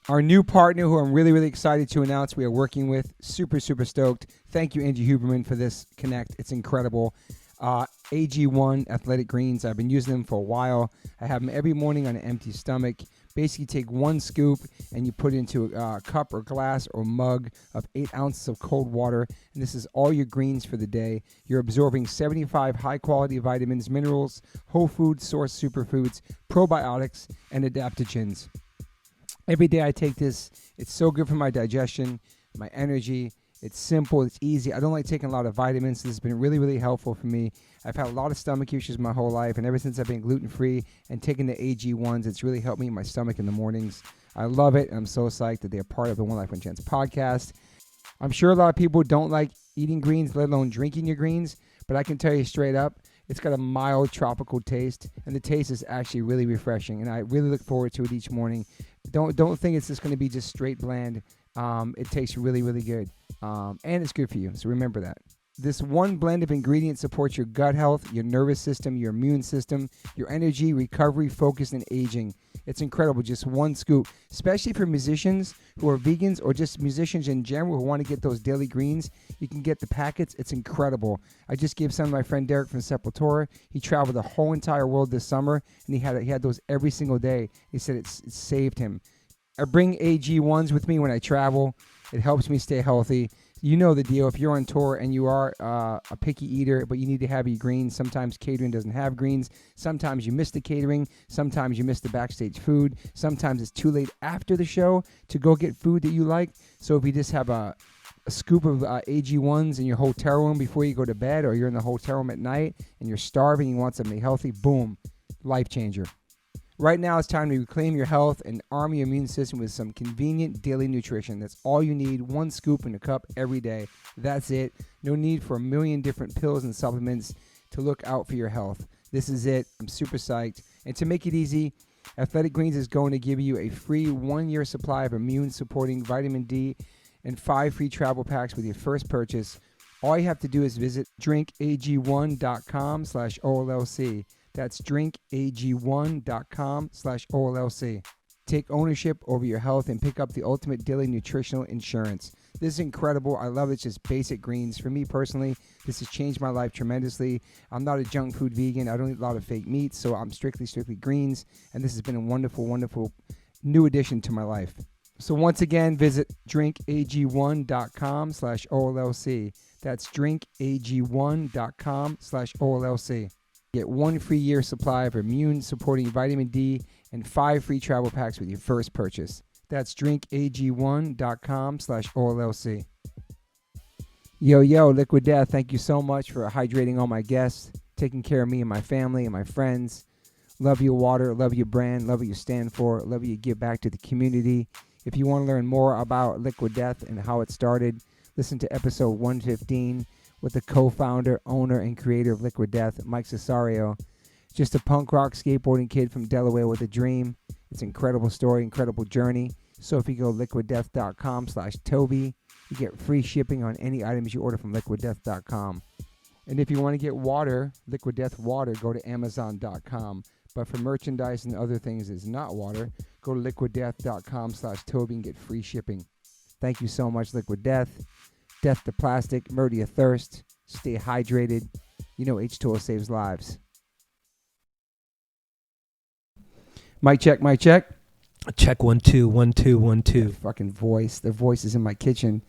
Our new partner who I'm really, really excited to announce we are working with. Super, super stoked. Thank you, Angie Huberman, for this connect. It's incredible. AG1 Athletic Greens. I've been using them for a while. I have them every morning on an empty stomach. Basically, take one scoop and you put it into a cup or glass or mug of 8 ounces of cold water. And this is all your greens for the day. You're absorbing 75 high-quality vitamins, minerals, whole food source superfoods, probiotics, and adaptogens. Every day I take this. It's so good for my digestion, my energy. It's simple. It's easy. I don't like taking a lot of vitamins. This has been really, really helpful for me. I've had a lot of stomach issues my whole life, and ever since I've been gluten-free and taking the AG1s, it's really helped me in my stomach in the mornings. I love it, and I'm so psyched that they're part of the One Life One Chance podcast. I'm sure a lot of people don't like eating greens, let alone drinking your greens, but I can tell you straight up, it's got a mild tropical taste, and the taste is actually really refreshing, and I really look forward to it each morning. Don't think it's just going to be just straight bland. It tastes really, really good, and it's good for you, so remember that. This one blend of ingredients supports your gut health, your nervous system, your immune system, your energy, recovery, focus, and aging. It's incredible, just one scoop, especially for musicians who are vegans or just musicians in general who want to get those daily greens. You can get the packets. It's incredible. I just gave some to my friend Derek from Sepultura. He traveled the whole entire world this summer, and he had those every single day. He said it saved him. I bring AG1s with me when I travel. It helps me stay healthy. You know the deal. If you're on tour and you are a picky eater, but you need to have your greens, sometimes catering doesn't have greens. Sometimes you miss the catering. Sometimes you miss the backstage food. Sometimes it's too late after the show to go get food that you like. So if you just have a scoop of AG1s in your hotel room before you go to bed, or you're in the hotel room at night and you're starving, you want something healthy, boom, life changer. Right now, it's time to reclaim your health and arm your immune system with some convenient daily nutrition. That's all you need, one scoop in a cup every day. That's it. No need for a million different pills and supplements to look out for your health. This is it. I'm super psyched. And to make it easy, Athletic Greens is going to give you a free 1-year supply of immune-supporting vitamin D and 5 free travel packs with your first purchase. All you have to do is visit drinkag1.com/OLLC. That's drinkag1.com/OLLC. Take ownership over your health and pick up the ultimate daily nutritional insurance. This is incredible. I love it. It's just basic greens. For me personally, this has changed my life tremendously. I'm not a junk food vegan. I don't eat a lot of fake meats, so I'm strictly greens. And this has been a wonderful, wonderful new addition to my life. So once again, visit drinkag1.com/OLLC. That's drinkag1.com/OLLC. Get 1 free year supply of immune-supporting vitamin D and 5 free travel packs with your first purchase. That's drinkag1.com/OLLC. Yo, Liquid Death, thank you so much for hydrating all my guests, taking care of me and my family and my friends. Love your water, love your brand, love what you stand for, love what you give back to the community. If you want to learn more about Liquid Death and how it started, listen to episode 115. With the co-founder, owner, and creator of Liquid Death, Mike Cesario. Just a punk rock skateboarding kid from Delaware with a dream. It's an incredible story, incredible journey. So if you go liquiddeath.com/Toby, you get free shipping on any items you order from liquiddeath.com. And if you want to get water, Liquid Death water, go to amazon.com. But for merchandise and other things that's not water, go to liquiddeath.com/Toby and get free shipping. Thank you so much, Liquid Death. Death to plastic, murder your thirst, stay hydrated. You know H2O saves lives. Mic check, mic check. Check 1 2 1 2 1 2. The fucking voice. The voice is in my kitchen.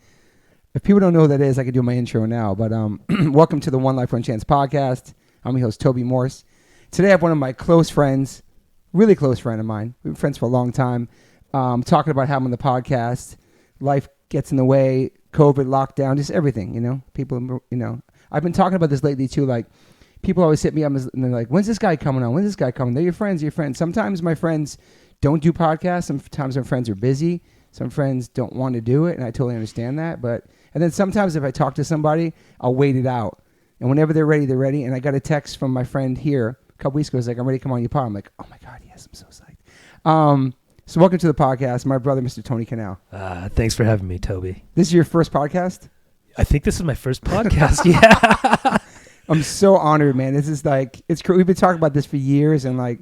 If people don't know who that is, I can do my intro now. But welcome to the One Life One Chance podcast. I'm your host, Toby Morse. Today I have one of my close friends, really close friend of mine. We've been friends for a long time. Talking about having the podcast. Life gets in the way. COVID, lockdown, just everything, you know. People, you know. I've been talking about this lately too. Like, people always hit me up and they're like, "When's this guy coming on? When's this guy coming?" They're your friends. Sometimes my friends don't do podcasts. Sometimes my friends are busy. Some friends don't want to do it, and I totally understand that. And then sometimes if I talk to somebody, I'll wait it out. And whenever they're ready, they're ready. And I got a text from my friend here a couple weeks ago. He's like, "I'm ready to come on your pod." I'm like, "Oh my God, yes, I'm so psyched." So welcome to the podcast, my brother, Mr. Tony Kanal. Thanks for having me, Toby. This is your first podcast? I think this is my first podcast. Yeah. I'm so honored, man. This is like, it's we've been talking about this for years, and like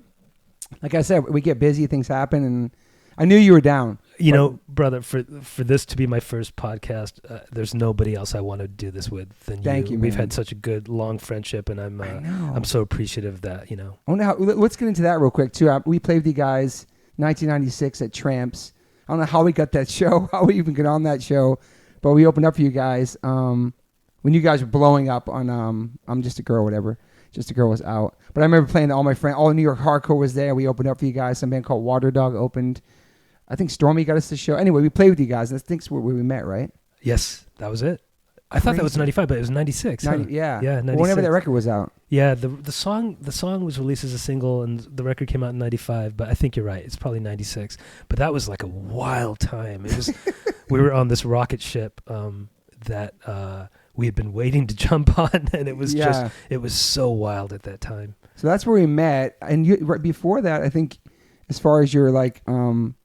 I said, we get busy, things happen, and I knew you were down. You know, brother, for this to be my first podcast, there's nobody else I want to do this with than you. Thank you, We've man. had such a good, long friendship, and I'm so appreciative of that, you know. I wonder let's get into that real quick, too. We played with you guys 1996 at Tramps. I don't know how we got that show, how we even got on that show, but we opened up for you guys when you guys were blowing up on I'm Just a Girl, whatever. Just a Girl was out. But I remember playing all my friends, all New York Hardcore was there. We opened up for you guys. Some band called Water Dog opened. I think Stormy got us the show. Anyway, we played with you guys. I think that's where we met, right? Yes, that was it. I thought that was 95, but it was 96. 90, yeah. Yeah, 96. Whenever that record was out. Yeah, the song was released as a single, and the record came out in 95, but I think you're right. It's probably 96. But that was like a wild time. It was we were on this rocket ship that we had been waiting to jump on, and it was it was so wild at that time. So that's where we met. And right before that, I think as far as your like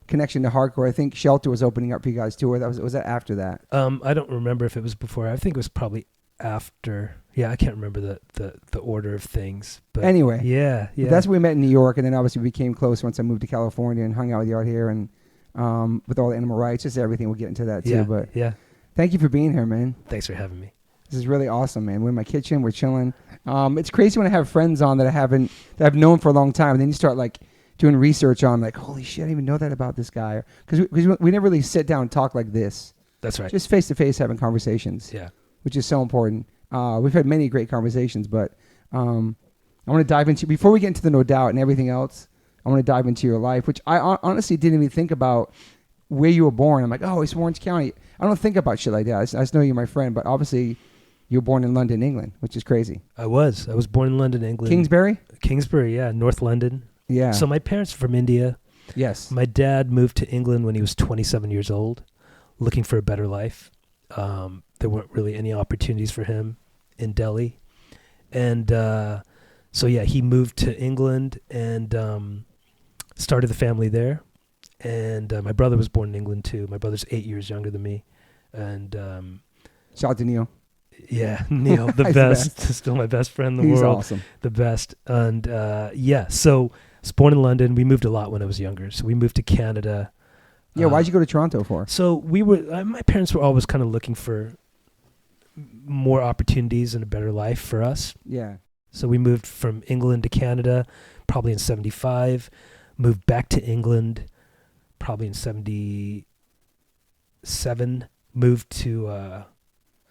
connection to hardcore, I think Shelter was opening up for you guys too, or was that after that? I don't remember if it was before. I think it was probably after. Yeah, I can't remember the order of things. But anyway, yeah. That's where we met in New York, and then obviously we became close once I moved to California and hung out with you out here, and with all the animal rights, just everything. We'll get into that too. But thank you for being here, man. Thanks for having me. This is really awesome, man. We're in my kitchen. We're chilling. It's crazy when I have friends on that I've known for a long time, and then you start like doing research on like, holy shit, I didn't even know that about this guy, because we never really sit down and talk like this. That's right. Just face to face having conversations. Yeah. Which is so important. We've had many great conversations, but I want to dive into, before we get into the No Doubt and everything else, I want to dive into your life, which I honestly didn't even think about where you were born. I'm like, oh, it's Orange County. I don't think about shit like that. I just know you're my friend, but obviously you were born in London, England, which is crazy. I was born in London, England. Kingsbury, yeah, North London. Yeah. So my parents are from India. Yes. My dad moved to England when he was 27 years old, looking for a better life. There weren't really any opportunities for him in Delhi. And so, yeah, he moved to England and started the family there. And my brother was born in England, too. My brother's 8 years younger than me. And shout out to Neil. Yeah, Neil, the best. Still my best friend in the world. He's awesome. The best. And so I was born in London. We moved a lot when I was younger. So we moved to Canada. Yeah, why'd you go to Toronto for? So we were, my parents were always kind of looking for more opportunities and a better life for us. Yeah. So we moved from England to Canada probably in 75, moved back to England probably in 77, moved to,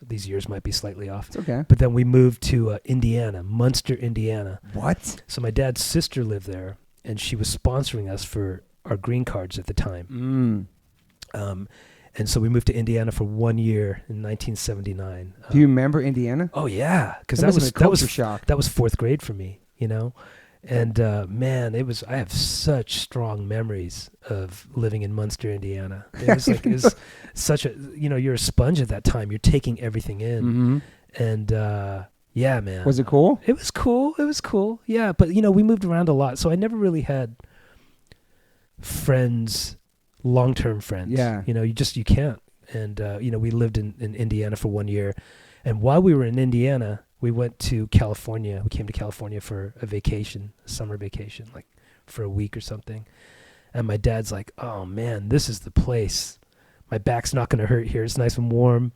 these years might be slightly off. It's okay. But then we moved to Indiana, Munster, Indiana. What? So my dad's sister lived there, and she was sponsoring us for our green cards at the time. And so we moved to Indiana for 1 year in 1979. Do you remember Indiana? Oh yeah, because that was shock. That was fourth grade for me, you know. And man, I have such strong memories of living in Munster, Indiana. It was such a, you're a sponge at that time. You're taking everything in. Mm-hmm. And yeah, man. Was it cool? It was cool. Yeah, but we moved around a lot, so I never really had friends, long-term friends. Yeah. You can't. And we lived in Indiana for 1 year, and while we were in Indiana, we went to California. We came to California for a vacation, a summer vacation, like for a week or something. And my dad's like, "Oh man, this is the place. My back's not going to hurt here. It's nice and warm."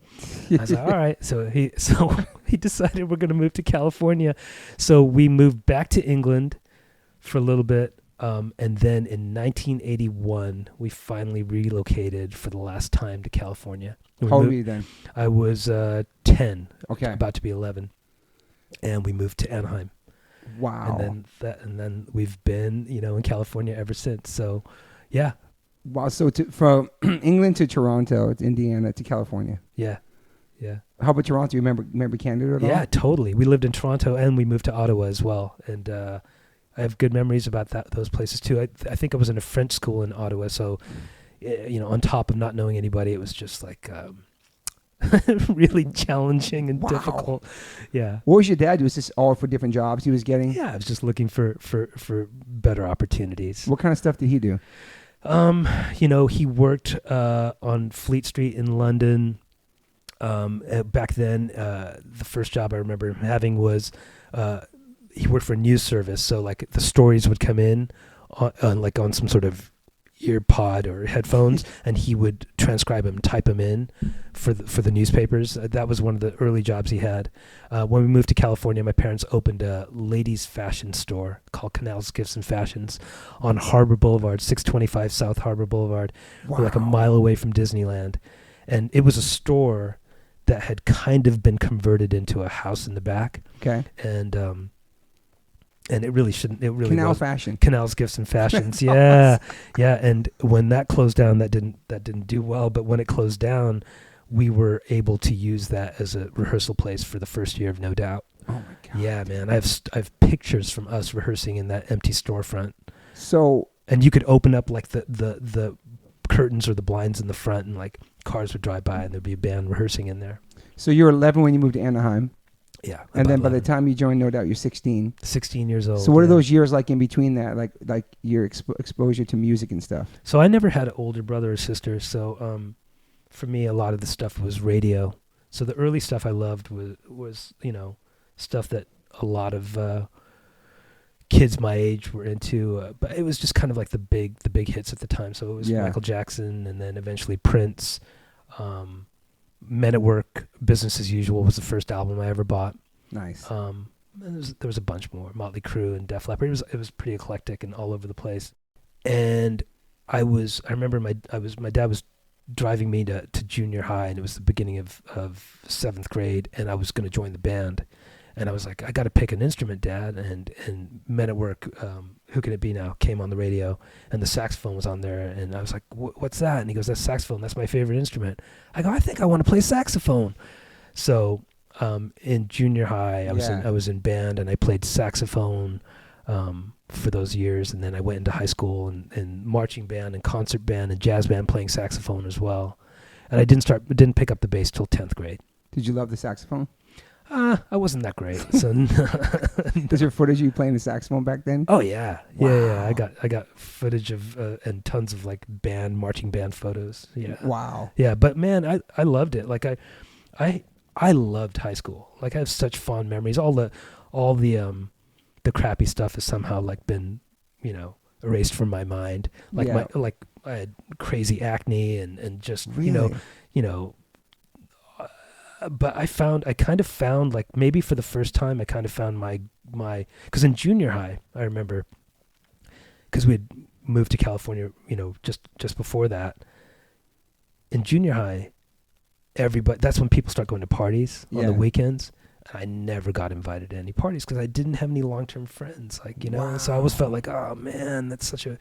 I was like, "All right." So he decided we're going to move to California. So we moved back to England for a little bit. And then in 1981, we finally relocated for the last time to California. How old were you then? I was 10. Okay. About to be 11. And we moved to Anaheim. Wow. And then we've been, in California ever since. So, yeah. Wow. So from England to Toronto, to Indiana to California. Yeah. How about Toronto? You remember Canada at all? Yeah, totally. We lived in Toronto and we moved to Ottawa as well. And I have good memories about those places too. I think I was in a French school in Ottawa, so on top of not knowing anybody, it was just like really challenging and difficult. Yeah. What was your dad do? Was this all for different jobs he was getting? Yeah, I was just looking for better opportunities. What kind of stuff did he do? He worked on Fleet Street in London. Back then, the first job I remember him having was he worked for a news service. So like the stories would come in on some sort of ear pod or headphones, and he would transcribe them, type them in for the newspapers. That was one of the early jobs he had. When we moved to California, my parents opened a ladies' fashion store called Kanal's Gifts and Fashions on Harbor Boulevard, 625 South Harbor Boulevard. Wow. We're like a mile away from Disneyland. And it was a store that had kind of been converted into a house in the back. Okay. And it really shouldn't. It really Canal was. Fashion. Canal's Gifts and Fashions. Yeah, yeah. And when that closed down, that didn't do well. But when it closed down, we were able to use that as a rehearsal place for the first year of No Doubt. Oh my God. Yeah, man. I have pictures from us rehearsing in that empty storefront. So. And you could open up like the curtains or the blinds in the front, and like cars would drive by, and there'd be a band rehearsing in there. So you were 11 when you moved to Anaheim. Yeah. And then by 11. the time you joined No Doubt, you're 16. 16 years old. So what are those years like in between that? Like your exposure to music and stuff? So I never had an older brother or sister. So for me, a lot of the stuff was radio. So the early stuff I loved was stuff that a lot of kids my age were into. But it was just kind of like the big hits at the time. So it was Michael Jackson, and then eventually Prince. Men at Work, Business as Usual was the first album I ever bought. Nice. And there was a bunch more, Motley Crue and Def Leppard. It was pretty eclectic and all over the place. And I remember my dad was driving me to junior high, and it was the beginning of 7th grade, and I was going to join the band. And I was like, I got to pick an instrument, Dad. And Men at Work, Who Can It Be Now, came on the radio, and the saxophone was on there. And I was like, what's that? And he goes, that's saxophone. That's my favorite instrument. I go, I think I want to play saxophone. So in junior high, I was in band, and I played saxophone for those years. And then I went into high school and marching band and concert band and jazz band, playing saxophone as well. And I didn't pick up the bass till 10th grade. Did you love the saxophone? I wasn't that great. So Is there footage of you playing the saxophone back then? Oh yeah, Wow. yeah. I got footage of and tons of like marching band photos. Yeah. Wow. Yeah, but man, I loved it. Like I loved high school. Like I have such fond memories. All the crappy stuff has somehow like been erased from my mind. Like I had crazy acne and just Really? But I kind of found like maybe for the first time I kind of found my because in junior high I remember, because we had moved to California just before that. In junior high, that's when people start going to parties on the weekends. I never got invited to any parties because I didn't have any long-term friends, Wow. So I always felt like, oh man, that's it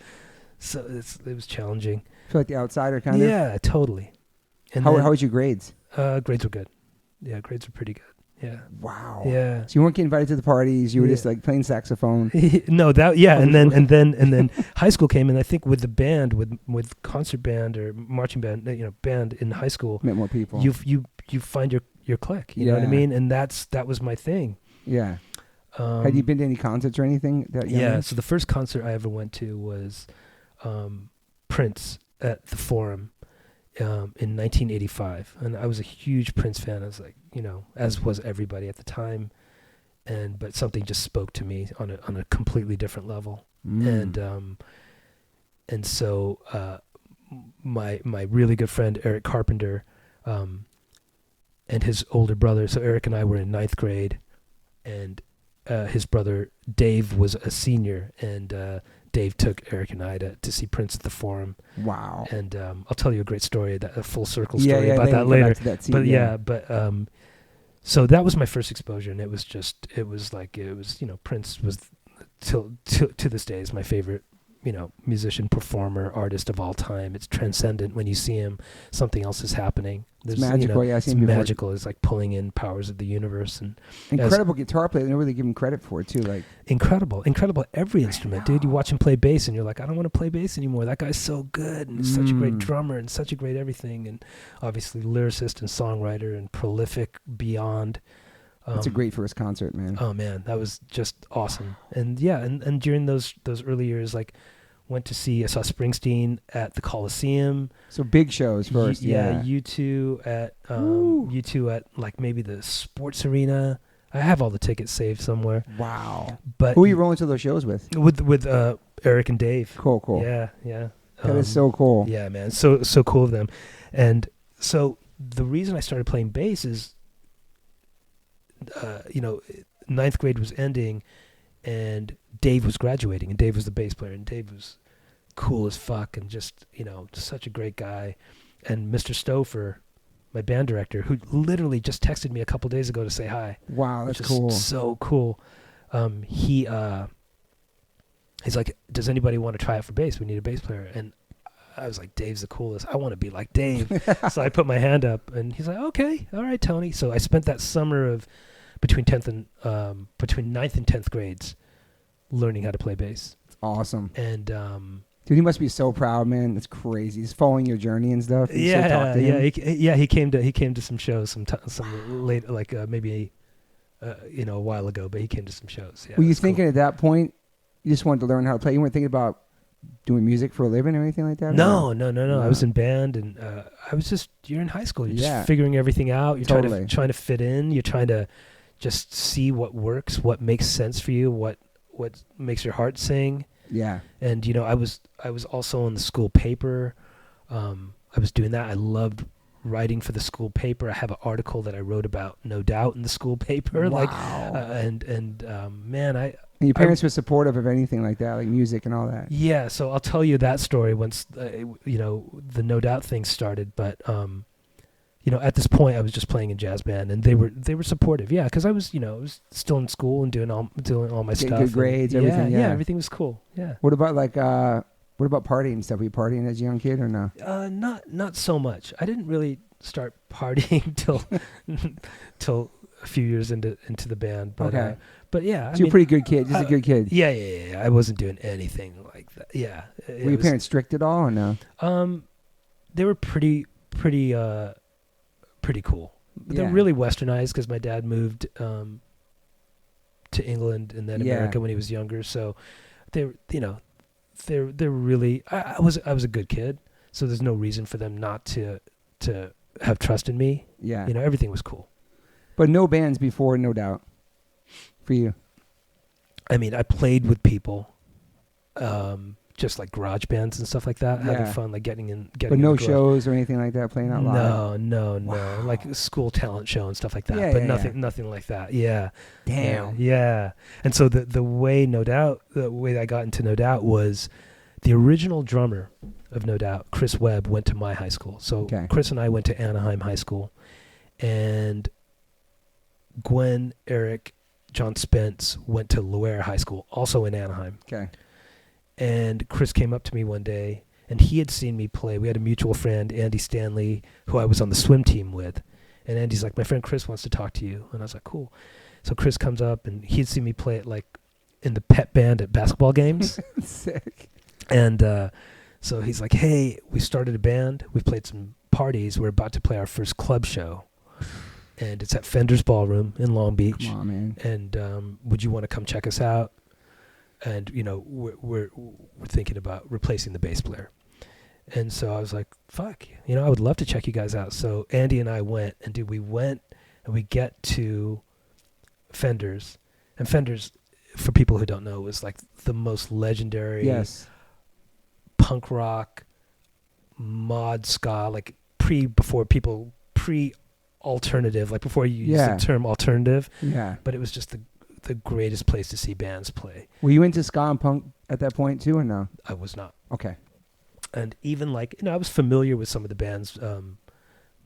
was challenging. Feel like the outsider kind of? Yeah, totally. And How was your grades? grades were good. Yeah, grades were pretty good. Yeah. Wow. Yeah. So you weren't getting invited to the parties. You were just like playing saxophone. No, and then high school came, and I think with the band, with concert band or marching band, band in high school, Met more people. You find your clique. You know what I mean? And that was my thing. Yeah. Had you been to any concerts or anything? So the first concert I ever went to was Prince at the Forum in 1985, and I was a huge Prince fan. I was like, as was everybody at the time, but something just spoke to me on a completely different level. And so my really good friend Eric Carpenter and his older brother, so Eric and I were in 9th grade, and his brother Dave was a senior, and Dave took Eric and I to see Prince at the Forum. Wow. And I'll tell you a great story, a full circle story about that later. So that was my first exposure, and it was Prince was to this day is my favorite, musician, performer, artist of all time. It's transcendent. When you see him, something else is happening. It's magical. It's magical. It's like pulling in powers of the universe, and incredible guitar player. They don't really give him credit for it too. Like incredible every instrument, dude. You watch him play bass, and you're like, I don't want to play bass anymore. That guy's so good, and he's such a great drummer, and such a great everything, and obviously lyricist and songwriter, and prolific beyond. It's a great first concert, man. Oh man, that was just awesome. And yeah, and during those early years, like. I saw Springsteen at the Coliseum. So big shows first. U2 at like maybe the Sports Arena. I have all the tickets saved somewhere. Wow. But who are you rolling to those shows with? With Eric and Dave. Cool. Yeah. That is so cool. Yeah, man. So cool of them. And so the reason I started playing bass is, ninth grade was ending and Dave was graduating, and Dave was the bass player, and Dave was cool as fuck and just such a great guy. And Mr. Stouffer, my band director, who literally just texted me a couple days ago to say hi. Wow, that's which is cool. So cool. He's like, does anybody want to try out for bass? We need a bass player. And I was like, Dave's the coolest. I want to be like Dave. So I put my hand up, and he's like, okay, all right, Tony. So I spent that summer of between 9th and 10th grades learning how to play bass. It's awesome. And dude, he must be so proud, man. That's crazy. He's following your journey and stuff. He came to some shows, some late, like maybe a while ago, but he came to some shows. Yeah, were you thinking at that point you just wanted to learn how to play? You weren't thinking about doing music for a living or anything like that? No. I was in band, and I was just, you're in high school. You're just figuring everything out. You're trying to fit in. You're trying to just see what works, what makes sense for you, what makes your heart sing. Yeah. And I was also on the school paper. I was doing that. I loved writing for the school paper. I have an article that I wrote about No Doubt in the school paper. Wow. Man, and your parents were supportive of anything like that, like music and all that. Yeah, so I'll tell you that story once the No Doubt thing started. But at this point, I was just playing in jazz band, and they were supportive. Yeah, because I was still in school and doing all my stuff. Good grades, everything. Yeah, everything was cool. Yeah. What about partying and stuff? Were you partying as a young kid or no? Not so much. I didn't really start partying till a few years into the band. But, okay. But yeah, so you're a pretty good kid. Just a good kid. Yeah. I wasn't doing anything like that. Yeah. Were your parents strict at all or no? They were pretty cool. But they're really westernized because my dad moved to England and then America when he was younger. So they're really. I was a good kid, so there's no reason for them not to have trust in me. Yeah. Everything was cool. But no bands before No Doubt for you? I mean, I played with people, just like garage bands and stuff like that, having fun, like getting But no shows or anything like that, playing out live? No. Wow. Like a school talent show and stuff like that, nothing like that. Yeah. Damn. Yeah. And so the way that I got into No Doubt was the original drummer of No Doubt, Chris Webb, went to my high school. So Chris and I went to Anaheim High School, and Gwen, Eric, John Spence went to Loire High School, also in Anaheim. Okay. And Chris came up to me one day, and he had seen me play. We had a mutual friend, Andy Stanley, who I was on the swim team with. And Andy's like, my friend Chris wants to talk to you. And I was like, cool. So Chris comes up, and he'd seen me play it like in the pep band at basketball games. Sick. And so he's like, hey, we started a band. We've played some parties. We're about to play our first club show. And it's at Fender's Ballroom in Long Beach. Come on, man. And would you want to come check us out? And we're thinking about replacing the bass player. And so I was like, fuck, I would love to check you guys out. So Andy and I went, and we get to Fender's. And Fender's, for people who don't know, was like the most legendary punk rock, mod ska, like pre-alternative, like before you used the term alternative. Yeah. But it was just the greatest place to see bands play. Were you into ska and punk at that point too, or no? I was not. Okay. And even like, I was familiar with some of the bands,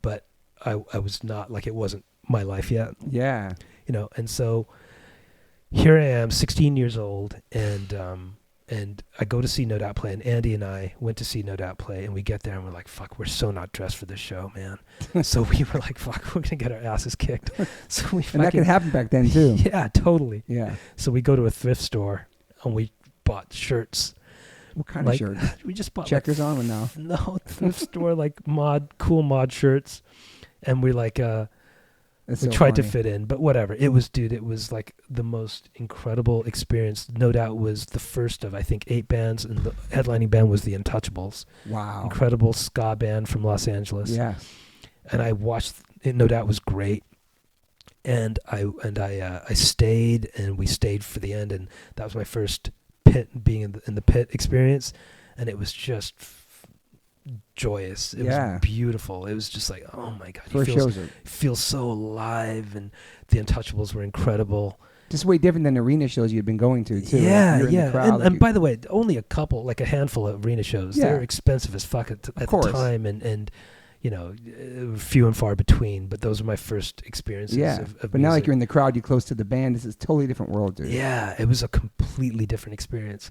but I was not, like, it wasn't my life yet. Yeah. And so here I am, 16 years old, and I go to see No Doubt play, and Andy and I went to see No Doubt play, and we get there, and we're like, fuck, we're so not dressed for this show, man. So we were like, fuck, we're going to get our asses kicked. So and that could happen back then, too. Yeah, totally. Yeah. So we go to a thrift store, and we bought shirts. What kind of shirts? We just bought Checkers on or no? No, thrift store, like cool mod shirts. And we like, we tried to fit in, but whatever. It was like the most incredible experience. No Doubt was the first of, I think, 8 bands, and the headlining band was the Untouchables. Wow. Incredible ska band from Los Angeles. Yeah. And I watched it. No Doubt was great. And I stayed, and we stayed for the end, and that was my first being in the pit experience, and it was just joyous. It was beautiful. It was just like, oh my God, First shows are feel so alive, and the Untouchables were incredible. just way different than arena shows you'd been going to too. Yeah, like yeah. Crowd, and by the way, only a couple, like a handful of arena shows. Yeah. They're expensive as fuck at the time, and you know, few and far between. But those are my first experiences. Yeah, of but music. now like you're in the crowd, you're close to the band. This is a totally different world, dude. Yeah, it was a completely different experience.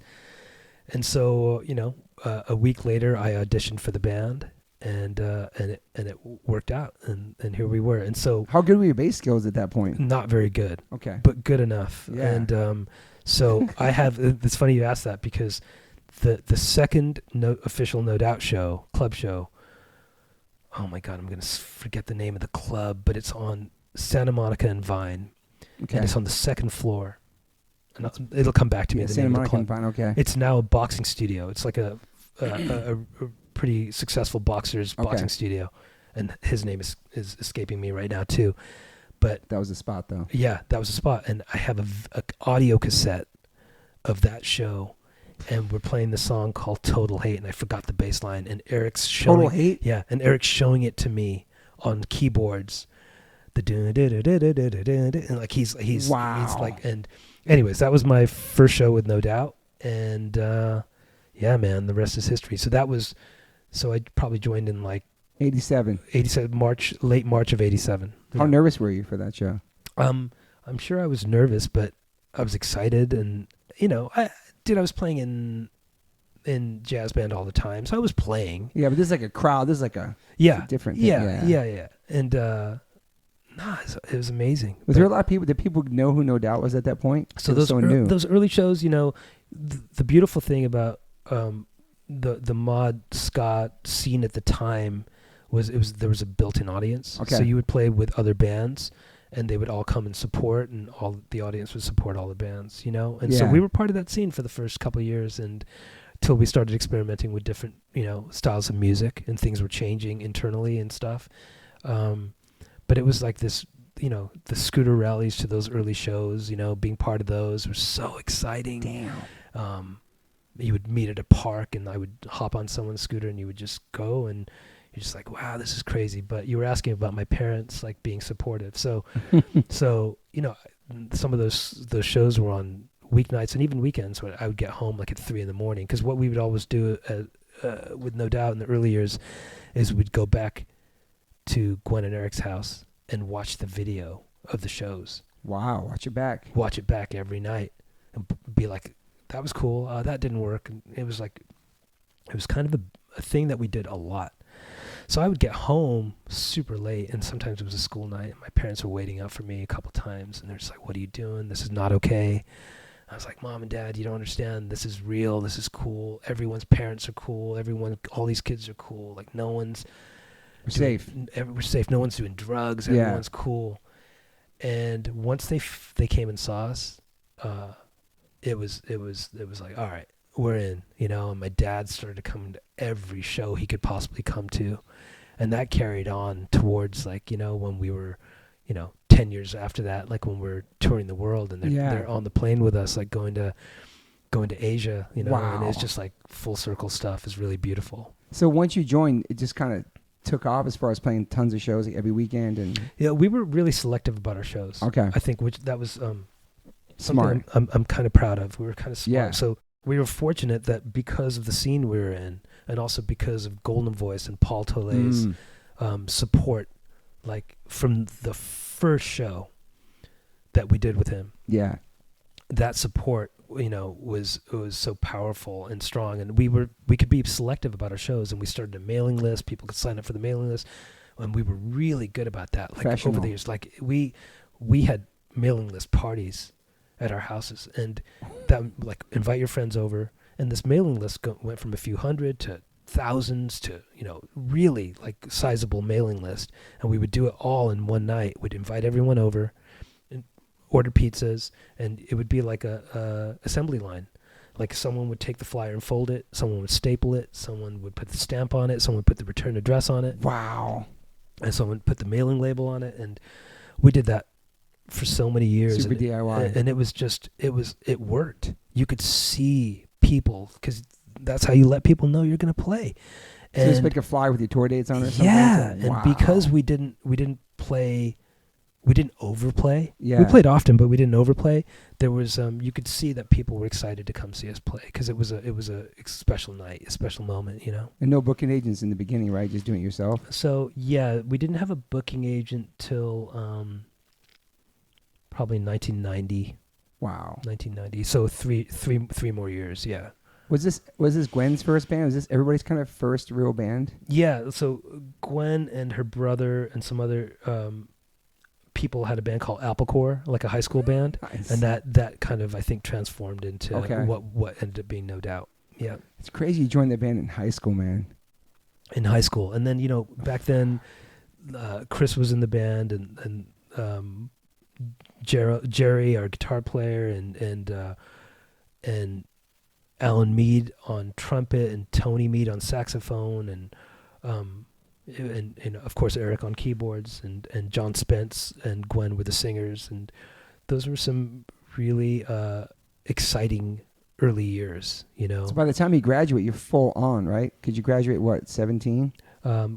And so, you know, a week later, I auditioned for the band, and it worked out, and here we were. And so, how good were your bass skills at that point? Not very good. Okay, but good enough. Yeah. And so I have. It's funny you asked that, because the second official No Doubt show, club show. Oh my God, I'm gonna forget the name of the club, but it's on Santa Monica and Vine, and it's on the second floor. And it'll come back to me. The Santa name Monica of the club. and Vine, okay. It's now a boxing studio. It's like a pretty successful boxer's boxing studio, and his name is escaping me right now too. But that was a spot, though. Yeah, that was a spot, and I have a audio cassette of that show, and we're playing the song called "Total Hate," and I forgot the bass line, and Eric's showing Total Hate. Yeah, and Eric's showing it to me on keyboards. The and like he's like, and anyways, that was my first show with No Doubt, and yeah, man, the rest is history. So I probably joined in like 87 late March of 87. How nervous were you for that show? I'm sure I was nervous, but I was excited, and you know, I was playing in jazz band all the time, so I was playing. Yeah, but this is like a crowd. This is like a different thing. Yeah. And it was amazing. Was there a lot of people? Did people know who No Doubt was at that point? So those early shows, you know, the beautiful thing about the mod ska scene at the time was there was a built-in audience. Okay. So you would play with other bands, and they would all come and support, and all the audience would support all the bands, you know. And so we were part of that scene for the first couple of years, and till we started experimenting with different, you know, styles of music, and things were changing internally and stuff. But it was like this, you know, the scooter rallies to those early shows, you know, being part of those was so exciting. Damn. You would meet at a park, and I would hop on someone's scooter, and you would just go, and you're just like, wow, this is crazy. But you were asking about my parents, like, being supportive. So, you know, some of those shows were on weeknights and even weekends, when I would get home like at 3 a.m, because what we would always do with No Doubt in the early years is we'd go back to Gwen and Eric's house and watch the video of the shows. Wow, watch it back every night, and be like, that was cool, that didn't work. And it was kind of a thing that we did a lot. So I would get home super late, and sometimes it was a school night, and my parents were waiting out for me a couple times, and they're just like, what are you doing? This is not okay. I was like, Mom and Dad, you don't understand. This is real. This is cool. Everyone's parents are cool. All these kids are cool. Like, no one's safe. We're safe. No one's doing drugs. Everyone's cool. And once they came and saw us, it was like, all right, we're in, you know. And my dad started coming to every show he could possibly come to, and that carried on towards, like, you know, when we were, you know, 10 years after that, like when we're touring the world, and they're on the plane with us, like going to Asia, you know. Wow. And it's just like full circle stuff is really beautiful. So once you joined, it just kind of took off as far as playing tons of shows, like, every weekend. And yeah, we were really selective about our shows. Okay. I think that was smart. I'm kind of proud of. We were kind of smart. Yeah. So we were fortunate that because of the scene we were in, and also because of Golden Voice and Paul Tolle's support, like from the first show that we did with him. Yeah. That support, you know, was so powerful and strong, and we could be selective about our shows, and we started a mailing list. People could sign up for the mailing list, and we were really good about that. Like over the years, like we had mailing list parties at our houses, and that, like, invite your friends over, and this mailing list went from a few hundred to thousands to, you know, really like sizable mailing list, and we would do it all in one night. We'd invite everyone over and order pizzas, and it would be like a assembly line. Like, someone would take the flyer and fold it, someone would staple it, someone would put the stamp on it, someone would put the return address on it. Wow. And someone would put the mailing label on it, and we did that for so many years. Super DIY. And it worked. You could see people, because that's how you let people know you're going to play. So it's like a fly with your tour dates on or something? Yeah, Wow. and because we didn't overplay. Yeah. We played often, but we didn't overplay. There was you could see that people were excited to come see us play because it was a special night, a special moment, you know. And no booking agents in the beginning, right? Just doing it yourself. So yeah, we didn't have a booking agent till probably 1990. Wow. 1990. So three more years. Yeah. Was this Gwen's first band? Was this everybody's kind of first real band? Yeah. So Gwen and her brother and some other people had a band called Applecore, like a high school band, Nice. and that kind of I think transformed into Okay. what ended up being No Doubt. Yeah. It's crazy you joined the band in high school, man. In high school, and then back then, Chris was in the band, and Jerry, our guitar player, and Alan Mead on trumpet, and Tony Mead on saxophone, and of course Eric on keyboards, and John Spence and Gwen were the singers, and those were some really exciting early years, So by the time you graduate, you're full on, right? Could you graduate, what, 17? So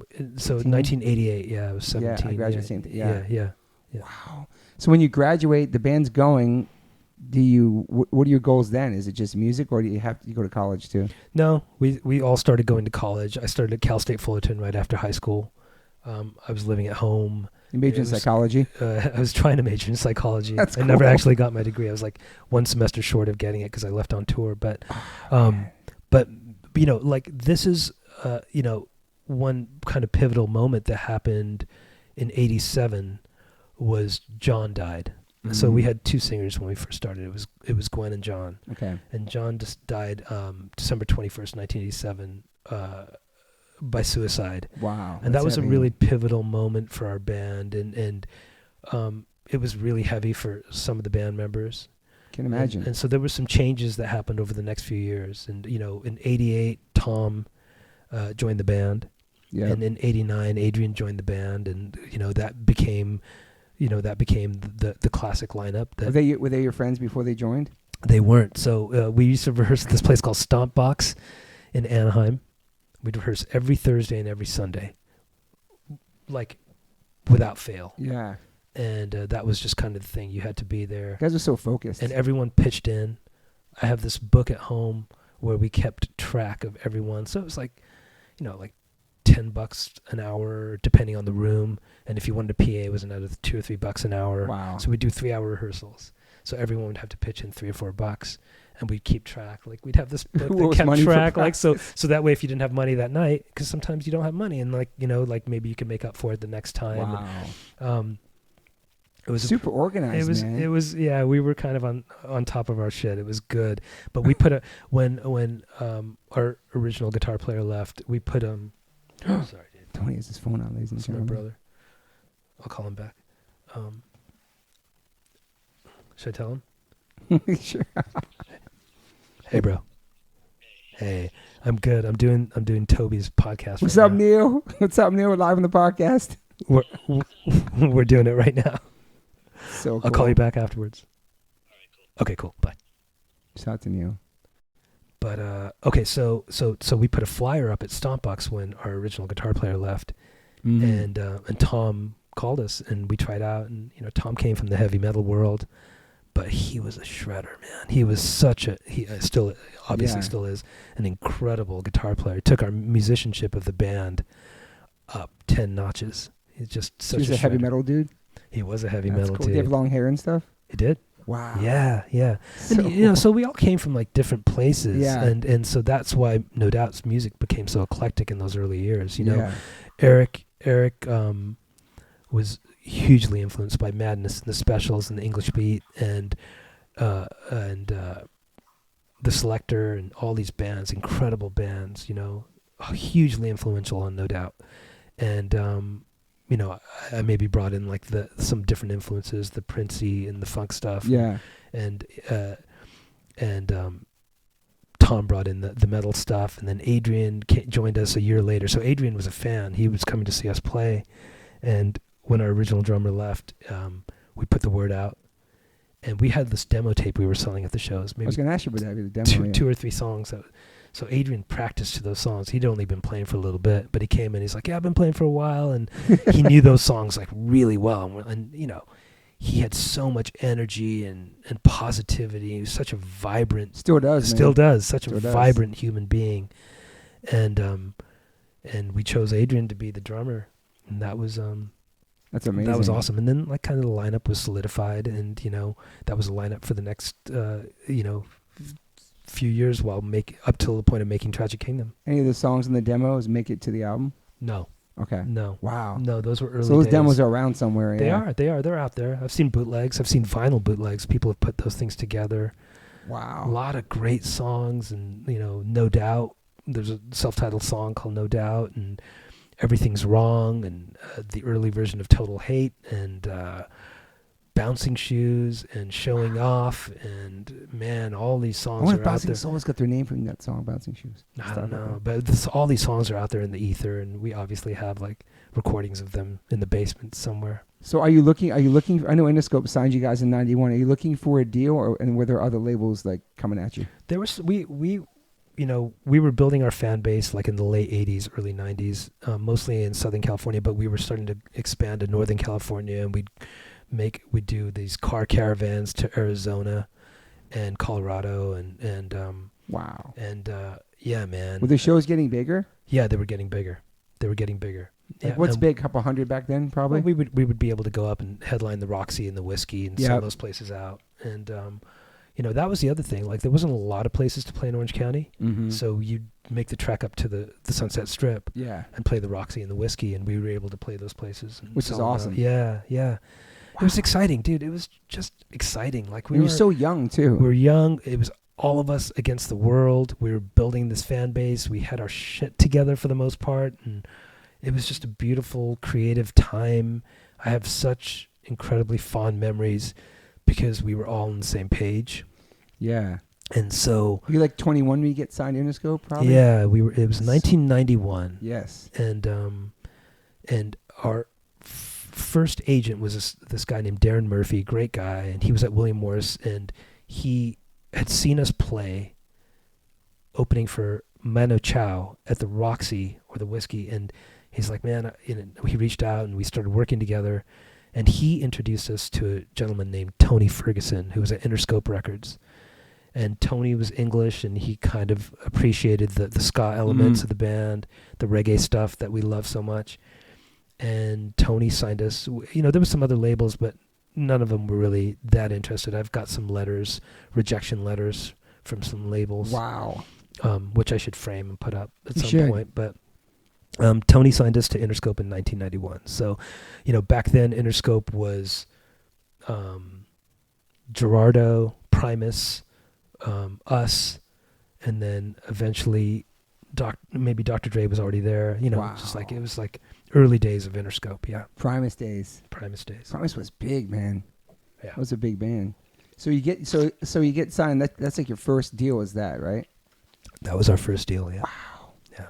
18? 1988, yeah, I was 17. Yeah, I graduated same thing. Yeah. Yeah. Wow. So when you graduate, the band's going. What are your goals then? Is it just music, or do you have to go to college too? No, we all started going to college. I started at Cal State Fullerton right after high school. I was living at home. You majored in psychology? I was trying to major in psychology. That's I never cool. actually got my degree. I was like one semester short of getting it because I left on tour. But like this is one kind of pivotal moment that happened in '87 was John died. Mm-hmm. So we had two singers when we first started. It was Gwen and John. Okay. And John just died December 21st, 1987, by suicide. Wow. And that was heavy. a really pivotal moment for our band, and it was really heavy for some of the band members. Can imagine. And so there were some changes that happened over the next few years. And in '88, Tom joined the band. Yeah. And in '89, Adrian joined the band, and that became the classic lineup. Were they your friends before they joined? They weren't. So we used to rehearse at this place called Stomp Box in Anaheim. We'd rehearse every Thursday and every Sunday, like without fail. Yeah. And that was just kind of the thing. You had to be there. You guys are so focused. And everyone pitched in. I have this book at home where we kept track of everyone. So it was like, like $10 an hour, depending on the room. And if you wanted a PA, it was another $2 or $3 an hour. Wow. So we'd do 3-hour rehearsals. So everyone would have to pitch in $3 or $4, and we'd keep track. Like we'd have this book that kept track. Like so that way, if you didn't have money that night, because sometimes you don't have money, and like maybe you can make up for it the next time. Wow. And, it was super organized. Man. It was yeah. We were kind of on top of our shit. It was good, but we put when our original guitar player left, we put sorry, dude. Tony has his phone on, ladies and That's my gentlemen. brother. I'll call him back. Should I tell him? Sure. Hey, bro. Hey, I'm good. I'm doing Toby's podcast. What's right up, now. Neil? What's up, Neil? We're live on the podcast. We're doing it right now. So cool. I'll call you back afterwards. All right, cool. Okay, cool. Bye. Shout out to Neil. But okay, so we put a flyer up at Stompbox when our original guitar player left, and Tom called us, and we tried out, and Tom came from the heavy metal world, but he was a shredder, man. He was he still obviously still is an incredible guitar player. Took our musicianship of the band up 10 notches. He's just such He's a heavy metal dude. He was a heavy That's metal cool. dude. Did he have long hair and stuff? He did. Wow. Yeah. So And so we all came from like different places, Yeah. and so that's why No Doubt's music became so eclectic in those early years. Yeah. Eric was hugely influenced by Madness and the Specials and the English Beat and the Selector and all these bands, incredible bands, hugely influential on No Doubt. And I maybe brought in like some different influences, the Princey and the funk stuff. Yeah. And Tom brought in the metal stuff, and then Adrian joined us a year later. So Adrian was a fan. He was coming to see us play, and when our original drummer left, we put the word out, and we had this demo tape we were selling at the shows. Maybe I was going to ask you about that. The demo. two or three songs So Adrian practiced to those songs. He'd only been playing for a little bit, but he came in. He's like, "Yeah, I've been playing for a while," and he knew those songs like really well. And you know, he had so much energy and positivity. He was such a vibrant, Still does, such a vibrant human being. And we chose Adrian to be the drummer, and that was that's amazing. That was awesome. And then like kind of the lineup was solidified, and you know, that was a lineup for the next few years up till the point of making Tragic Kingdom. Any of the songs in the demos make it to the album? No. Okay. No. Wow. No, those were early So those days. demos are around somewhere. They are. They're out there. I've seen bootlegs. I've seen vinyl bootlegs. People have put those things together. Wow. A lot of great songs, and you know, No Doubt. There's a self-titled song called No Doubt, and Everything's Wrong, and the early version of Total Hate, and Bouncing Shoes, and Showing Off, and man, all these songs are out Bouncing there. Souls got their name from that song, Bouncing Shoes. I don't know, but all these songs are out there in the ether, and we obviously have like recordings of them in the basement somewhere. So are you looking? I know Interscope signed you guys in '91. Are you looking for a deal, and were there other labels like coming at you? There was we were building our fan base like in the late 80s, early 90s, mostly in Southern California, but we were starting to expand to Northern California, and we'd do these car caravans to Arizona and Colorado, and wow. And yeah, man. Were the shows getting bigger? Yeah, they were getting bigger. Like what's big? A couple hundred back then, probably. Well, we would be able to go up and headline the Roxy and the Whiskey and sell those places out, and you know, that was the other thing. Like, there wasn't a lot of places to play in Orange County, so you'd make the trek up to the Sunset Strip, and play the Roxy and the Whiskey, and we were able to play those places, which is awesome. Yeah. Wow. It was exciting, dude. It was just exciting. Like we were so young too. We were young. It was all of us against the world. We were building this fan base. We had our shit together for the most part, and it was just a beautiful, creative time. I have such incredibly fond memories because we were all on the same page. Yeah. And so you like 21 when you get signed to Interscope, probably? Yeah, we were. It was 1991. Yes. And our first agent was this guy named Darren Murphy, great guy, and he was at William Morris, and he had seen us play opening for Mano Chao at the Roxy or the Whiskey, and he's like, man, he reached out and we started working together, and he introduced us to a gentleman named Tony Ferguson, who was at Interscope Records. And Tony was English, and he kind of appreciated the ska elements of the band, the reggae stuff that we love so much. And Tony signed us. You know, there were some other labels, but none of them were really that interested. I've got some letters, rejection letters from some labels. Wow. Which I should frame and put up at some point. But Tony signed us to Interscope in 1991. So, you know, back then Interscope was Gerardo, Primus, us, and then eventually maybe Dr. Dre was already there. You know, just like it was like early days of Interscope. Yeah. Primus days. Primus days. Primus was big, man. Yeah. That was a big band. So you get you get signed. That's like your first deal, is that right? That was our first deal. Yeah. Wow. Yeah.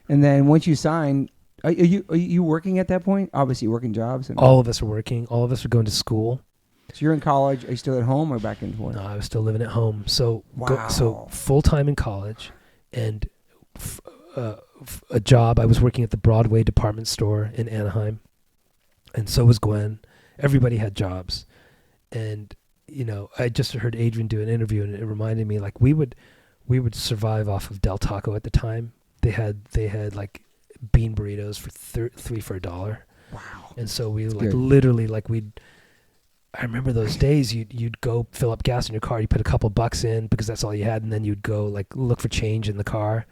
And then once you sign, are you working at that point? Obviously, working jobs. All of us are working. All of us are going to school. So you're in college. Are you still at home or back in work? No, I was still living at home. So wow. Full time in college, and a job. I was working at the Broadway department store in Anaheim, and so was Gwen. Everybody had jobs, and you know, I just heard Adrian do an interview, and it reminded me like we would survive off of Del Taco at the time. They had like bean burritos for $3 for $1. Wow. And so we literally I remember those days you'd go fill up gas in your car, you put a couple bucks in because that's all you had, and then you'd go like look for change in the car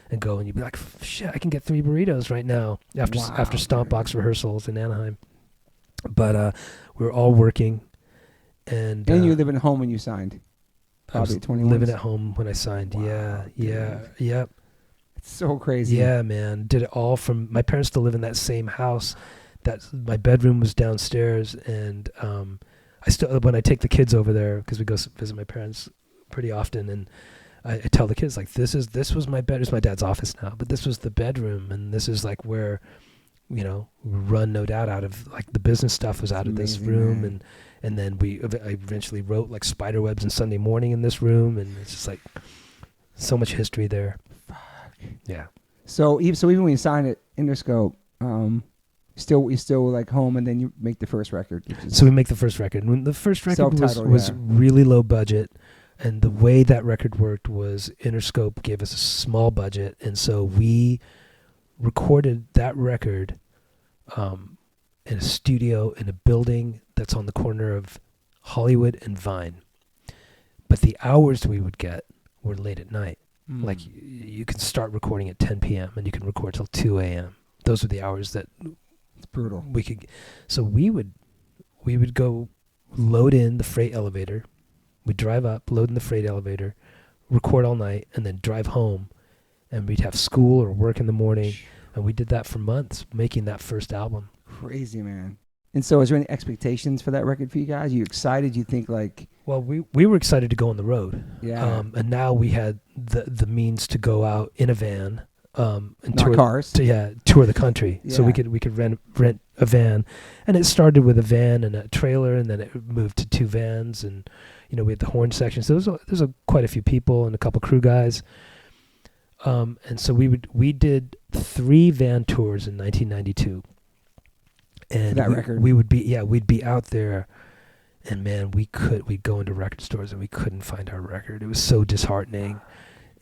and go, and you'd be like, shit, I can get 3 burritos right now after Stomp Box rehearsals in Anaheim. But we were all working, and you were living at home when you signed. Probably 21. Living at home when I signed. Wow, Yep. It's so crazy. Yeah, man. Did it all from my parents still live in that same house. My bedroom was downstairs, and I still, when I take the kids over there, because we go visit my parents pretty often, and I tell the kids like, this was my bed. It's my dad's office now, but this was the bedroom, and this is like where, you know, we run No Doubt out of, like the business stuff was out of this room, man. and then I eventually wrote like Spiderwebs and Sunday Morning in this room, and it's just like So much history there. Fuck. Yeah. So even when you signed at Interscope, you still like home, and then you make the first record. So we make the first record. When the first record was really low budget, and the way that record worked was Interscope gave us a small budget, and so we recorded that record in a studio in a building that's on the corner of Hollywood and Vine. But the hours we would get were late at night. Like you can start recording at 10 p.m. and you can record till 2 a.m. Those were the hours that it's brutal. We could. So we would go load in the freight elevator. We'd drive up, load in the freight elevator, record all night, and then drive home. And we'd have school or work in the morning. And we did that for months, making that first album. Crazy, man. And so is there any expectations for that record for you guys? Are you excited? You think like... Well, we were excited to go on the road. Yeah. And now we had the means to go out in a van. And not tour, cars. Tour the country. Yeah. So we could rent a van. And it started with a van and a trailer, and then it moved to 2 vans. And, we had the horn section. So there's quite a few people and a couple crew guys. And so we did 3 van tours in 1992. And that record. We'd be out there, and man, we'd go into record stores and we couldn't find our record. It was so disheartening.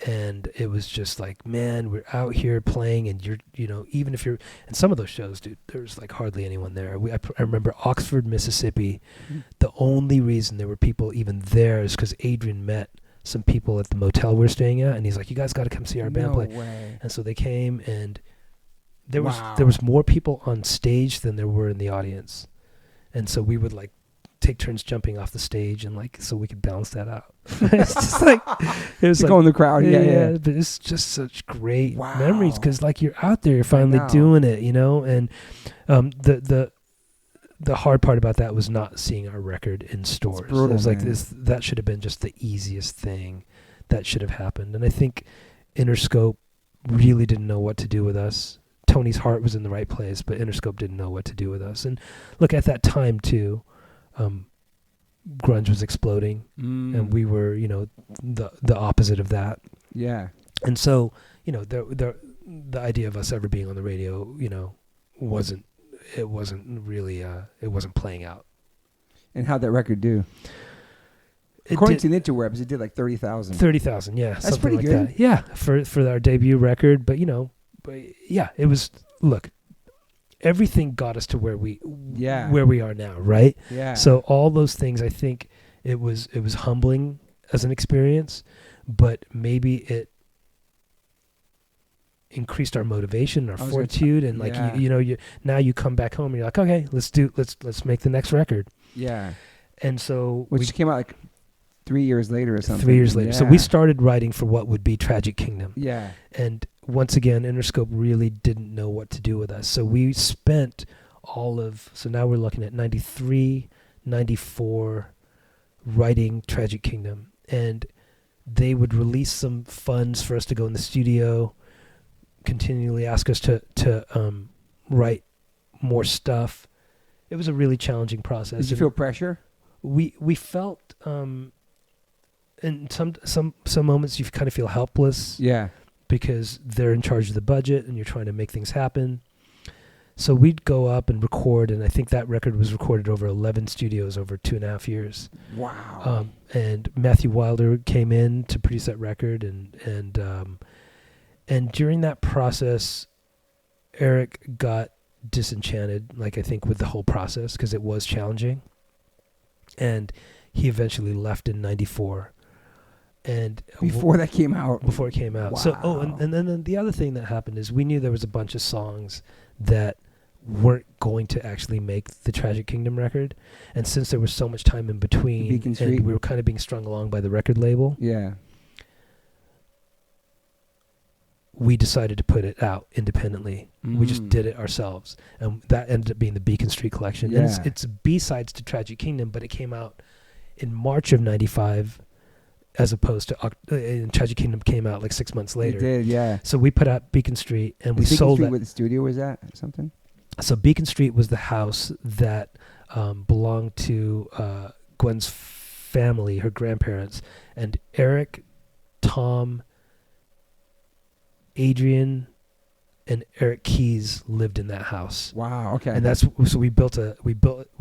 And it was just like, man, we're out here playing, and even if you're, and some of those shows, dude, there's like hardly anyone there. I remember Oxford, Mississippi. Mm-hmm. The only reason there were people even there is because Adrian met some people at the motel we're staying at, and he's like, you guys got to come see our band play. Way. And so they came, and there was more people on stage than there were in the audience. And so we would like take turns jumping off the stage, and like so we could balance that out. It's just like it was like go in the crowd, yeah. But it's just such great memories because like you're out there, you're finally doing it, and the hard part about that was not seeing our record in stores. It's brutal, it was like that should have been just the easiest thing that should have happened. And I think Interscope really didn't know what to do with us. Tony's heart was in the right place, but Interscope didn't know what to do with us. And look, at that time too, grunge was exploding, and we were, the opposite of that. Yeah. And so, the idea of us ever being on the radio, wasn't really playing out. And how'd that record do? According to the interwebs, it did like 30,000. 30,000, yeah. That's pretty like good. That. Yeah, for our debut record, but it was. Look, everything got us to where we are now, right? Yeah. So all those things, I think it was humbling as an experience, but maybe it increased our motivation, our fortitude, and like now you come back home and you're like, okay, let's make the next record. Yeah. And so which came out like 3 years later or something. 3 years later. Yeah. So we started writing for what would be Tragic Kingdom. Yeah. And once again, Interscope really didn't know what to do with us. So we spent so now we're looking at 93, 94 writing Tragic Kingdom. And they would release some funds for us to go in the studio, continually ask us to write more stuff. It was a really challenging process. Did you feel pressure? We felt in some moments you kind of feel helpless. Yeah. Because they're in charge of the budget and you're trying to make things happen. So we'd go up and record, and I think that record was recorded over 11 studios over 2.5 years. Wow. And Matthew Wilder came in to produce that record, and during that process, Eric got disenchanted, like I think with the whole process, because it was challenging. And he eventually left in 94. And before it came out. Wow. So, and then the other thing that happened is we knew there was a bunch of songs that weren't going to actually make the Tragic Kingdom record. And since there was so much time in between, and we were kind of being strung along by the record label, we decided to put it out independently. We just did it ourselves. And that ended up being the Beacon Street collection. Yeah. And it's B-sides to Tragic Kingdom, but it came out in March of 95, as opposed to Tragic Kingdom came out like 6 months later. It did, yeah. So we put out Beacon Street, and we sold it. Beacon Street where the studio was at or something? So Beacon Street was the house that belonged to Gwen's family, her grandparents. And Eric, Tom, Adrian and Eric Keys lived in that house. Wow. Okay. And so we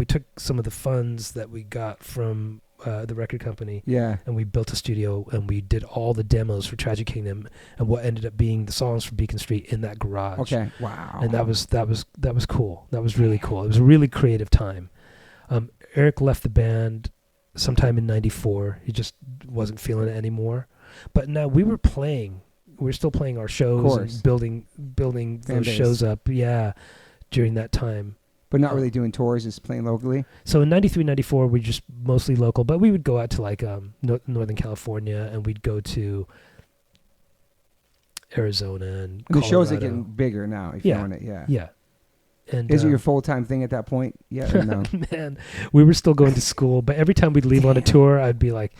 took some of the funds that we got from the record company. Yeah. And we built a studio, and we did all the demos for Tragic Kingdom and what ended up being the songs for Beacon Street in that garage. Okay. Wow. And that was cool. That was really cool. It was a really creative time. Eric left the band sometime in '94. He just wasn't feeling it anymore. But now we were still playing our shows and building those shows up. Yeah, during that time. But not really doing tours, just playing locally? So in '93, '94, we just mostly local, but we would go out to like Northern California, and we'd go to Arizona and the Colorado. shows are getting bigger now, if you're on it, yeah. Yeah. And is it your full-time thing at that point? Yeah or no? Man, we were still going to school, but every time we'd leave on a tour, I'd be like,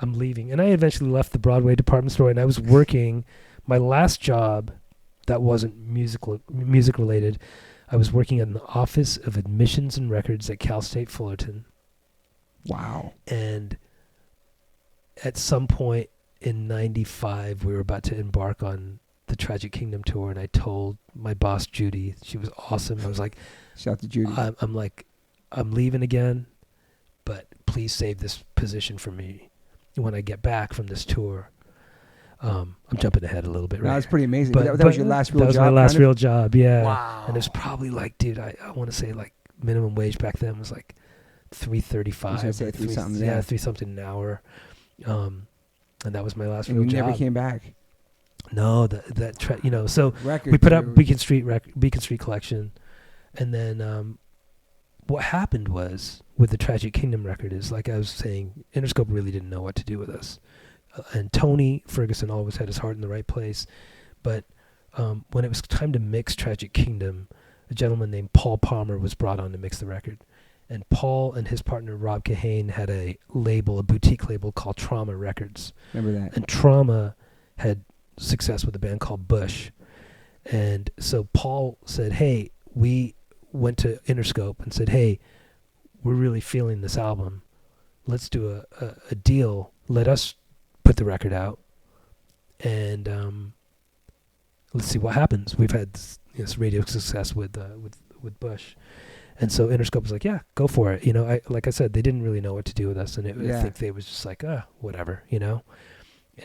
I'm leaving. And I eventually left the Broadway department store, and I was working my last job that wasn't music related. I was working in the Office of Admissions and Records at Cal State Fullerton. Wow. And at some point in '95, we were about to embark on the Tragic Kingdom tour, and I told my boss, Judy, she was awesome. I was like, shout out to Judy. I'm like, I'm leaving again, but please save this position for me when I get back from this tour. I'm jumping ahead a little bit, right? That was pretty amazing. But that was your last real job? That was my last real job, yeah. Wow. And it was probably like, dude, I want to say like minimum wage back then was like $3.35. I was going to say $3 something. Yeah, $3 something an hour. And that was my last real job. You never came back? No, so we put out Beacon Street Collection. And then what happened was with the Tragic Kingdom record is, like I was saying, Interscope really didn't know what to do with us. And Tony Ferguson always had his heart in the right place. But when it was time to mix Tragic Kingdom, a gentleman named Paul Palmer was brought on to mix the record. And Paul and his partner Rob Kahane had a boutique label called Trauma Records. Remember that. And Trauma had success with a band called Bush. And so Paul said, hey, we went to Interscope and said, hey, we're really feeling this album. Let's do a deal. Let us put the record out, and let's see what happens. We've had this radio success with Bush, and so Interscope was like, yeah, go for it. Like I said, they didn't really know what to do with us, and I think they was just like, whatever,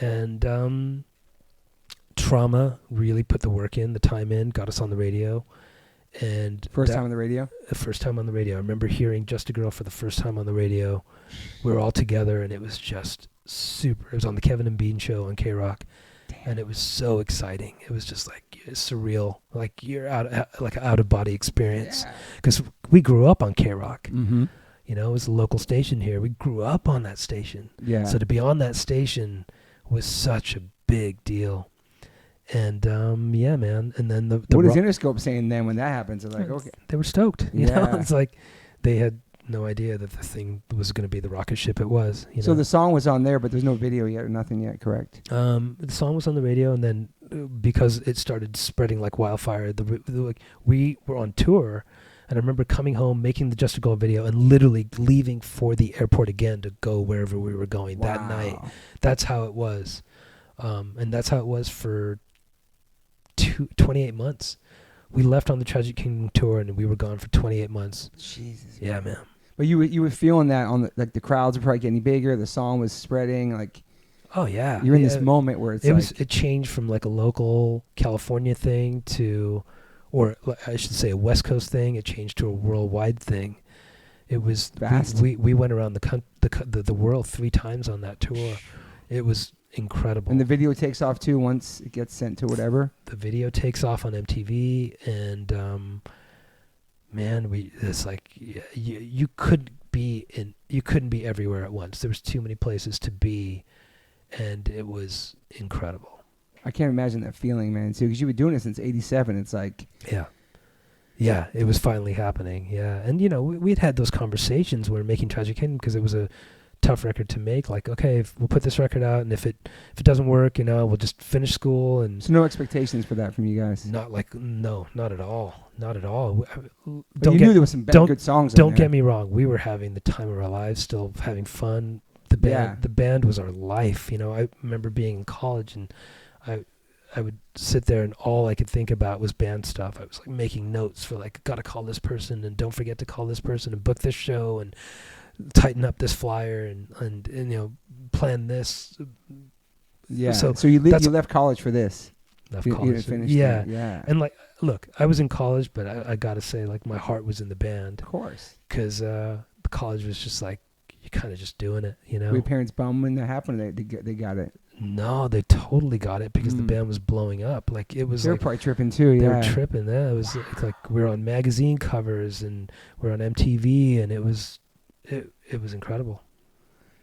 And Trauma really put the work in, the time in, got us on the radio. And first time on the radio? The first time on the radio. I remember hearing Just a Girl for the first time on the radio. We were all together, and it was just super. It was on the Kevin and Bean show on K-Rock, and it was so exciting. It was just like surreal, like you're out of body experience. Because we grew up on K-Rock. Mm-hmm. It was a local station here. We grew up on that station. Yeah. So to be on that station was such a big deal. And yeah, man. And then the what is Interscope saying then when that happens? They're like, okay, they were stoked. You know, it's like they had no idea that the thing was going to be the rocket ship it was. So the song was on there, but there's no video yet or nothing yet, correct? The song was on the radio, and then because it started spreading like wildfire, we were on tour, and I remember coming home, making the Just a Girl video, and literally leaving for the airport again to go wherever we were going that night. That's how it was, and that's how it was for 28 months. We left on the Tragic Kingdom tour, and we were gone for 28 months. Jesus. Yeah, man. But you were feeling that on the crowds were probably getting bigger. The song was spreading. Like, oh yeah, you're in this moment where it changed from like a local California thing to, or I should say, a West Coast thing. It changed to a worldwide thing. It was vast. We went around the world 3 times on that tour. It was incredible. And the video takes off too once it gets sent to whatever. The video takes off on MTV, and man, it's like you couldn't be everywhere at once. There was too many places to be, and it was incredible. I can't imagine that feeling, man. Too, because you've been doing it since '87. It's like yeah, it was finally happening. Yeah, and we'd had those conversations when we were making Tragic Kingdom, because it was a tough record to make. Like, okay, we'll put this record out, and if it doesn't work, we'll just finish school. And so no expectations for that from you guys. Not at all. But you knew there was some good songs. Don't get me wrong. We were having the time of our lives, still having fun. The band was our life. I remember being in college, and would sit there and all I could think about was band stuff. I was like making notes for like, gotta call this person and don't forget to call this person and book this show and tighten up this flyer and you know, plan this. Yeah. So you left college for this. Left you college. didn't finish Yeah. that. Yeah. And like, look, I was in college, but I gotta say, like, my heart was in the band. Of course. Because college was just like, you're kind of just doing it, you know? Were your parents bummed when that happened? They got it. No, they totally got it because the band was blowing up. Like, it was they were like, probably tripping too. Yeah. They were tripping. Yeah, it was like we were on magazine covers and we're on MTV, and it was incredible.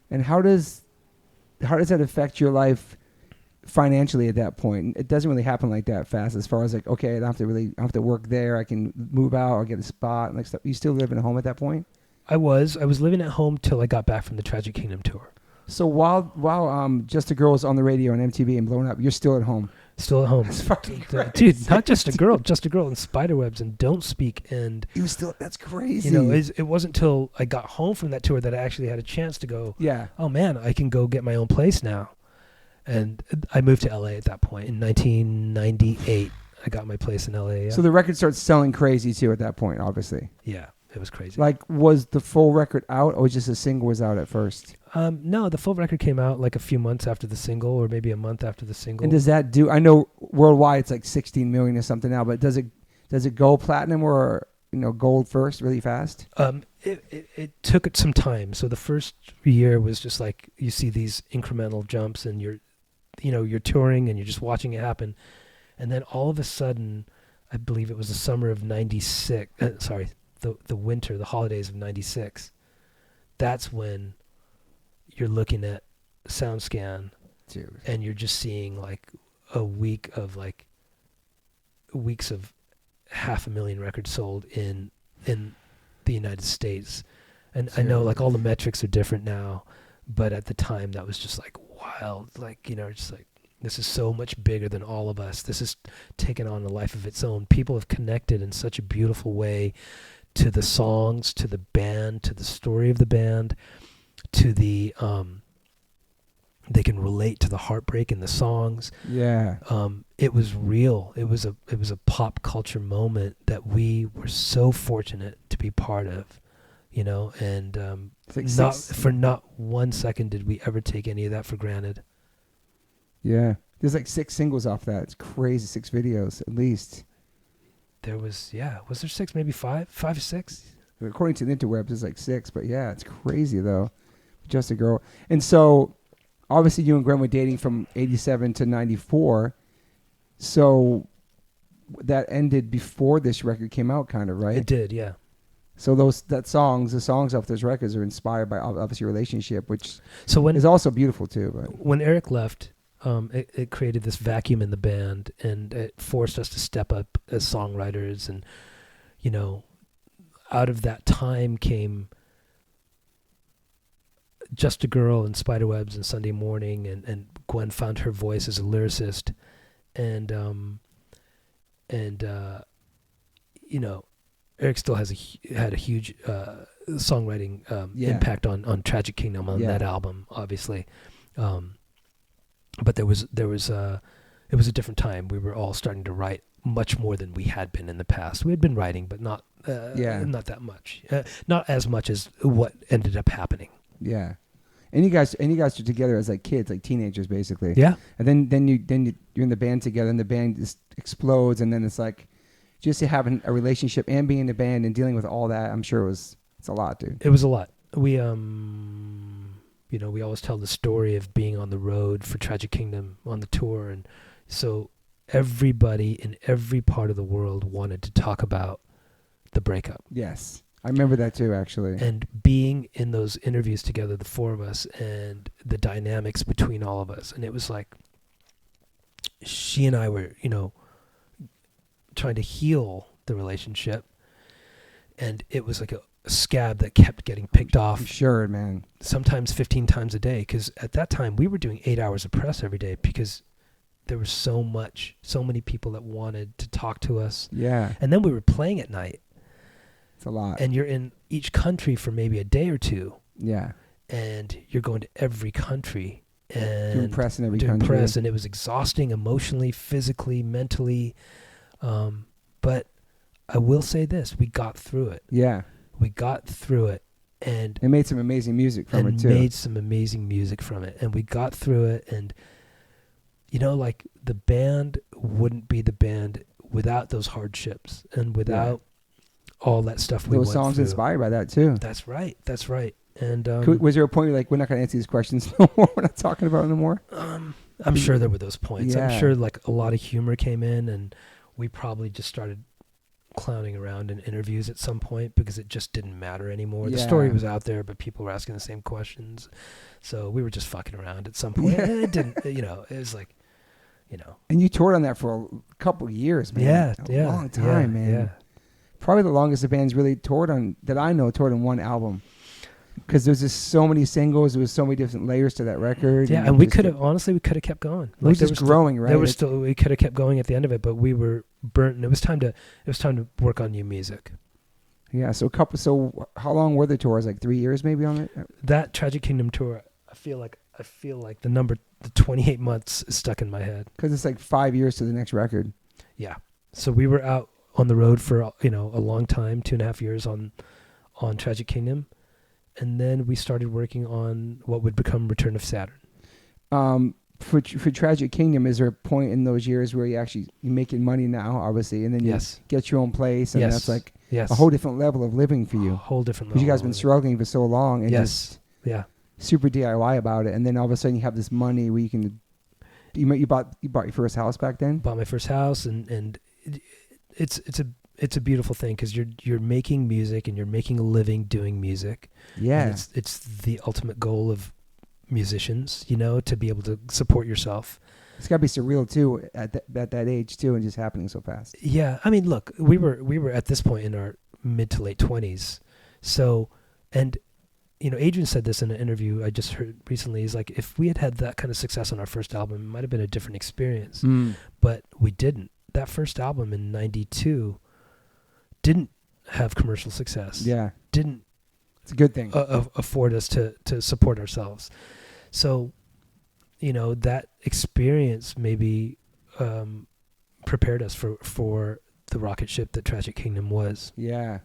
And how does that affect your life financially at that point? It doesn't really happen like that fast. As far as like, okay, I don't have to work there. I can move out or get a spot and like stuff. You still live in a home at that point? I was living at home till I got back from the Tragic Kingdom tour. So while Just a Girl's on the radio and MTV and blowing up, you're still at home. Still at home. That's fucking crazy. Dude, not Just a Girl, Just a Girl and Spiderwebs and Don't Speak, and you still, that's crazy. You know, it wasn't till I got home from that tour that I actually had a chance to go, yeah, oh man, I can go get my own place now. And I moved to LA at that point in 1998. I got my place in LA. Yeah. So the record starts selling crazy too at that point, obviously. Yeah, it was crazy. Like, was the full record out, or was just a single was out at first? No, the full record came out like a few months after the single, or maybe a month after the single. And does that do? I know worldwide it's like 16 million or something now, but does it go platinum or gold first really fast? It took some time. So the first year was just like you see these incremental jumps, and you're touring and you're just watching it happen, and then all of a sudden, I believe it was the summer of '96. The winter, the holidays of '96. That's when you're looking at SoundScan, dude, and you're just seeing like weeks of 500,000 records sold in the United States. And I know like all the metrics are different now, but at the time that was just like wild. Like, just like, this is so much bigger than all of us. This is taken on a life of its own. People have connected in such a beautiful way to the songs, to the band, to the story of the band, to the they can relate to the heartbreak in the songs. Yeah. It was real. It was a pop culture moment that we were so fortunate to be part of, and not 1 second did we ever take any of that for granted. Yeah. There's like 6 singles off that. It's crazy. 6 videos at least. There was there 6, maybe 5 or 6? According to the interwebs, it's like 6, but yeah, it's crazy though. Just a Girl. And so obviously you and Gwen were dating from 87 to 94. So that ended before this record came out, kind of, right? It did, yeah. So the songs off those records are inspired by obviously your relationship, which is also beautiful too. But when Eric left, it created this vacuum in the band, and it forced us to step up as songwriters. And, out of that time came Just a Girl and Spiderwebs and Sunday Morning, and Gwen found her voice as a lyricist. And Eric still had a huge songwriting impact on Tragic Kingdom on that album, obviously. But it was a different time. We were all starting to write much more than we had been in the past. We had been writing, but not that much, not as much as what ended up happening. Yeah, and you guys are together as like kids, like teenagers, basically. Yeah, and then you're in the band together, and the band just explodes, and then it's like just having a relationship and being in the band and dealing with all that. I'm sure it's a lot, dude. It was a lot. We we always tell the story of being on the road for Tragic Kingdom on the tour, and so everybody in every part of the world wanted to talk about the breakup. Yes, I remember that too, actually. And being in those interviews together, the 4 of us, and the dynamics between all of us, and it was like she and I were, trying to heal the relationship, and it was like a scab that kept getting picked off. I'm sure, man. Sometimes 15 times a day, because at that time we were doing 8 hours of press every day because there was so many people that wanted to talk to us. Yeah. And then we were playing at night. It's a lot. And you're in each country for maybe a day or two. Yeah. And you're going to every country and to impress in every to country. impress, and it was exhausting emotionally, physically, mentally. But I will say this: we got through it. Yeah, We got through it, and they made some amazing music from it too. made some amazing music from it, and we got through it. And you know, like the band wouldn't be the band without those hardships and without all that stuff we went Those songs through. inspired by that too. That's right. That's right. And Was there a point where you're like, we're not going to answer these questions no more? We're not talking about it no more? I'm sure there were those points. Yeah. I'm sure like a lot of humor came in, and we probably just started clowning around in interviews at some point because it just didn't matter anymore. The story was out there, but people were asking the same questions. So we were just fucking around at some point. And it didn't, it was like, And you toured on that for a couple of years, man. A long time, man. Yeah. Probably the longest the band's really toured on, that I know, toured on one album. Because there's just so many singles, there was so many different layers to that record. Yeah, and we could have, honestly, we could have kept going. It was just growing, right? There was still, we could have kept going at the end of it, but we were burnt, and it was time to work on new music. Yeah, so how long were the tours? Like 3 years maybe on it? That Tragic Kingdom tour, I feel like the 28 months is stuck in my head. Because it's like 5 years to the next record. Yeah. So we were out on the road for, a long time, 2.5 years on Tragic Kingdom. And then we started working on what would become Return of Saturn. For Tragic Kingdom, is there a point in those years where you're making money now, obviously, and then you get your own place, and that's like a whole different level of living for you. A whole different level. Because you guys have been struggling for so long, and just super DIY about it, and then all of a sudden you have this money where you can. You bought your first house back then. Bought my first house, and it's a beautiful thing because you're making music and you're making a living doing music. Yeah, and it's the ultimate goal of musicians, to be able to support yourself. It's got to be surreal too at that age too, and just happening so fast. Yeah, I mean, look, we were at this point in our mid to late 20s, so and. Adrian said this in an interview I just heard recently. He's like, if we had that kind of success on our first album, it might have been a different experience. But we didn't. That first album in 92 didn't have commercial success. Yeah. Didn't. It's a good thing. Afford us to support ourselves. So, that experience maybe prepared us for the rocket ship that Tragic Kingdom was. Yeah.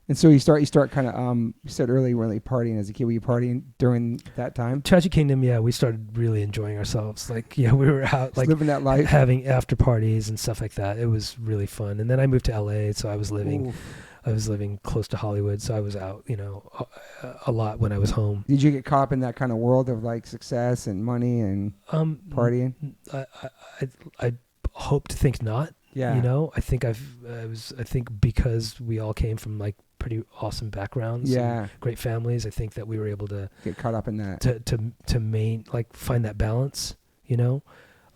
And so you start kind of, you said earlier you weren't really partying as a kid. Were you partying during that time? Tragic Kingdom, yeah, we stared really enjoing ourselves. Like, we were out, like, living that life, having after parties and stuff like that. It was really fun. And then I moved to LA, so I was living close to Hollywood, so I was out, a lot when I was home. Did you get caught up in that kind of world of like success and money and partying? I hope to think not. Yeah. I think because we all came from like pretty awesome backgrounds, great families, I think that we were able to get caught up in that, to find that balance,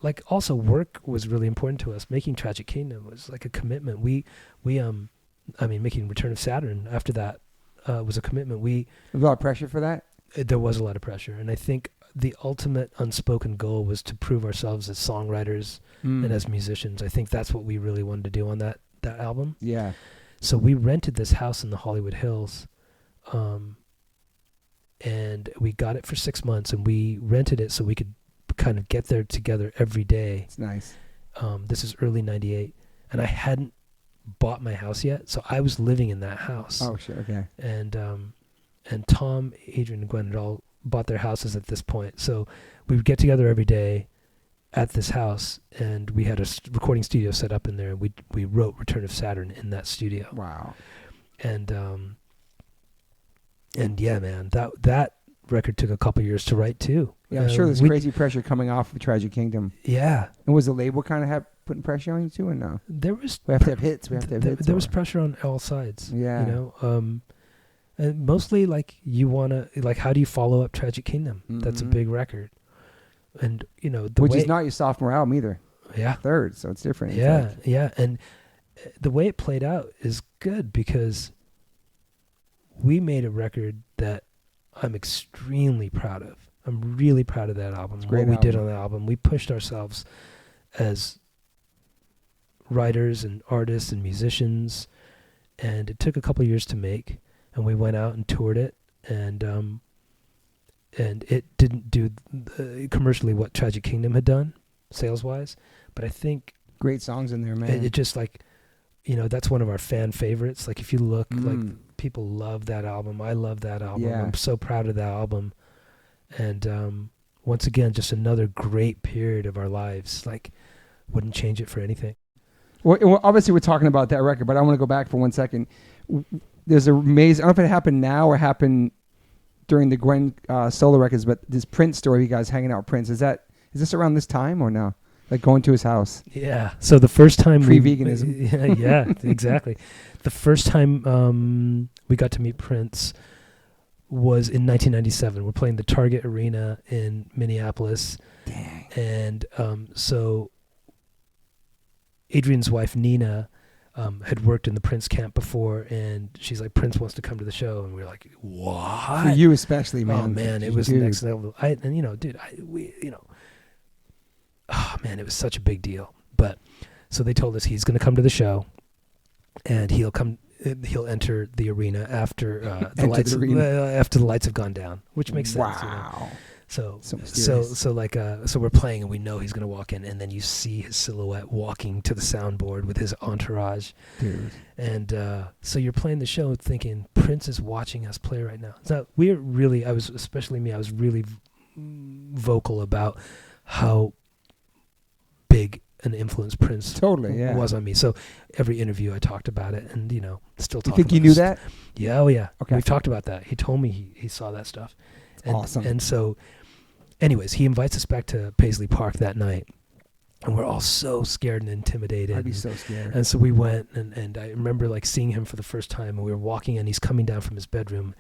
like also work was really important to us. Making Tragic Kingdom was like a commitment. Making Return of Saturn after that was a commitment. There was a lot of pressure for that. There was a lot of pressure, and I think the ultimate unspoken goal was to prove ourselves as songwriters and as musicians. I think that's what we really wanted to do on that album. Yeah. So we rented this house in the Hollywood Hills, and we got it for 6 months, and we rented it so we could kind of get there together every day. It's nice. This is early 98, and I hadn't bought my house yet, so I was living in that house. Oh, sure, okay. And Tom, Adrian, and Gwen had all bought their houses at this point, so we would get together every day at this house, and we had a recording studio set up in there, and we wrote Return of Saturn in that studio. Wow. And yeah, man, that record took a couple years to write too. Yeah, I'm sure there's crazy pressure coming off of Tragic Kingdom. Yeah. And was the label kind of putting pressure on you too, or no? There was. We have to have hits. There was pressure on all sides. Yeah. And mostly like you wanna how do you follow up Tragic Kingdom? Mm-hmm. That's a big record. And which is not your sophomore album either. Yeah. Third, so it's different. Yeah, yeah. And the way it played out is good because we made a record that I'm extremely proud of. I'm really proud of that album. What we did on that album. We pushed ourselves as writers and artists and musicians, and it took a couple of years to make, and we went out and toured it, and and it didn't do commercially what Tragic Kingdom had done sales wise, but I think Great songs in there, man. it just like, that's one of our fan favorites. Like if you look, like people love that album. I love that album. Yeah. I'm so proud of that album. And once again, just another great period of our lives. Like, wouldn't change it for anything. Well, obviously we're talking about that record, but I want to go back for 1 second. There's an amazing, I don't know if it happened now or happened during the Gwen solo records, but this Prince story, you guys hanging out with Prince, is this around this time or no? Like going to his house? Yeah. So the first time Pre-veganism. Yeah, exactly. The first time we got to meet Prince was in 1997. We're playing the Target Arena in Minneapolis. Dang. And so Adrian's wife, Nina, had worked in the Prince camp before, and she's like, Prince wants to come to the show. And we were like, what? For you especially, man. Oh, man, it was next level. Oh, man, it was such a big deal. But so they told us he's going to come to the show, and he'll enter the arena after after the lights have gone down, which makes sense. Wow. So we're playing, and we know he's going to walk in, and then you see his silhouette walking to the soundboard with his entourage. Dude. And so you're playing the show thinking Prince is watching us play right now. So I was really vocal about how big an influence Prince was on me. So every interview I talked about it, and still talk. You think you knew that? Yeah, oh yeah. Okay. We've talked about that. He told me he saw that stuff. Awesome. And so, anyways, he invites us back to Paisley Park that night, and we're all so scared and intimidated. I'd be so scared. And so we went, and I remember like seeing him for the first time, and we were walking, and he's coming down from his bedroom,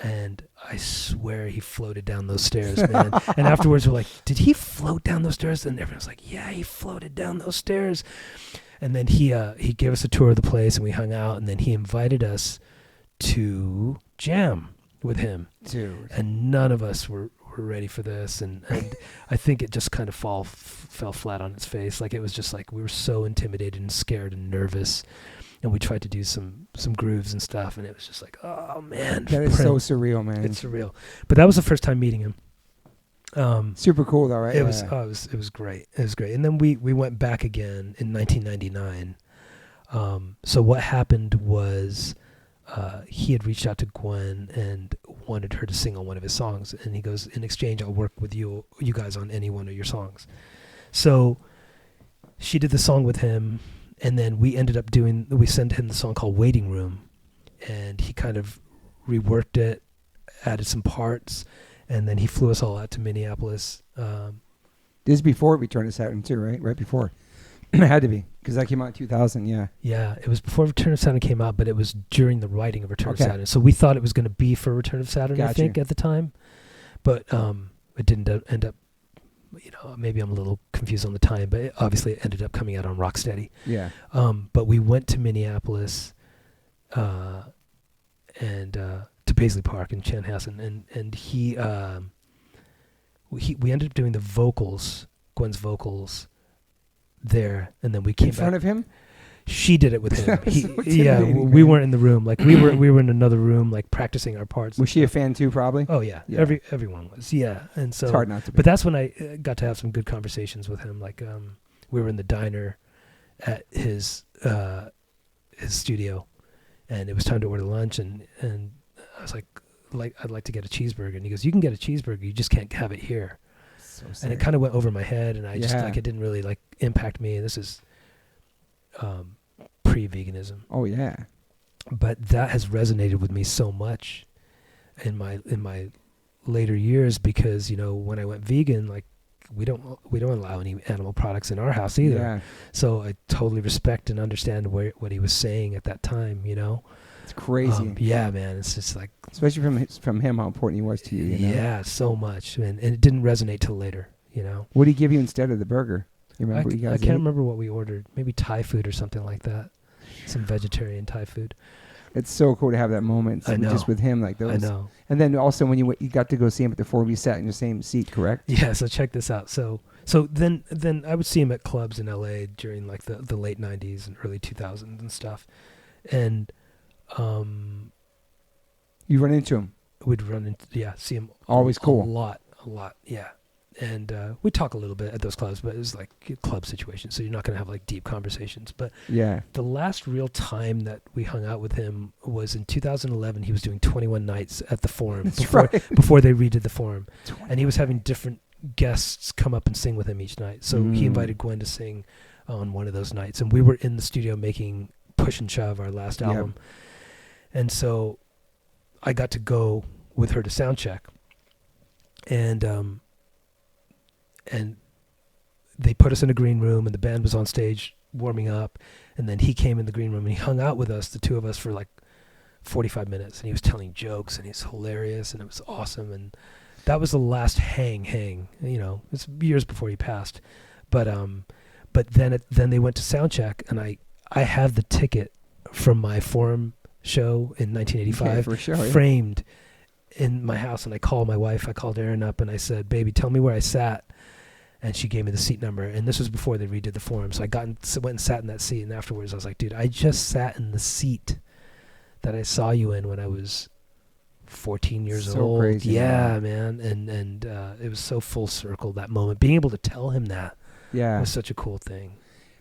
and I swear he floated down those stairs, man. And afterwards we're like, did he float down those stairs? And everyone's like, yeah, he floated down those stairs. And then he gave us a tour of the place, and we hung out, and then he invited us to jam with him. Dude. And none of us were ready for this, and I think it just kind of fell flat on its face. Like it was just like we were so intimidated and scared and nervous, and we tried to do some grooves and stuff, and it was just like, oh man, that is so surreal, man. It's surreal. But that was the first time meeting him. Super cool though, right? It was great. It was great. And then we went back again in 1999. So what happened was he had reached out to Gwen and wanted her to sing on one of his songs, and he goes, in exchange, I'll work with you guys on any one of your songs. So she did the song with him, and then we sent him the song called Waiting Room, and he kind of reworked it, added some parts, and then he flew us all out to Minneapolis. This is before Return to Saturn too, right? Right before. It had to be, because that came out in 2000, yeah. Yeah, it was before Return of Saturn came out, but it was during the writing of Return of Saturn. So we thought it was going to be for Return of Saturn, I think, at the time. But it didn't end up, maybe I'm a little confused on the time, but obviously it ended up coming out on Rocksteady. Yeah. But we went to Minneapolis and to Paisley Park in Chanhassen, and we ended up doing the vocals, Gwen's vocals, there, and then we came in front of him. She did it with him. We weren't in the room. Like we were in another room, like practicing our parts. Was she a fan too? Probably. Oh yeah. Everyone was. Yeah, and so it's hard not to be. But that's when I got to have some good conversations with him. Like we were in the diner at his studio, and it was time to order lunch, and I was like I'd like to get a cheeseburger, and he goes, you can get a cheeseburger, you just can't have it here. So and it kind of went over my head, and I just like it didn't really like impact me. This is pre-veganism. Oh yeah. But that has resonated with me so much in my later years, because when I went vegan, like we don't allow any animal products in our house either. Yeah. So I totally respect and understand what he was saying at that time. It's crazy. Yeah, man. It's just like, especially from him, how important he was to you. Yeah, so much, and it didn't resonate till later. What did he give you instead of the burger? You remember what you guys I can't remember what we ordered. Maybe Thai food or something like that. Some vegetarian Thai food. It's so cool to have that moment. I know. Just with him, like those. I know. And then also when you got to go see him at the 4, we sat in the same seat, correct? Yeah. So check this out. So then I would see him at clubs in LA during like the late 90s and early 2000s and stuff, and you run into him. we'd run into, see him Always cool. a lot, yeah. And we talk a little bit at those clubs, but it's like a club situation, so you're not going to have like deep conversations. But the last real time that we hung out with him was in 2011. He was doing 21 nights at the Forum before they redid the Forum, and he was having different guests come up and sing with him each night. So he invited Gwen to sing on one of those nights, and we were in the studio making Push and Shove, our last album, and so I got to go with her to sound check, and they put us in a green room, and the band was on stage warming up, and then he came in the green room and he hung out with us, the two of us, for like 45 minutes, and he was telling jokes, and he's hilarious, and it was awesome. And that was the last hang. It's years before he passed, but then they went to sound check, and I have the ticket from my Forum show in 1985 for sure, framed in my house, and I called my wife. I called Erin up and I said, "Baby, tell me where I sat." And she gave me the seat number, and this was before they redid the Forum. So I went and sat in that seat, and afterwards I was like, "Dude, I just sat in the seat that I saw you in when I was 14 years old." Crazy, yeah, man. And it was so full circle, that moment. Being able to tell him that was such a cool thing.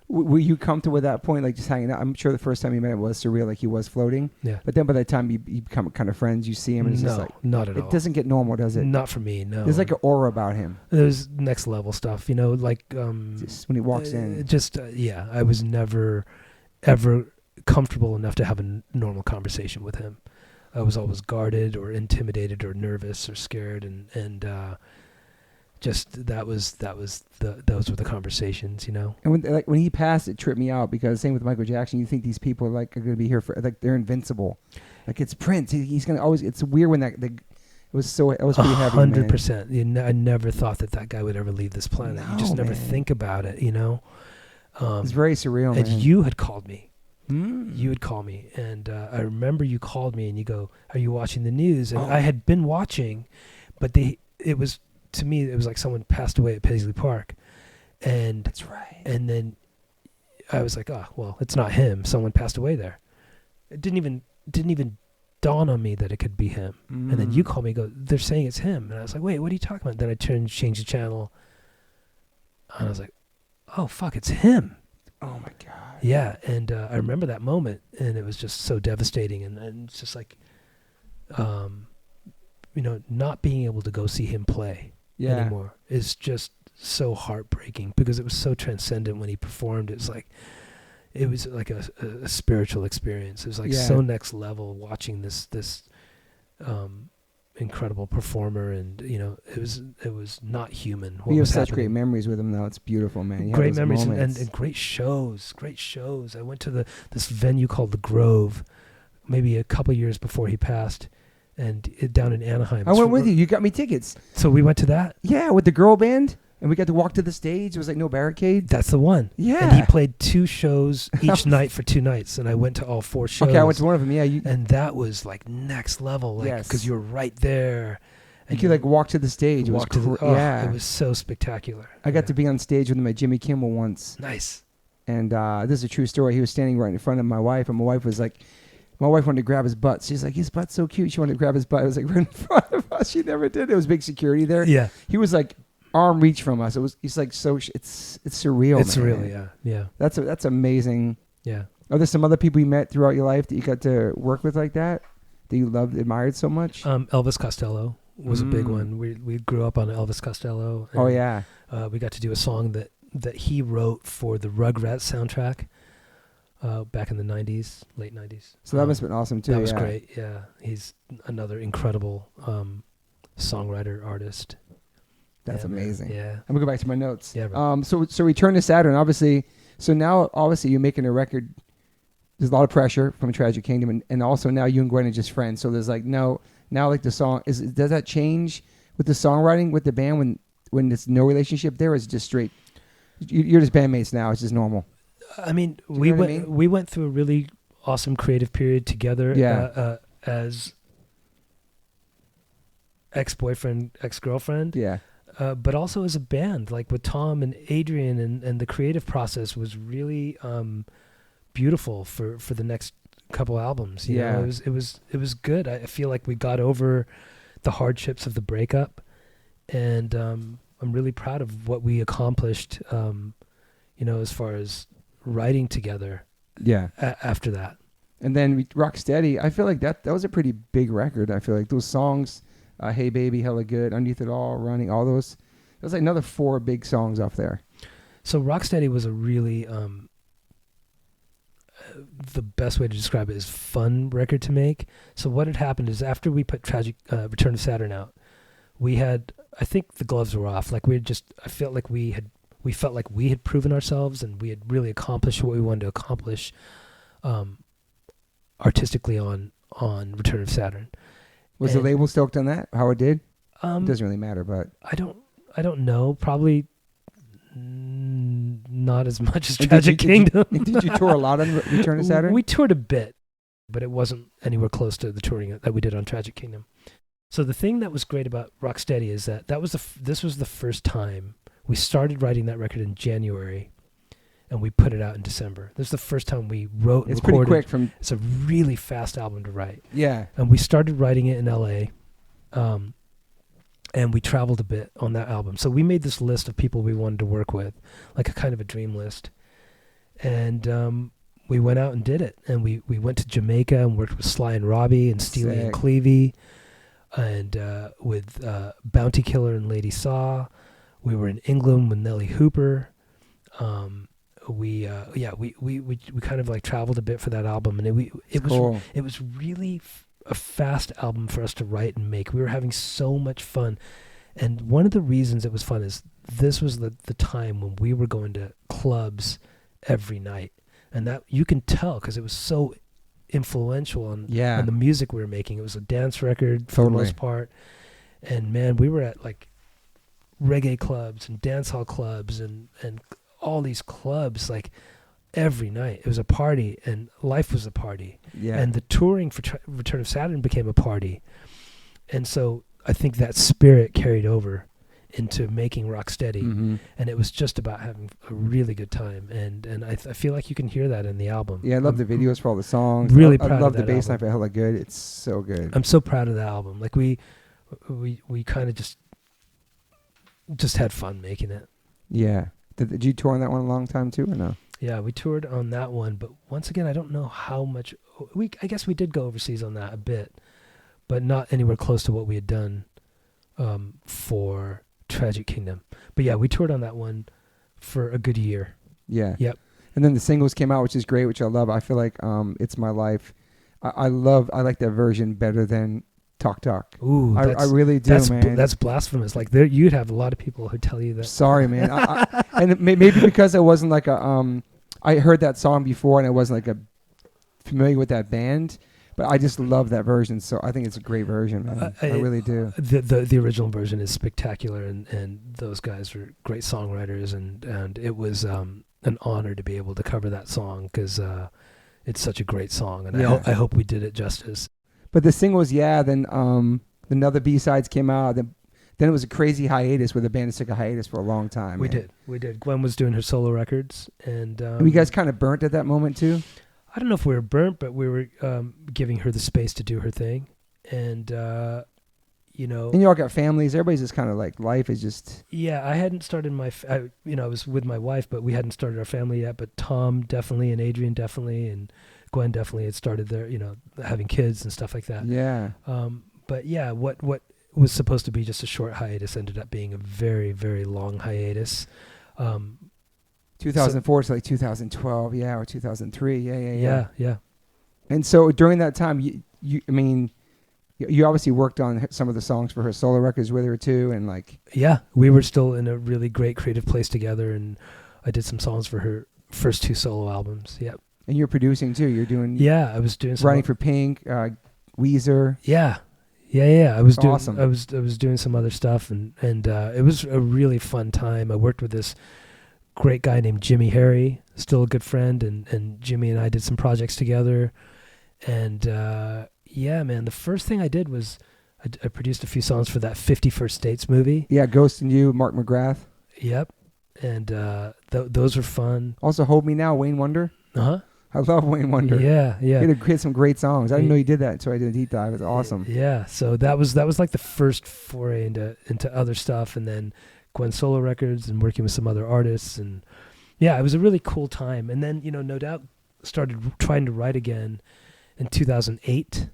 Were you comfortable at that point, like just hanging out? I'm sure the first time you met him was surreal, like he was floating. Yeah. But then by the time you become kind of friends, you see him, and it's just like, not at all. It doesn't get normal, does it? Not for me, no. There's like an aura about him. There's next level stuff, like just when he walks in. I was never ever comfortable enough to have a normal conversation with him. I was always guarded or intimidated or nervous or scared, and just those were the conversations, And when he passed, it tripped me out, because same with Michael Jackson. You think these people are going to be here for, like, they're invincible. Like, it's Prince. He's going to always. It's weird when it was pretty heavy. 100%. I never thought that guy would ever leave this planet. You just never think about it, It's very surreal. And man. you had called me. You would call me, and I remember you called me, and you go, "Are you watching the news?" And I had been watching, but to me, it was like someone passed away at Paisley Park. And that's right. And then I was like, "Oh, well, it's not him. Someone passed away there." It didn't even dawn on me that it could be him. And then you call me and go, "They're saying it's him." And I was like, "Wait, what are you talking about?" Then I changed the channel, and I was like, "Oh, fuck, it's him." Oh my God. Yeah. And I remember that moment, and it was just so devastating. And it's just like, not being able to go see him play anymore is just so heartbreaking, because it was so transcendent when he performed. It was like a spiritual experience. It was like so next level, watching this incredible performer, and it was not human. You have such great memories with him, though. It's beautiful, man. You great memories and great shows. I went to this venue called the Grove, maybe a couple years before he passed, and down in Anaheim. I went with you. You got me tickets. So we went to that? Yeah, with the girl band, and we got to walk to the stage. There was like no barricade. That's the one. Yeah. And he played 2 shows each night for 2 nights, and I went to all 4 shows. Okay, I went to one of them. Yeah, and that was like next level, because you're right there. And you could like walk to the stage. It was it was so spectacular. I got to be on stage with him at Jimmy Kimmel once. Nice. And this is a true story. He was standing right in front of my wife, and my wife was like, my wife wanted to grab his butt. She's like, "His butt's so cute." She wanted to grab his butt. It was like right in front of us. She never did. There was big security there. Yeah. He was like arm reach from us. He's like so. It's surreal. It's man. surreal. Yeah. That's amazing. Yeah. Are there some other people you met throughout your life that you got to work with like that you admired so much? Elvis Costello was a big one. We grew up on Elvis Costello. Oh yeah. We got to do a song that he wrote for the Rugrats soundtrack. Back in the 90s, late 90s. So that must have been awesome too. That was great, yeah. He's another incredible songwriter, artist. That's amazing. Yeah. I'm going to go back to my notes. Yeah, right. So Return to Saturn, obviously. So now, obviously, you're making a record. There's a lot of pressure from Tragic Kingdom, and also now you and Gwen are just friends. So there's like now like the song, does that change with the songwriting with the band when there's no relationship there, or is it just straight, you're just bandmates now, it's just normal? I mean, we went through a really awesome creative period together as ex-boyfriend, ex-girlfriend. Yeah. But also as a band, like with Tom and Adrian, and the creative process was really beautiful for the next couple albums. You know, it was good. I feel like we got over the hardships of the breakup, and I'm really proud of what we accomplished. You know, as far as writing together. Yeah. After that. And then Rocksteady, I feel like that was a pretty big record. I feel like those songs, Hey Baby, Hella Good, Underneath It All, Running, all those. There's like another 4 big songs off there. So Rocksteady was a really, the best way to describe it is fun record to make. So what had happened is after we put Return of Saturn out, we had, I think the gloves were off. Like I felt like we felt like we had proven ourselves and we had really accomplished what we wanted to accomplish artistically on Return of Saturn. Was the label stoked on that? How it did? It doesn't really matter, but I don't know. Probably not as much as Tragic Kingdom. Did you tour a lot on Return of Saturn? We toured a bit, but it wasn't anywhere close to the touring that we did on Tragic Kingdom. So the thing that was great about Rocksteady is that this was the first time we started writing that record in January, and we put it out in December. This is the first time we wrote and recorded. Pretty quick. It's a really fast album to write. Yeah. And we started writing it in L.A., and we traveled a bit on that album. So we made this list of people we wanted to work with, like a kind of a dream list. And we went out and did it. And we went to Jamaica and worked with Sly and Robbie and Steely and Clevie, and with Bounty Killer and Lady Saw. We were in England with Nelly Hooper. We kind of like traveled a bit for that album, and it was really a fast album for us to write and make. We were having so much fun, and one of the reasons it was fun is this was the time when we were going to clubs every night, and that you can tell because it was so influential on the music we were making. It was a dance record for the most part, and man, we were at like reggae clubs and dancehall clubs and all these clubs like every night. It was a party, and life was a party. Yeah. And the touring for Return of Saturn became a party. And so I think that spirit carried over into making Rocksteady. Mm-hmm. And it was just about having a really good time. And I feel like you can hear that in the album. Yeah, I love the videos for all the songs. Really proud of that. I love the bass line for Hella Good. It's so good. I'm so proud of the album. Like we kind of just had fun making it. Yeah. Did you tour on that one a long time too, or no? Yeah, we toured on that one, but once again, I don't know how much. I guess we did go overseas on that a bit, but not anywhere close to what we had done for Tragic Kingdom. But yeah, we toured on that one for a good year. Yeah. Yep. And then the singles came out, which is great, which I love. I feel like It's My Life. I like that version better than Talk. Ooh, I really do, man. That's blasphemous. Like you'd have a lot of people who tell you that. Sorry, man. And maybe because I wasn't like I heard that song before and I wasn't like familiar with that band, but I just love that version. So I think it's a great version, man. I really do. The original version is spectacular, and those guys are great songwriters, and it was an honor to be able to cover that song because it's such a great song, and I hope we did it justice. But the singles, then another B-sides came out. Then it was a crazy hiatus where the band took a hiatus for a long time. We did. Gwen was doing her solo records. And were you guys kind of burnt at that moment too? I don't know if we were burnt, but we were giving her the space to do her thing. And, And you all got families. Everybody's just kind of like, life is just... Yeah, I hadn't started I was with my wife, but we hadn't started our family yet. But Tom definitely, and Adrian definitely, and Gwen definitely had started their, having kids and stuff like that. Yeah. But yeah, what was supposed to be just a short hiatus ended up being a very, very long hiatus. 2004 to like 2012, or 2003. Yeah. And so during that time, you obviously worked on some of the songs for her solo records with her too, and like... Yeah, we were still in a really great creative place together, and I did some songs for her first 2 solo albums. Yep. And you're producing too. You're doing... Yeah, I was doing some... Writing for Pink, Weezer. Yeah. I was doing... Awesome. I was doing some other stuff, and it was a really fun time. I worked with this great guy named Jimmy Harry, still a good friend, and Jimmy and I did some projects together. And man, the first thing I did was I produced a few songs for that 50 First Dates movie. Yeah, Ghost and You, Mark McGrath. Yep. And those were fun. Also, Hold Me Now, Wayne Wonder. Uh-huh. I love Wayne Wonder. Yeah, yeah. He had some great songs. I didn't know he did that until I did a deep dive. It's awesome. Yeah, so that was like the first foray into other stuff, and then Gwen solo records and working with some other artists, and yeah, it was a really cool time. And then No Doubt started trying to write again in 2008,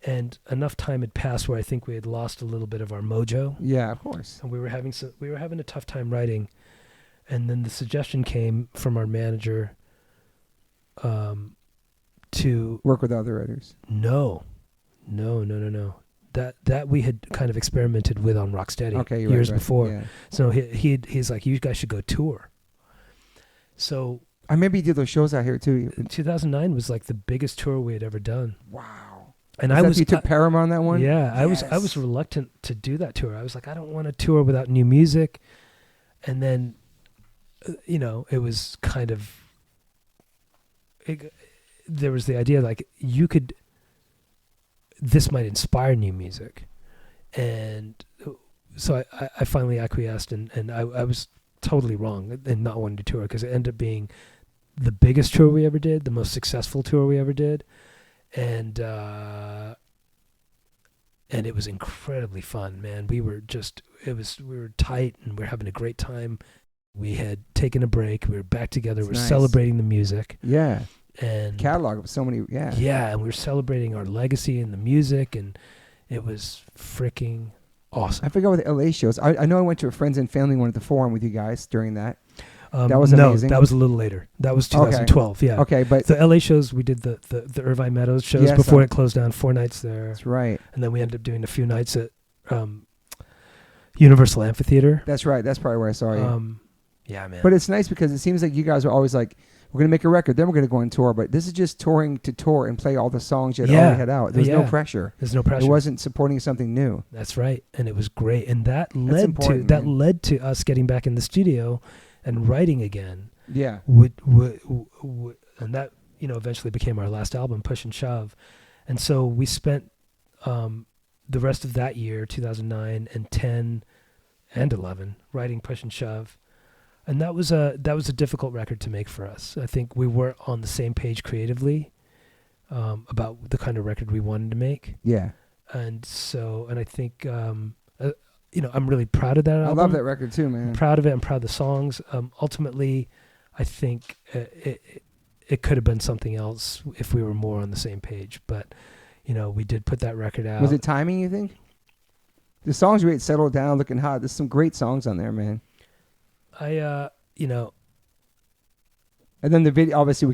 and enough time had passed where I think we had lost a little bit of our mojo. Yeah, of course. And we were having a tough time writing, and then the suggestion came from our manager to work with other writers. No. That we had kind of experimented with on Rocksteady years before. Yeah. So he's like, you guys should go tour. So I remember you did those shows out here too. 2009 was like the biggest tour we had ever done. Wow. And you took Paramount on that one? Yeah, yes. I was reluctant to do that tour. I was like, I don't want to tour without new music. And then, it was kind of, there was the idea like this might inspire new music. And so I finally acquiesced, and I was totally wrong in not wanting to tour, because it ended up being the biggest tour we ever did, the most successful tour we ever did. And it was incredibly fun, man. We were tight, and we were having a great time. We had taken a break. We were back together. We're nice. Celebrating the music. Yeah. And catalog of so many. Yeah. Yeah. And we were celebrating our legacy and the music, and it was freaking awesome. I forgot what the LA shows. I know I went to a friends and family one at the Forum with you guys during that. That was amazing. No, that was a little later. That was 2012. Okay. Yeah. Okay, but the LA shows, we did the Irvine Meadows shows before it closed down. 4 nights there. That's right. And then we ended up doing a few nights at Universal Amphitheater. That's right. That's probably where I saw you. Yeah, man. But it's nice because it seems like you guys are always like, we're going to make a record, then we're going to go on tour. But this is just touring to tour and play all the songs you had already had out. There's no pressure. There's no pressure. It wasn't supporting something new. That's right. And it was great. And that led to us getting back in the studio and writing again. Yeah. And that, eventually became our last album, Push and Shove. And so we spent the rest of that year, 2009 and 10 and 11, writing Push and Shove. And that was a difficult record to make for us. I think we weren't on the same page creatively about the kind of record we wanted to make. Yeah. And I think, I'm really proud of that album. I love that record too, man. I'm proud of it. I'm proud of the songs. Ultimately, I think it could have been something else if we were more on the same page. But, we did put that record out. Was it timing, you think? The songs were Settle Down, Looking Hot. There's some great songs on there, man. And then the video, obviously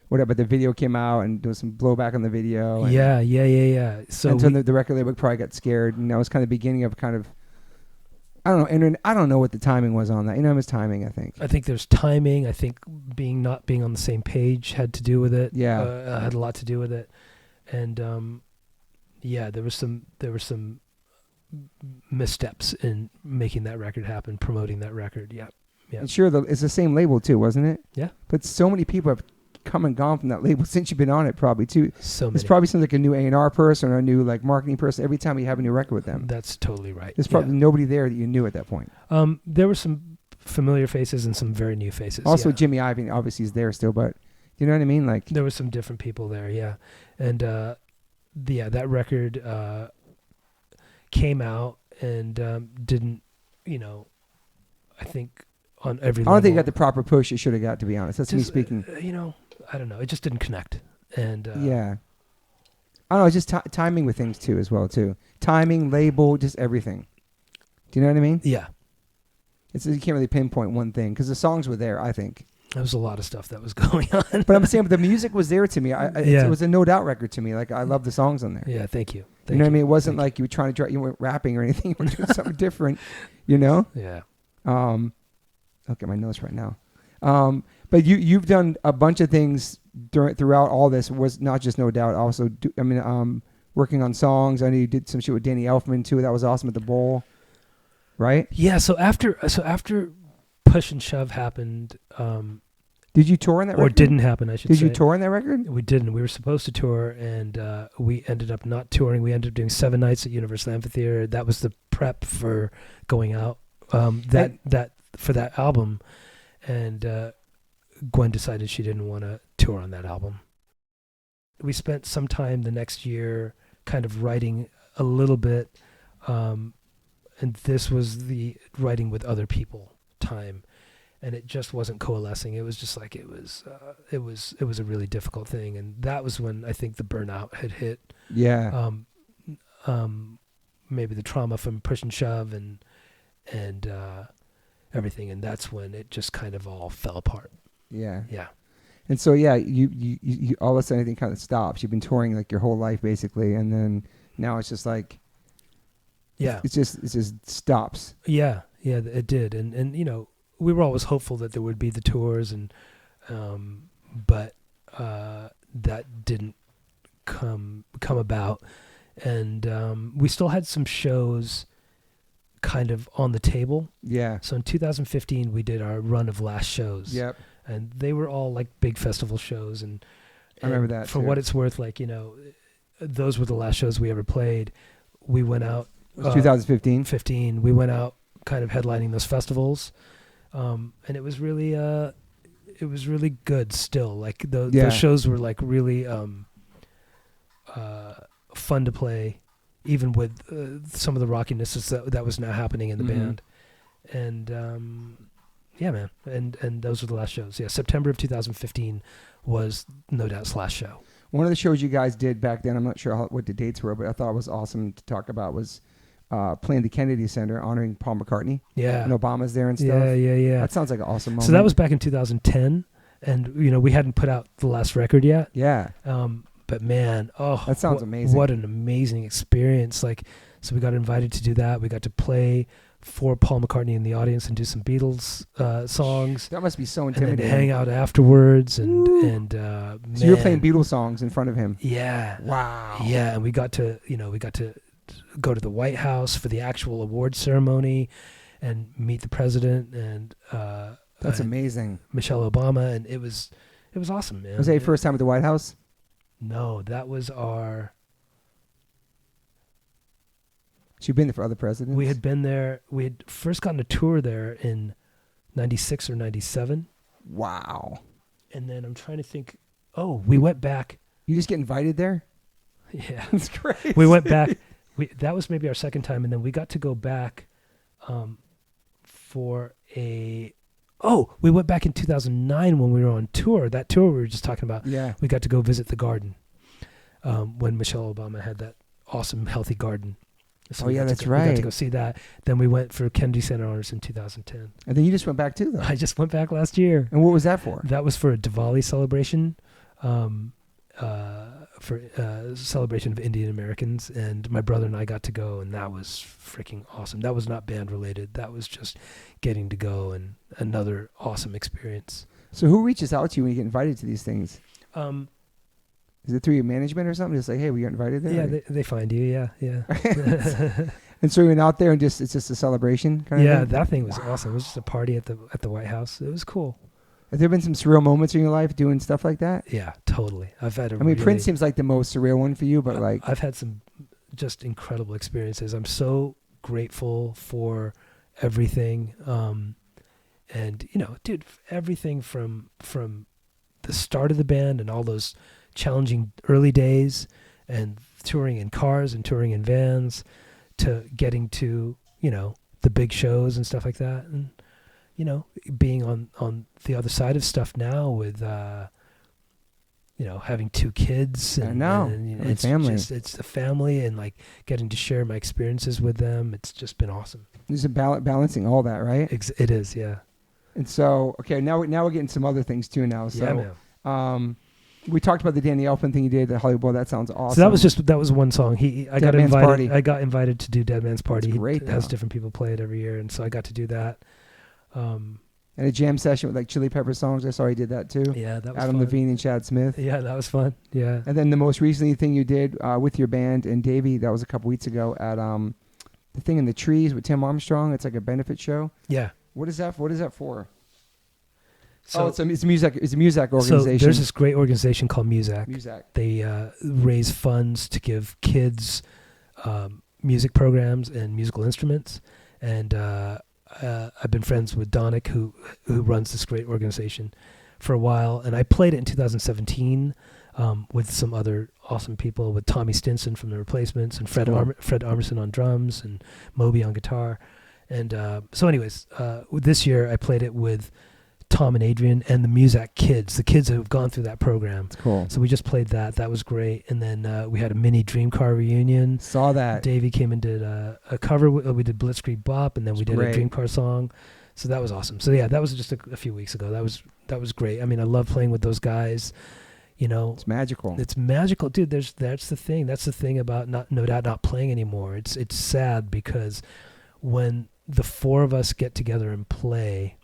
the video came out and there was some blowback on the video. Yeah. So the record label probably got scared, and that was kind of the beginning of kind of, I don't know, I don't know what the timing was on that. It was timing, I think. I think there's timing. I think not being on the same page had to do with it. Yeah. Had a lot to do with it. And there were some missteps in making that record happen, promoting that record. Yeah. And sure, it's the same label too, wasn't it? Yeah. But so many people have come and gone from that label since you've been on it, probably too. So many. It's probably sounds like a new A&R person or a new marketing person every time you have a new record with them. That's totally right. There's probably nobody there that you knew at that point. There were some familiar faces and some very new faces. Also, Jimmy Iovine obviously is there still, but you know what I mean? Like there were some different people there, yeah. And that record came out and didn't, I think on every level. I don't think it got the proper push it should have got, to be honest. That's me speaking. I don't know. It just didn't connect. And yeah. I don't know, just timing with things too as well too. Timing, label, just everything. Do you know what I mean? Yeah. You can't really pinpoint one thing because the songs were there, I think. There was a lot of stuff that was going on. But I'm saying, the music was there to me. It was a No Doubt record to me. Like, I love the songs on there. Yeah, thank you. You know what I mean? It wasn't like you were trying to you weren't rapping or anything. You were doing something different, Yeah. I'll get my notes right now. But you've done a bunch of things throughout all this. It was not just No Doubt. Also, working on songs. I know you did some shit with Danny Elfman too. That was awesome at the Bowl, right? Yeah. So after Push and Shove happened, did you tour on that record? Or didn't happen, I should say. Did you tour on that record? We didn't. We were supposed to tour, and we ended up not touring. We ended up doing 7 nights at Universal Amphitheater. That was the prep for going out. For that album, and Gwen decided she didn't want to tour on that album. We spent some time the next year kind of writing a little bit, and this was the writing with other people time, and it just wasn't coalescing. It was just like it was a really difficult thing, and that was when I think the burnout had hit. Yeah. Maybe the trauma from push and shove and everything, and that's when it just kind of all fell apart. Yeah. Yeah. And so, yeah, you all of a sudden everything kind of stops. You've been touring like your whole life basically, and then now it's just like, yeah, it just stops. Yeah, it did, and you know, we were always hopeful that there would be the tours, and but that didn't come about, and we still had some shows kind of on the table. Yeah. So in 2015 we did our run of last shows. Yep. And they were all like big festival shows, and I remember that for too. what it's worth, like, you know, those were the last shows we ever played. We went out. It was 2015. 15. We went out kind of headlining those festivals, and it was really good. Still, like those shows were like really fun to play, even with some of the rockiness that was now happening in the band, and. Yeah, man. And those were the last shows. Yeah, September of 2015 was No Doubt's last show. One of the shows you guys did back then, I'm not sure what the dates were, but I thought it was awesome to talk about, was playing the Kennedy Center, honoring Paul McCartney. Yeah. And Obama's there and stuff. Yeah. That sounds like an awesome moment. So that was back in 2010, and, you know, we hadn't put out the last record yet. Yeah. But, man, that sounds amazing. What an amazing experience. Like, so we got invited to do that. We got to play for Paul McCartney in the audience and do some Beatles songs. That must be so intimidating. And then hang out afterwards, and so you were playing Beatles songs in front of him. Yeah. Wow. Yeah, and we got to go to the White House for the actual award ceremony and meet the president and that's amazing. Michelle Obama, and it was awesome, man. Was that your first time at the White House? No, that was our. So you've been there for other presidents? We had been there. We had first gotten a tour there in 96 or 97. Wow. And then I'm trying to think. Oh, we went back. You just get invited there? Yeah. That's crazy. We went back. That was maybe our second time. And then we got to go back for a... Oh, we went back in 2009 when we were on tour. That tour we were just talking about. Yeah. We got to go visit the garden when Michelle Obama had that awesome, healthy garden. So that's right. We got to go see that. Then we went for Kennedy Center Honors in 2010. And then you just went back too, though. I just went back last year. And what was that for? That was for a Diwali celebration, celebration of Indian Americans. And my brother and I got to go, and that was freaking awesome. That was not band related. That was just getting to go, and another awesome experience. So who reaches out to you when you get invited to these things? Is it through your management or something? Just like, hey, we got invited there? Yeah, they find you. Yeah. And so you went out there and it's just a celebration kind of thing? Yeah, that thing was awesome. It was just a party at the White House. It was cool. Have there been some surreal moments in your life doing stuff like that? Yeah, totally. Prince seems like the most surreal one for you, but like... I've had some just incredible experiences. I'm so grateful for everything. And, you know, dude, everything from the start of the band and all those challenging early days and touring in cars and touring in vans to getting to, you know, the big shows and stuff like that. And, you know, being on the other side of stuff now with, you know, having 2 kids. And, and you know, it's family. It's a family, and like getting to share my experiences with them. It's just been awesome. There's a balancing all that, right? It is, yeah. And so, okay, now we're getting some other things too now. So, yeah, man. We talked about the Danny Elfman thing you did at Hollywood Bowl. That sounds awesome. So that was one song. I got invited to do Dead Man's Party. That's great. He has different people play it every year, and so I got to do that. And a jam session with like Chili Pepper songs. I saw he did that too. Yeah, that was Adam fun. Levine and Chad Smith. Yeah, that was fun. Yeah. And then the most recently thing you did with your band and Davey, that was a couple weeks ago at the thing in the trees with Tim Armstrong. It's like a benefit show. Yeah. What is that for? So it's a music organization. So there's this great organization called Muzak. Muzak. They raise funds to give kids music programs and musical instruments. And I've been friends with Donick, who runs this great organization, for a while, and I played it in 2017 with some other awesome people, with Tommy Stinson from The Replacements and Fred Armisen on drums and Moby on guitar. And so anyways, this year I played it with Tom and Adrian and the Muzak kids, the kids who have gone through that program. It's cool. So we just played that. That was great. And then we had a mini Dream Car reunion. Saw that. Davey came and did a cover. We did Blitzkrieg Bop, and then we did a Dream Car song. So that was awesome. So yeah, that was just a few weeks ago. That was great. I mean, I love playing with those guys. You know, it's magical. It's magical, dude. That's the thing. That's the thing about No Doubt not playing anymore. It's sad because when the four of us get together and play,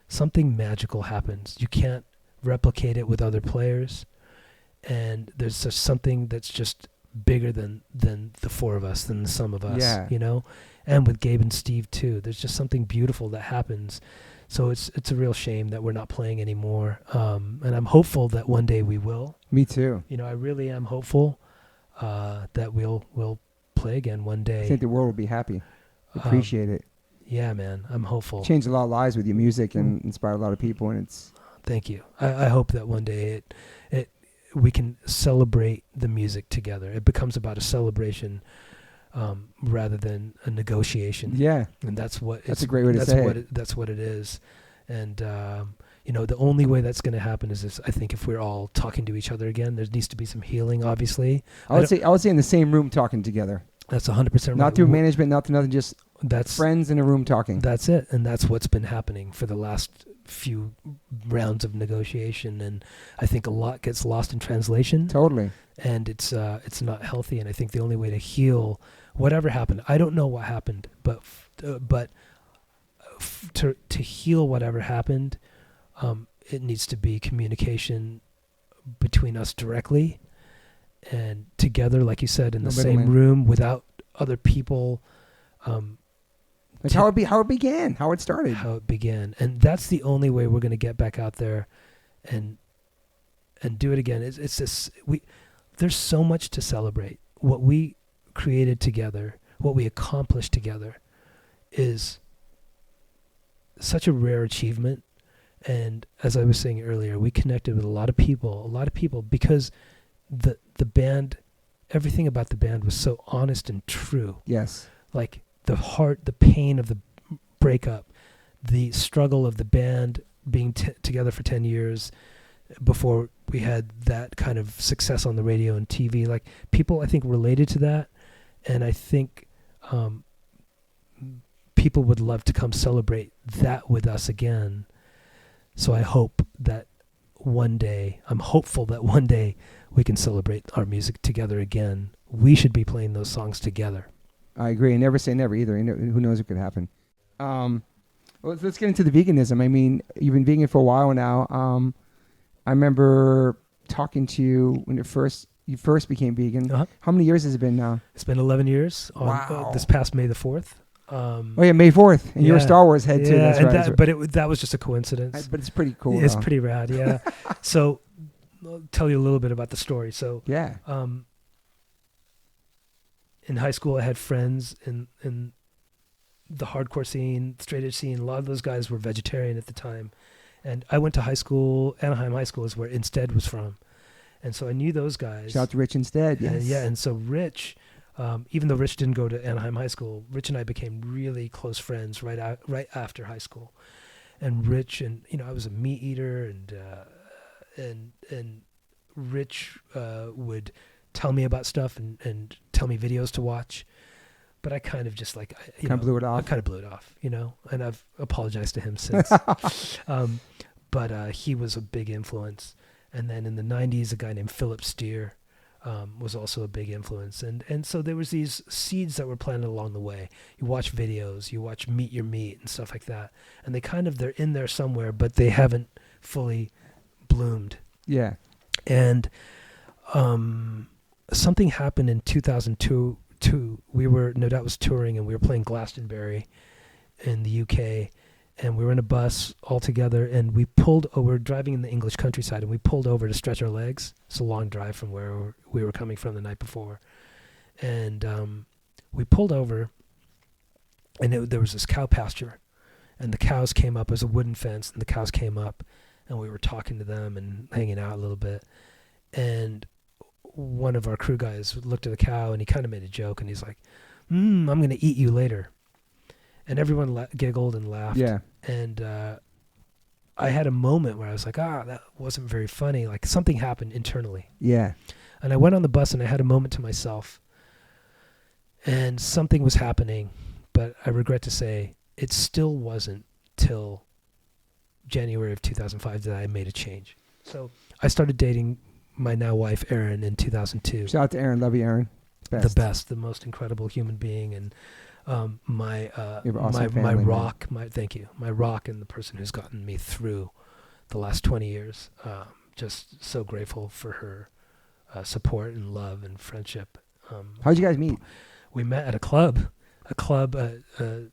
something magical happens. You can't replicate it with other players, and there's just something that's just bigger than the four of us, than the sum of us. Yeah. You know, and with Gabe and Steve too. There's just something beautiful that happens. So it's a real shame that we're not playing anymore. And I'm hopeful that one day we will. Me too. You know, I really am hopeful that we'll play again one day. I think the world will be happy. Appreciate it. Yeah, man. I'm hopeful. Changed a lot of lives with your music and inspired a lot of people, and it's... Thank you. I hope that one day we can celebrate the music together. It becomes about a celebration rather than a negotiation. Yeah. And that's a great way to say it. That's what it is. And, you know, the only way that's going to happen is I think if we're all talking to each other again. There needs to be some healing, obviously. I would say in the same room talking together. That's 100% right. Not through management, not through nothing, just friends in a room talking. That's it. And that's what's been happening for the last few rounds of negotiation. And I think a lot gets lost in translation. Totally. And it's not healthy. And I think the only way to heal whatever happened, I don't know what happened, but to heal whatever happened, it needs to be communication between us directly and together, like you said, in the same room without other people. Like how it began, how it started. How it began. And that's the only way we're going to get back out there and do it again. It's this, there's so much to celebrate. What we created together, what we accomplished together is such a rare achievement. And as I was saying earlier, we connected with a lot of people because the band, everything about the band was so honest and true. Yes. Like the heart, the pain of the breakup, the struggle of the band being together for 10 years before we had that kind of success on the radio and TV. Like people, I think, related to that. And I think people would love to come celebrate that with us again. So I hope that one day, I'm hopeful that one day we can celebrate our music together again. We should be playing those songs together. I agree. And never say never either. Who knows what could happen. Well, let's get into the veganism. I mean, you've been vegan for a while now. I remember talking to you when you first became vegan. Uh-huh. How many years has it been now? It's been 11 years. Wow. This past May the 4th. May 4th. And you're a Star Wars head too. That's right. But that was just a coincidence. But it's pretty cool. It's pretty rad, yeah. So I'll tell you a little bit about the story. So yeah. In high school, I had friends in the hardcore scene, straight edge scene. A lot of those guys were vegetarian at the time. And I went to high school. Anaheim High School is where Instead was from. And so I knew those guys. Shout out to Rich Instead, yes. And so Rich, even though Rich didn't go to Anaheim High School, Rich and I became really close friends right after high school. And Rich, and I was a meat eater, and Rich would tell me about stuff and tell me videos to watch. But I kind of just blew it off. I kind of blew it off, and I've apologized to him since. But he was a big influence. And then in the 90s, a guy named Philip Steer was also a big influence. And so there was these seeds that were planted along the way. You watch videos, you watch Meet Your Meat and stuff like that. And they're in there somewhere, but they haven't fully bloomed. Yeah. And something happened in 2002. We were, No Doubt was touring, and we were playing Glastonbury in the UK. And we were in a bus all together, and we were driving in the English countryside, and we pulled over to stretch our legs. It's a long drive from where we were coming from the night before. And we pulled over, and there was this cow pasture. And the cows came up. It was a wooden fence, and the cows came up, and we were talking to them and hanging out a little bit. And one of our crew guys looked at the cow, and he kind of made a joke, and he's like, I'm going to eat you later. And everyone giggled and laughed. Yeah. And I had a moment where I was like, that wasn't very funny. Like something happened internally. Yeah. And I went on the bus and I had a moment to myself. And something was happening, but I regret to say it still wasn't till January of 2005 that I made a change. So I started dating my now wife, Erin, in 2002. Shout out to Erin. Love you, Erin. The best, the most incredible human being. And my rock, thank you, my rock, and the person who's gotten me through the last 20 years. Just so grateful for her support and love and friendship. How'd you guys meet? We met at a club, a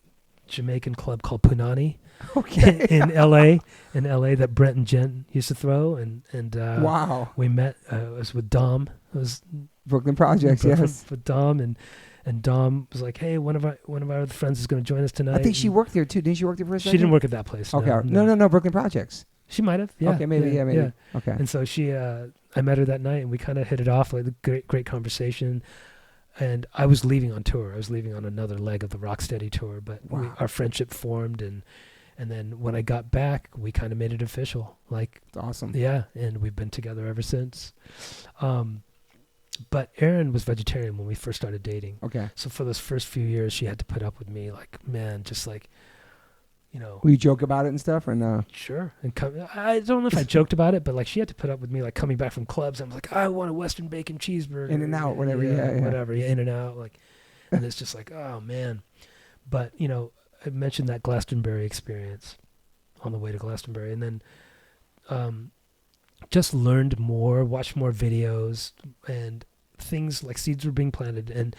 Jamaican club called Punani, in LA, that Brent and Jen used to throw, and wow. We met. It was with Dom. It was Brooklyn Projects, yes. With Dom, and Dom was like, "Hey, one of our other friends is going to join us tonight." I think she worked there too. Didn't she work there for a second? She didn't work at that place. Okay. No. Brooklyn Projects. She might have. Yeah. Okay. Maybe. Yeah. Maybe. Yeah. Okay. And so I met her that night, and we kind of hit it off, like a great conversation. And I was leaving on tour. I was leaving on another leg of the Rocksteady tour, but our friendship formed, and then when I got back, we kind of made it official. Like, that's awesome. Yeah, and we've been together ever since. But Erin was vegetarian when we first started dating. Okay. So for those first few years, she had to put up with me, like, man, just like, you know. Will you joke about it and stuff, or no? Sure. And I don't know if I joked about it, but like she had to put up with me, like coming back from clubs. I'm like, I want a Western bacon cheeseburger. In and out, whatever. Yeah. Whatever. Yeah, in and out. Like, and it's just like, oh man. But you know, I mentioned that Glastonbury experience on the way to Glastonbury, and then just learned more, watched more videos, and things like seeds were being planted. And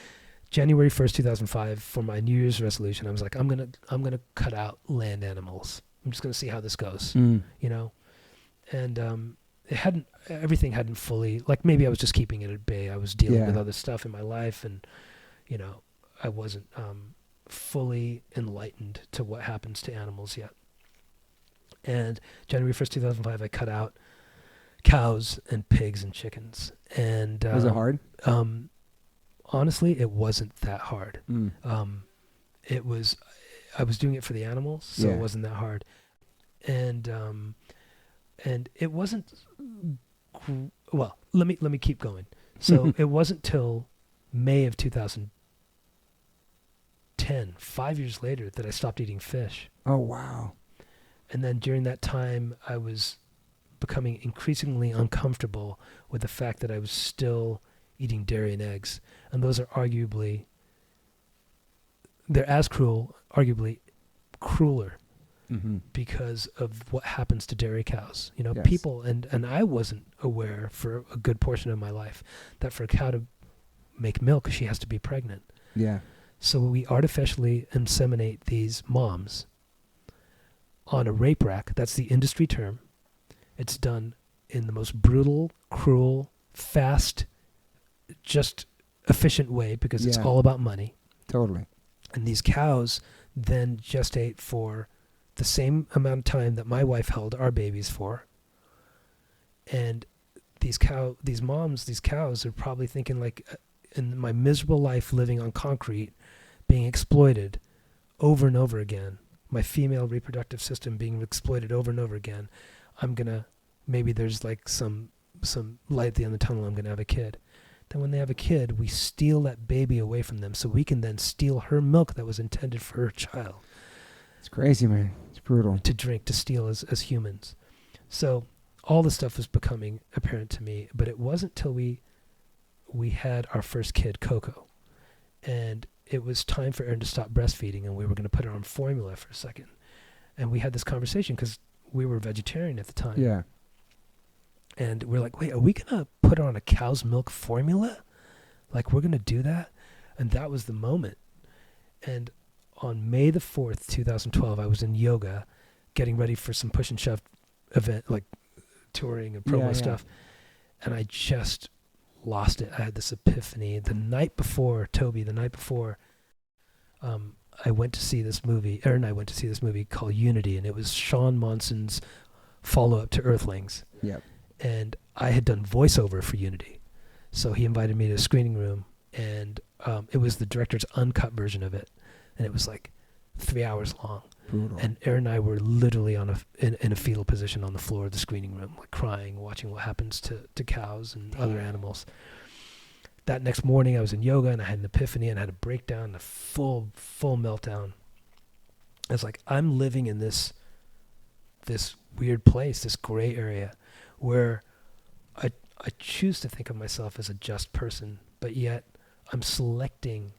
January 1st, 2005, for my New Year's resolution, I was like, I'm gonna cut out land animals. I'm just gonna see how this goes, you know. And everything hadn't fully, like, maybe I was just keeping it at bay. I was dealing with other stuff in my life, and you know, I wasn't fully enlightened to what happens to animals yet. And January 1st, 2005, I cut out cows and pigs and chickens. And was it hard? Honestly, it wasn't that hard. I was doing it for the animals, so it wasn't that hard. And it wasn't, well, let me keep going. So it wasn't till May of 2010, 5 years later, that I stopped eating fish. Oh, wow. And then during that time, I was becoming increasingly uncomfortable with the fact that I was still eating dairy and eggs. And those are arguably, they're as cruel, arguably crueler, because of what happens to dairy cows. You know, people, and I wasn't aware for a good portion of my life that for a cow to make milk, she has to be pregnant. Yeah. So we artificially inseminate these moms on a rape rack. That's the industry term. It's done in the most brutal, cruel, fast, just efficient way, because it's all about money. Totally. And these cows then gestate for the same amount of time that my wife held our babies for. And these moms, these cows are probably thinking, like, in my miserable life living on concrete, being exploited over and over again, my female reproductive system being exploited over and over again, maybe there's like some light at the end of the tunnel, I'm going to have a kid. Then when they have a kid, we steal that baby away from them so we can then steal her milk that was intended for her child. It's crazy, man. It's brutal. To drink, to steal as humans. So all this stuff was becoming apparent to me, but it wasn't till we had our first kid, Coco. And it was time for Erin to stop breastfeeding, and we were going to put her on formula for a second. And we had this conversation because we were vegetarian at the time. Yeah. And we're like, wait, are we going to put her on a cow's milk formula? Like, we're going to do that? And that was the moment. And on May the 4th, 2012, I was in yoga getting ready for some push and shove event, like touring and promo stuff. And I just lost it. I had this epiphany the night before, Toby, I went to see this movie, Aaron and I went to see this movie called Unity, and it was Sean Monson's follow-up to Earthlings. Yep. And I had done voiceover for Unity. So he invited me to a screening room, and it was the director's uncut version of it. And it was like 3 hours long. Brutal. And Aaron and I were literally in a fetal position on the floor of the screening room, like crying, watching what happens to cows and other animals. That next morning I was in yoga and I had an epiphany and I had a breakdown, a full meltdown. I was like, I'm living in this weird place, this gray area where I choose to think of myself as a just person, but yet I'm selecting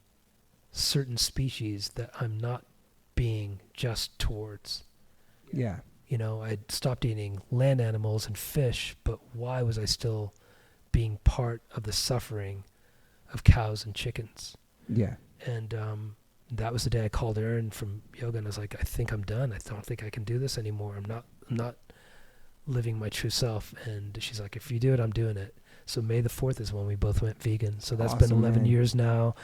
certain species that I'm not being just towards. Yeah. You know, I'd stopped eating land animals and fish, but why was I still being part of the suffering of cows and chickens? Yeah. And that was the day I called Erin from yoga, and I was like, I think I'm done. I don't think I can do this anymore. I'm not living my true self. And she's like, if you do it, I'm doing it. So May the 4th is when we both went vegan. So that's been 11 years now,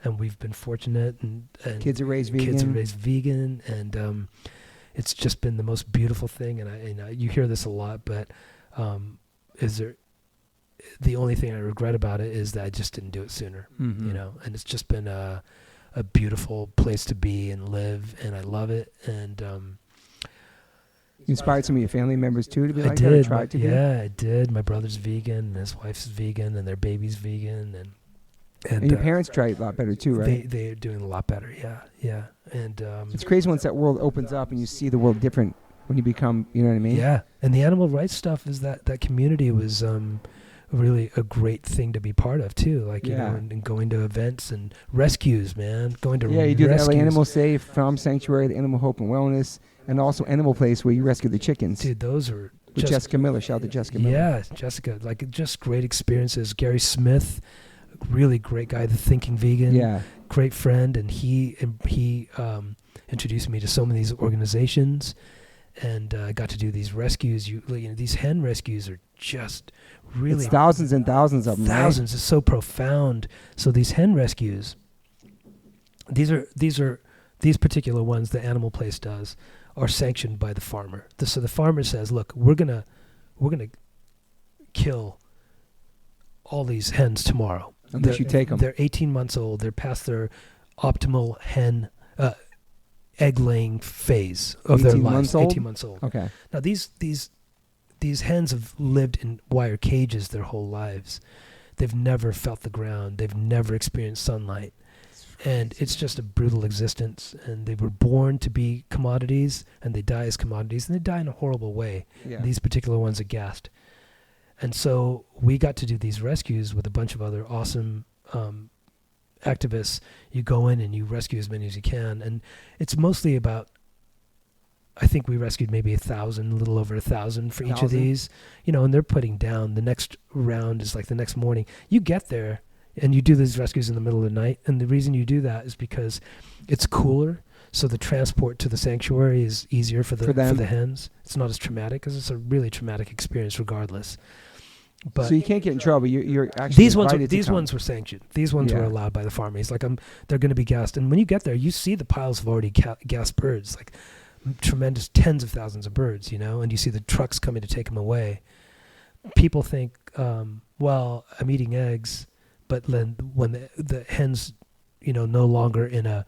and we've been fortunate. And kids are raised vegan. And it's just been the most beautiful thing. And you hear this a lot, but the only thing I regret about it is that I just didn't do it sooner. Mm-hmm. You know, and it's just been a beautiful place to be and live, and I love it. And you inspired some of your family members too to be like, I try to be? Yeah, I did. My brother's vegan, and his wife's vegan, and their baby's vegan, and your parents try a lot better too, right? They're doing a lot better. Yeah. And it's crazy once that world opens up and you see the world different when you become, you know what I mean? Yeah, and the animal rights stuff is that community was really a great thing to be part of too. Like, you know, and going to events and rescues, man. You do the LA Animal Safe, Farm Sanctuary, the Animal Hope and Wellness, and also Animal Place where you rescue the chickens. Dude, those are with Jessica Miller. Shout out to Jessica Miller. Yeah, Jessica, like just great experiences. Gary Smith, really great guy, the Thinking Vegan. Yeah. Great friend, and he introduced me to so many of these organizations, and I got to do these rescues. You know, these hen rescues are just really, it's thousands and thousands of them. Thousands. Right? It's so profound. So these hen rescues, these particular ones the Animal Place does, are sanctioned by the farmer. So the farmer says, look, we're gonna kill all these hens tomorrow. Unless you take them. They're 18 months old. They're past their optimal hen egg-laying phase of their lives. 18 months old. Okay. Now these hens have lived in wire cages their whole lives. They've never felt the ground. They've never experienced sunlight. And it's just a brutal existence. And they were born to be commodities, and they die as commodities, and they die in a horrible way. Yeah. These particular ones are gassed. And so we got to do these rescues with a bunch of other awesome activists. You go in and you rescue as many as you can. And it's mostly about, I think we rescued maybe 1,000, a little over 1,000 for each of these. You know, and they're putting down. The next round is like the next morning. You get there and you do these rescues in the middle of the night. And the reason you do that is because it's cooler. So the transport to the sanctuary is easier for the hens. It's not as traumatic because it's a really traumatic experience regardless. But so you can't get in trouble. You're actually these ones were sanctioned. These ones were allowed by the farmer. He's like, they're going to be gassed. And when you get there, you see the piles of already gassed birds, like tremendous tens of thousands of birds, you know, and you see the trucks coming to take them away. People think, well, I'm eating eggs, but then when the hens, you know, no longer in a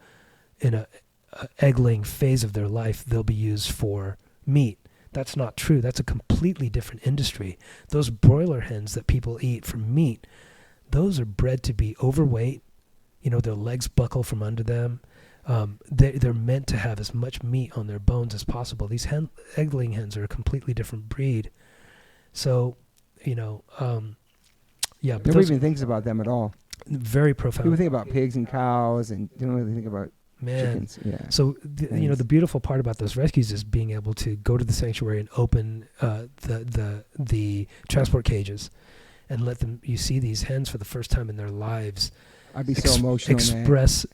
egg-laying phase of their life, they'll be used for meat. That's not true. That's a completely different industry. Those broiler hens that people eat for meat, those are bred to be overweight. You know, their legs buckle from under them. They're meant to have as much meat on their bones as possible. These egg-laying hens are a completely different breed. So, you know, but nobody even thinks about them at all. Very profound. People think about pigs and cows, and they don't really think about chickens. Yeah. So you know, the beautiful part about those rescues is being able to go to the sanctuary and open the transport cages, and let them. You see these hens for the first time in their lives. I'd be so emotional. Express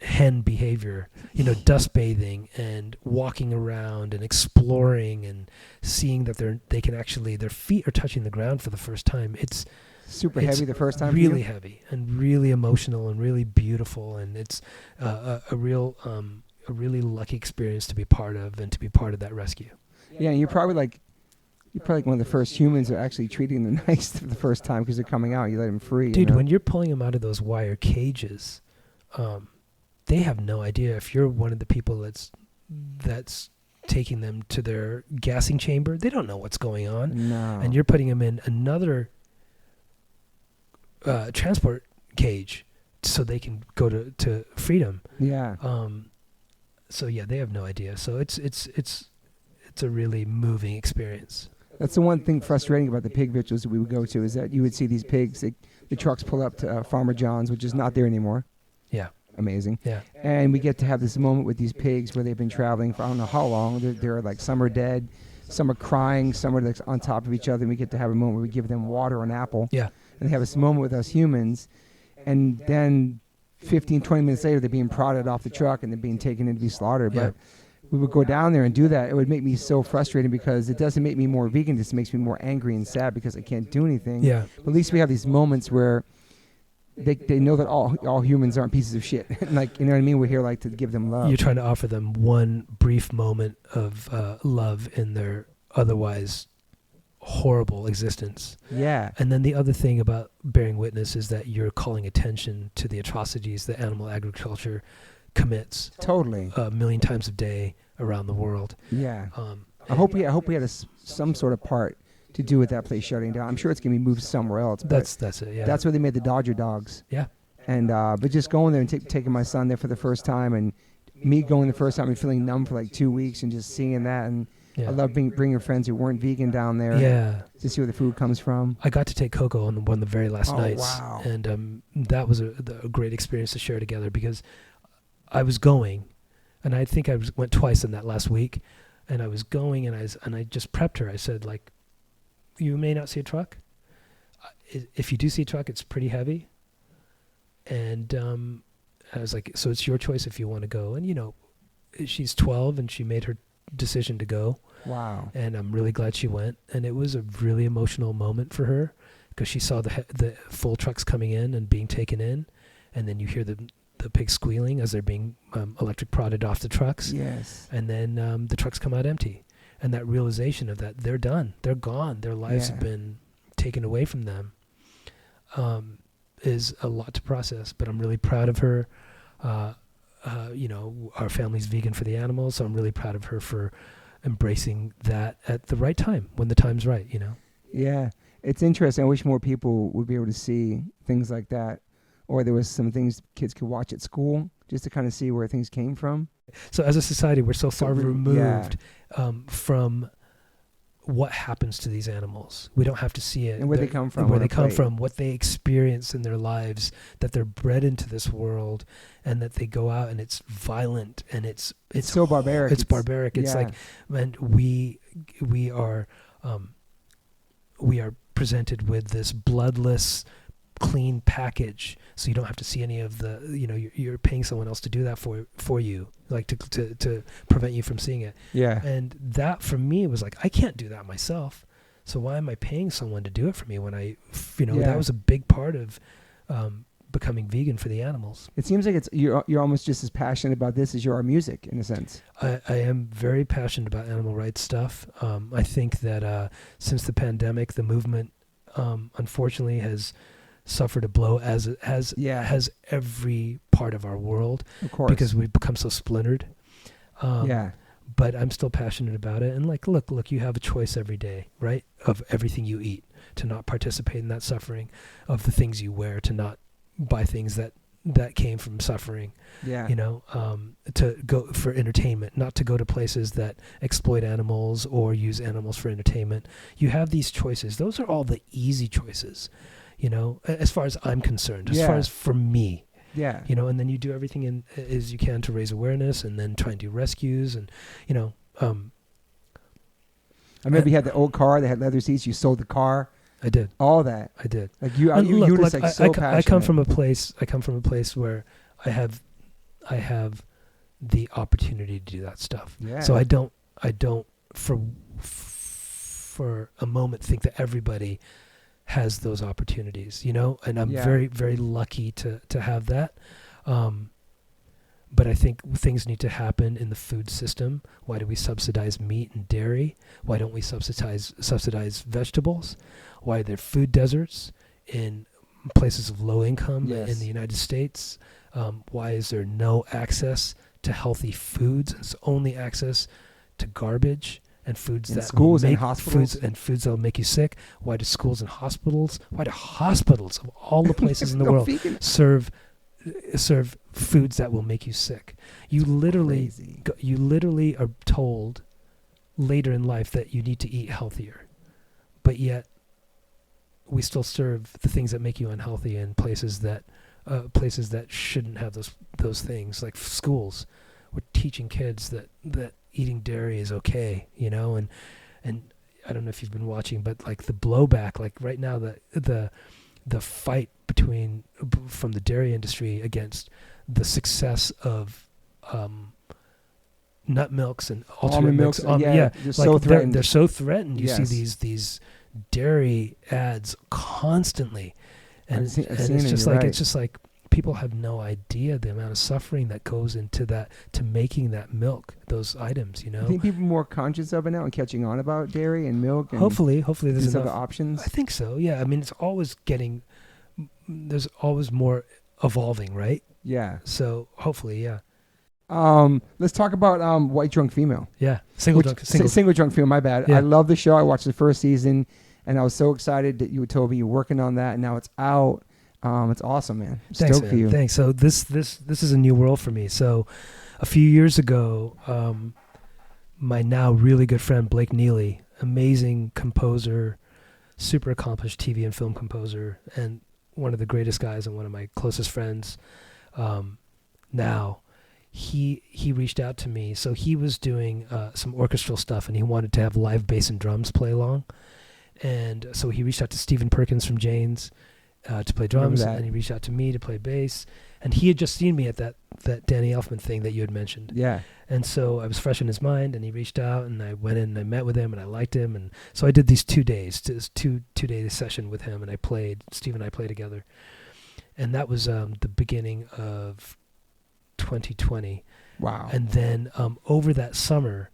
hen behavior. You know, dust bathing and walking around and exploring and seeing that they can actually, their feet are touching the ground for the first time. It's Super It's heavy the first time. really heavy and really emotional and really beautiful, and it's a really lucky experience to be part of and to be part of that rescue. Yeah, and you're probably like one of the first humans who are actually treating them nice for the first time because they're coming out. You let them free. Dude, you know? when you're pulling them out of those wire cages, they have no idea if you're one of the people that's taking them to their gassing chamber. They don't know what's going on. No. And you're putting them in another transport cage so they can go to freedom. Yeah. So yeah, they have no idea. So it's a really moving experience. That's the one thing frustrating about the pig vigils that we would go to is that you would see these pigs. The trucks pull up to Farmer John's, which is not there anymore. Yeah. Amazing. Yeah. And we get to have this moment with these pigs where they've been traveling for I don't know how long. They're like, some are dead, some are crying, some are like on top of each other. And we get to have a moment where we give them water or an apple. Yeah. And they have this moment with us humans. And then 15, 20 minutes later, they're being prodded off the truck and they're being taken in to be slaughtered. Yeah. But we would go down there and do that. It would make me so frustrated because it doesn't make me more vegan. It just makes me more angry and sad because I can't do anything. Yeah. But at least we have these moments where they know that all humans aren't pieces of shit. Like, you know what I mean? We're here like to give them love. You're trying to offer them one brief moment of love in their otherwise horrible existence. Yeah. And then the other thing about bearing witness is that you're calling attention to the atrocities that animal agriculture commits Totally. a million times a day around the world. Yeah. I hope we had some sort of part to do with that place shutting down. I'm sure it's gonna be moved somewhere else. But That's it. Yeah. that's where they made the Dodger dogs. Yeah. And but just going there and taking my son there for the first time, and me going the first time and feeling numb for like 2 weeks, and just seeing that. And Yeah. I love bringing friends who weren't vegan down there. Yeah. To see where the food comes from. I got to take Coco on one of the very last nights. Wow. And that was a great experience to share together because I was going, and I think I went twice in that last week, and I was going, and I just prepped her. I said, like, you may not see a truck. If you do see a truck, it's pretty heavy. And I was like, so it's your choice if you want to go. And, you know, she's 12, and she made her decision to go. Wow. And I'm really glad she went. And it was a really emotional moment for her because she saw the full trucks coming in and being taken in. And then you hear the pigs squealing as they're being electric prodded off the trucks. Yes. And then the trucks come out empty. And that realization of that they're done, they're gone, their lives have been taken away from them is a lot to process. But I'm really proud of her. You know, our family's vegan for the animals, so I'm really proud of her for embracing that at the right time, when the time's right, you know? Yeah. It's interesting. I wish more people would be able to see things like that. Or there was some things kids could watch at school just to kind of see where things came from. So as a society, we're so far removed from what happens to these animals. We don't have to see it. And where they come from. Where they come from, what they experience in their lives, that they're bred into this world, and that they go out and it's violent and it's so barbaric. It's barbaric. It's like, and we are presented with this bloodless, clean package, so you don't have to see any of the, you know, you're paying someone else to do that for you, like to prevent you from seeing it. Yeah. And that for me was like, I can't do that myself, so why am I paying someone to do it for me when I, you know, that was a big part of becoming vegan for the animals. It seems like you're almost just as passionate about this as you are music, in a sense. I am very passionate about animal rights stuff. I think that since the pandemic, the movement unfortunately has suffered a blow, as has every part of our world, of course, because we've become so splintered. But I'm still passionate about it. And like, look, you have a choice every day, right? Of everything you eat, to not participate in that suffering, of the things you wear, to not buy things that came from suffering. Yeah. You know, to go for entertainment, not to go to places that exploit animals or use animals for entertainment. You have these choices. Those are all the easy choices, you know, as far as I'm concerned, as far as for me. Yeah. You know, and then you do everything as you can to raise awareness, and then try and do rescues, and, you know. I remember you had the old car that had leather seats. You sold the car. I did. All that. I did. Like you were just like so passionate. I come from a place where I have the opportunity to do that stuff. Yeah. So I don't for a moment think that everybody has those opportunities, you know, and I'm very, very lucky to have that. But I think things need to happen in the food system. Why do we subsidize meat and dairy? Why don't we subsidize vegetables? Why are there food deserts in places of low income in the United States? Why is there no access to healthy foods? It's only access to garbage and foods that schools make and hospitals foods that will make you sick. Why do schools and hospitals? Why do hospitals of all the places in the world serve foods that will make you sick? You literally are told later in life that you need to eat healthier, but yet we still serve the things that make you unhealthy in places that shouldn't have those things. Like schools, we're teaching kids that eating dairy is okay, you know, and I don't know if you've been watching, but like the blowback, like right now the fight from the dairy industry against the success of nut milks and alternate milks. They're like so threatened. They're so threatened. You see these dairy ads constantly, and it's just like people have no idea the amount of suffering that goes into that, to making that milk, those items, you know. I think people are more conscious of it now and catching on about dairy and milk. And hopefully there's other options. I think so. Yeah. I mean, there's always more evolving, right? Yeah. So hopefully, yeah. Let's talk about White Drunk Female. Yeah. Single drunk female. My bad. Yeah. I love the show. I watched the first season, and I was so excited that you told me you're working on that, and now it's out. It's awesome, man. Thanks, Stoked for you. Thanks. So this is a new world for me. So a few years ago, my now really good friend Blake Neely, amazing composer, super accomplished TV and film composer, and one of the greatest guys and one of my closest friends. Now, he reached out to me. So he was doing some orchestral stuff, and he wanted to have live bass and drums play along. And so he reached out to Stephen Perkins from Jane's to play drums, and he reached out to me to play bass. And he had just seen me at that Danny Elfman thing that you had mentioned. Yeah. And so I was fresh in his mind, and he reached out, and I went in and I met with him, and I liked him. And so I did these 2 days, this two-day session with him, and Steve and I played together. And that was the beginning of 2020. Wow. And then over that summer,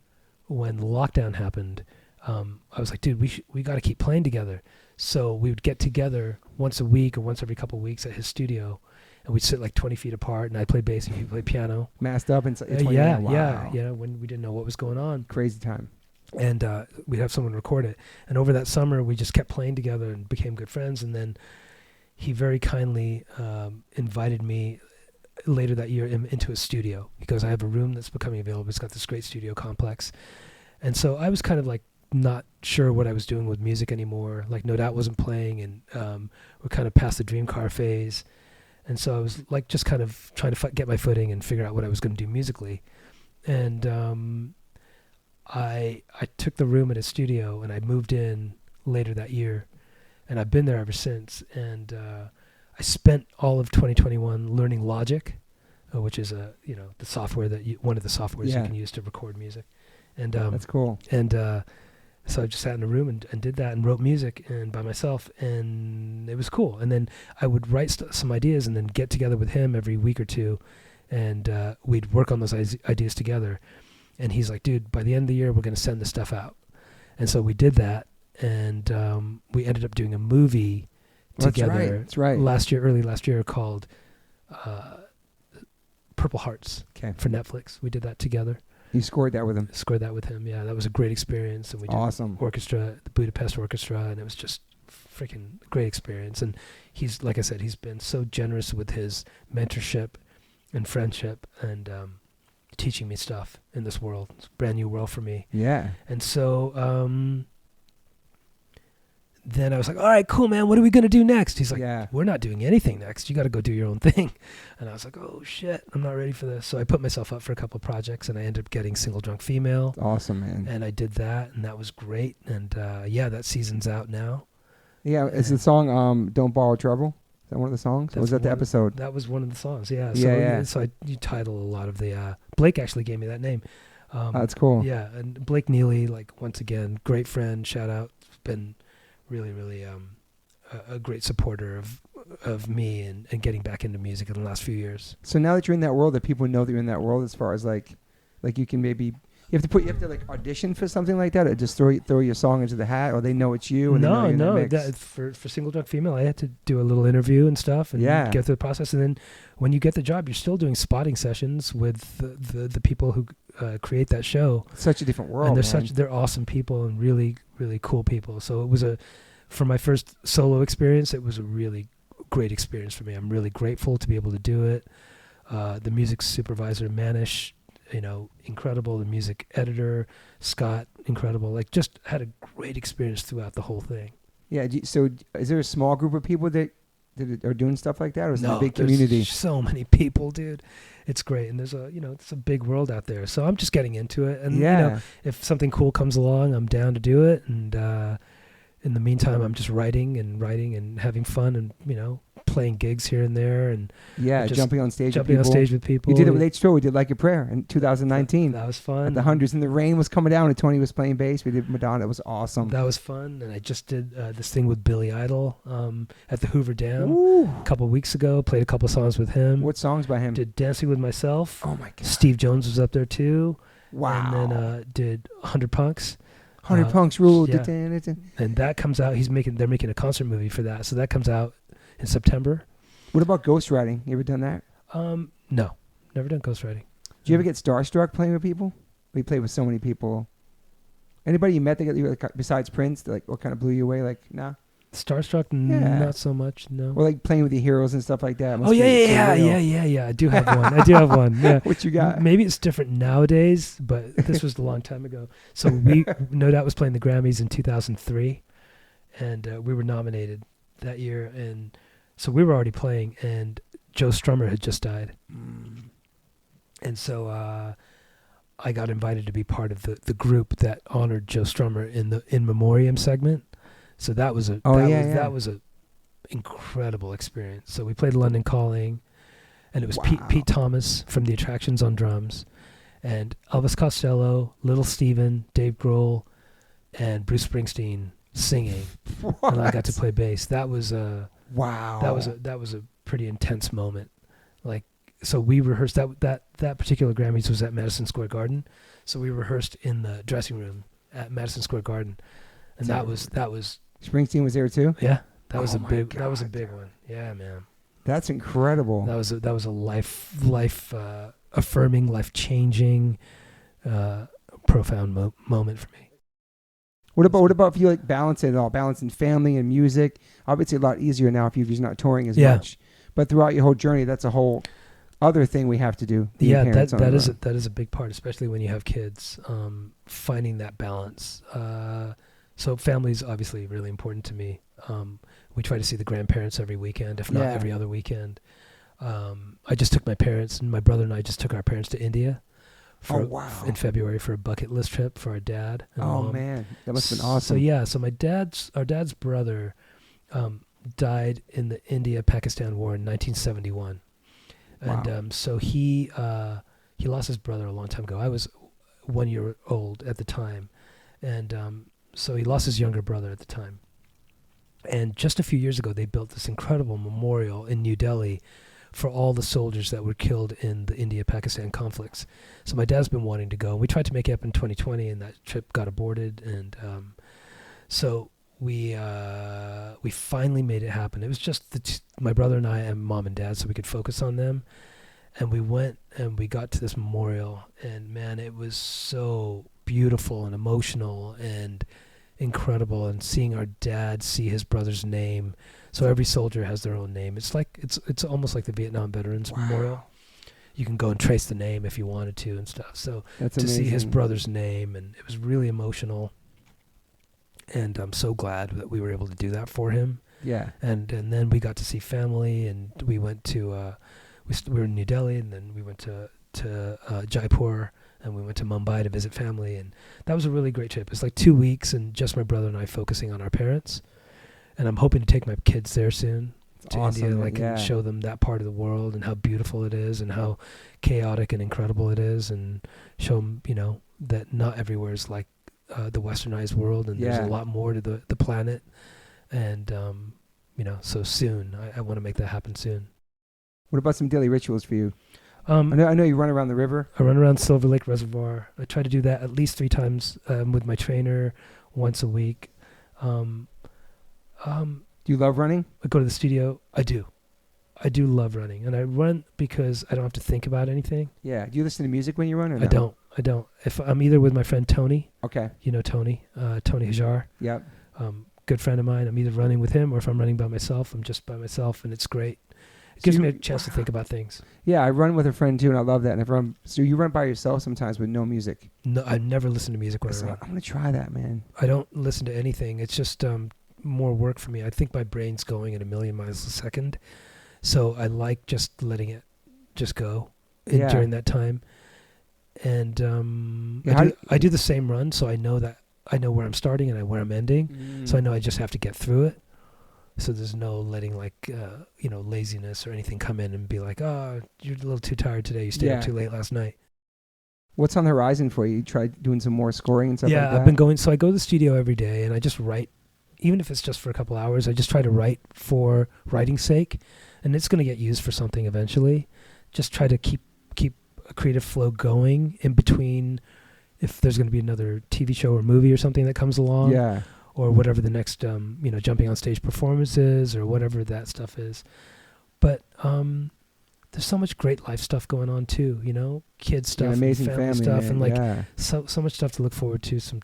when the lockdown happened, I was like, dude, we got to keep playing together. So we would get together once a week or once every couple of weeks at his studio, and we'd sit like 20 feet apart, and I'd play bass and he'd play piano. Masked up and when we didn't know what was going on. Crazy time. And we'd have someone record it. And over that summer, we just kept playing together and became good friends. And then he very kindly invited me later that year into his studio. He goes, I have a room that's becoming available. It's got this great studio complex. And so I was kind of like not sure what I was doing with music anymore. Like No Doubt wasn't playing, and we're kind of past the dream car phase. And so I was like just kind of trying to get my footing and figure out what I was going to do musically. And I took the room at his studio, and I moved in later that year, and I've been there ever since. And I spent all of 2021 learning Logic, which is the software one of the softwares you can use to record music. And that's cool. And so I just sat in a room and did that and wrote music and by myself, and it was cool. And then I would write some ideas and then get together with him every week or two, and we'd work on those ideas together. And he's like, dude, by the end of the year, we're going to send this stuff out. And so we did that, and we ended up doing a movie together. That's right. Early last year, called Purple Hearts for Netflix. We did that together. You scored that with him? Scored that with him, yeah. That was a great experience. And we did orchestra, the Budapest Orchestra, and it was just freaking great experience. And he's, like I said, he's been so generous with his mentorship and friendship and teaching me stuff in this world. It's a brand new world for me. Yeah. And so then I was like, all right, cool, man. What are we going to do next? He's like, we're not doing anything next. You got to go do your own thing. And I was like, oh, shit, I'm not ready for this. So I put myself up for a couple of projects, and I ended up getting Single Drunk Female. Awesome, man. And I did that, and that was great. And, that season's out now. Yeah, it's the song Don't Borrow Trouble. Is that one of the songs? Or was that the episode? That was one of the songs, yeah. So you title a lot of the... Blake actually gave me that name. That's cool. Yeah, and Blake Neely, like, once again, great friend, shout out. It's been... really, really a great supporter of me and getting back into music in the last few years. So now that you're in that world, that people know that you're in that world, as far as like you can maybe you have to like audition for something like that, or just throw your song into the hat, or they know it's you. And they know you're in that mix? For Single Drunk Female, I had to do a little interview and stuff, and get through the process. And then when you get the job, you're still doing spotting sessions with the people who create that show. It's such a different world. And they're awesome people and really really cool people. So it was for my first solo experience, it was a really great experience for me. I'm really grateful to be able to do it. The music supervisor, Manish, incredible. The music editor, Scott, incredible. Like, just had a great experience throughout the whole thing. Yeah. So is there a small group of people that are doing stuff like that, or is it a big community? So many people, dude. It's great. And there's it's a big world out there. So I'm just getting into it. And, if something cool comes along, I'm down to do it. And, in the meantime, I'm just writing and having fun and, playing gigs here and there. And jumping on stage with people. You did it with H2O. We did Like a Prayer in 2019. That was fun. At the Hundreds, and the rain was coming down and Tony was playing bass. We did Madonna. It was awesome. That was fun. And I just did this thing with Billy Idol at the Hoover Dam a couple of weeks ago. Played a couple songs with him. What songs by him? Did Dancing with Myself. Oh, my God. Steve Jones was up there, too. Wow. And then did 100 Punks. 100 Punks rule. Yeah. And that comes out. They're making a concert movie for that. So that comes out in September. What about ghostwriting? You ever done that? No, never done ghostwriting. Do you ever get starstruck playing with people? We played with so many people. Anybody you met that got you, like, besides Prince, like, what kind of blew you away? Like, nah. Starstruck, not so much. No. Or like playing with your heroes and stuff like that. Yeah. I do have one. Yeah. What you got? Maybe it's different nowadays, but this was a long time ago. So No Doubt was playing the Grammys in 2003, and we were nominated that year, and so we were already playing, and Joe Strummer had just died, and so I got invited to be part of the group that honored Joe Strummer in the In Memoriam segment. So that was that was a incredible experience. So we played London Calling, and it was Pete Thomas from The Attractions on drums, and Elvis Costello, Little Steven, Dave Grohl, and Bruce Springsteen singing. What? And I got to play bass. That was wow. That was a pretty intense moment. Like, so we rehearsed that particular Grammys was at Madison Square Garden. So we rehearsed in the dressing room at Madison Square Garden, and that was. Springsteen was there too? Yeah. That was a big one. Yeah, man. That's incredible. That was a life affirming, life changing, profound moment for me. What about if you like balancing it all, balancing family and music? Obviously a lot easier now if you're just not touring as much. But throughout your whole journey, that's a whole other thing we have to do. That is a big part, especially when you have kids. Finding that balance. So family's obviously really important to me. We try to see the grandparents every weekend, if not every other weekend. I just took my parents, and my brother and I just took our parents to India in February for a bucket list trip for our dad and mom. Man, that must have been awesome. So our dad's brother died in the India-Pakistan War in 1971. And so he lost his brother a long time ago. I was 1 year old at the time. And so he lost his younger brother at the time. And just a few years ago, they built this incredible memorial in New Delhi for all the soldiers that were killed in the India-Pakistan conflicts. So my dad's been wanting to go. We tried to make it up in 2020, and that trip got aborted. And so we finally made it happen. It was just my brother and I and mom and dad, so we could focus on them. And we went and we got to this memorial, and man, it was so beautiful and emotional and incredible. And seeing our dad see his brother's name. So every soldier has their own name. It's like it's almost like the Vietnam Veterans Memorial. You can go and trace the name if you wanted to and stuff. So that's to amazing. See his brother's name, and it was really emotional. And I'm so glad that we were able to do that for him. Yeah. And then we got to see family, and we went to we were in New Delhi, and then we went to Jaipur, and we went to Mumbai to visit family, and that was a really great trip. It's like 2 weeks, and just my brother and I focusing on our parents. And I'm hoping to take my kids there soon to India, and show them that part of the world and how beautiful it is and how chaotic and incredible it is, and show them, that not everywhere is like the westernized world, and there's a lot more to the planet. And So soon. I want to make that happen soon. What about some daily rituals for you? I know you run around the river. I run around Silver Lake Reservoir. I try to do that at least 3 times with my trainer once a week. Do you love running? I go to the studio. I do love running, and I run because I don't have to think about anything. Yeah. Do you listen to music when you run or no? I don't. If I'm either with my friend Tony. Okay. You know Tony Hajar. Yep. Good friend of mine. I'm either running with him, or if I'm running by myself, I'm just by myself, and it's great. It gives me a chance to think about things. Yeah, I run with a friend too, and I love that. And so you run by yourself sometimes with no music? No, I never listen to music when I run. I'm gonna try that, man. I don't listen to anything. It's just more work for me. I think my brain's going at 1,000,000 miles a second, so I like just letting it just go during that time. And I do the same run, so I know where I'm starting and where I'm ending. So I know I just have to get through it. So there's no letting laziness or anything come in and be like, oh, you're a little too tired today. You stayed up too late last night. What's on the horizon for you? You tried doing some more scoring and stuff like that? Yeah, I've been going. So I go to the studio every day and I just write, even if it's just for a couple hours. I just try to write for writing's sake, and it's going to get used for something eventually. Just try to keep a creative flow going in between. If there's going to be another TV show or movie or something that comes along. Yeah. Or whatever the next, jumping on stage performance is, or whatever that stuff is. But there's so much great life stuff going on too, kids stuff, amazing family stuff, man. and so much stuff to look forward to. Some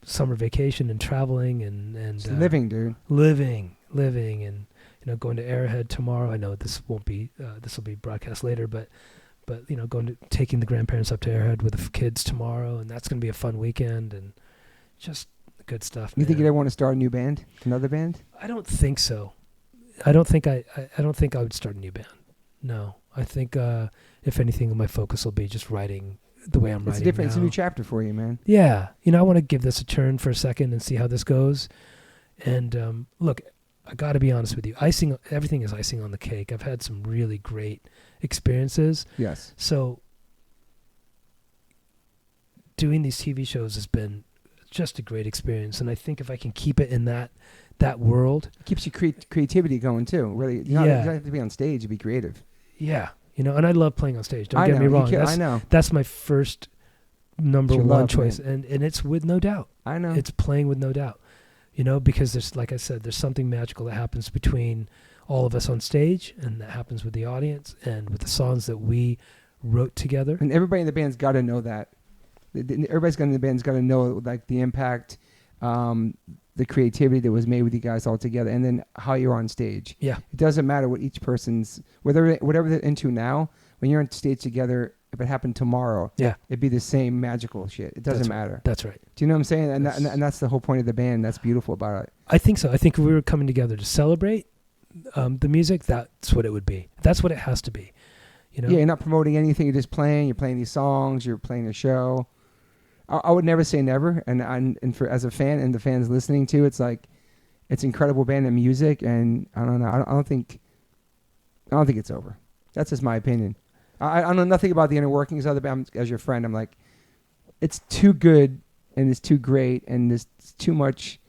summer vacation and traveling and living, dude. Living, and going to Arrowhead tomorrow. I know this will be broadcast later, but taking the grandparents up to Arrowhead with the kids tomorrow, and that's going to be a fun weekend and just. Good stuff. You think you'd ever want to start a new band, another band? I don't think so. I don't think I would start a new band. No, I think if anything, my focus will be just writing the way I'm writing. It's different. It's a new chapter for you, man. Yeah, I want to give this a turn for a second and see how this goes. And look, I got to be honest with you. Everything is icing on the cake. I've had some really great experiences. Yes. So doing these TV shows has been just a great experience, and I think if I can keep it in that world, it keeps your creativity going too. Really, you don't have to be on stage to be creative. Yeah, and I love playing on stage. Don't get me wrong. I know that's my first number one choice, and it's with No Doubt. I know it's playing with No Doubt. Because there's, like I said, there's something magical that happens between all of us on stage, and that happens with the audience and with the songs that we wrote together. And everybody in the band's got to know that. Everybody's in the band's got to know like the impact, the creativity that was made with you guys all together, and then how you're on stage. Yeah, it doesn't matter what each person's whatever they're into now. When you're on stage together, if it happened tomorrow, it'd be the same magical shit. It doesn't matter. That's right. Do you know what I'm saying? And that's the whole point of the band. That's beautiful about it. I think so. I think if we were coming together to celebrate the music, that's what it would be. That's what it has to be. Yeah, you're not promoting anything. You're just playing. You're playing these songs. You're playing a show. I would never say never, and for as a fan and the fans listening to, it's like it's incredible band and music, and I don't know. I don't think it's over. That's just my opinion. I know nothing about the inner workings of the band. As your friend, I'm like, it's too good and it's too great, and there's too much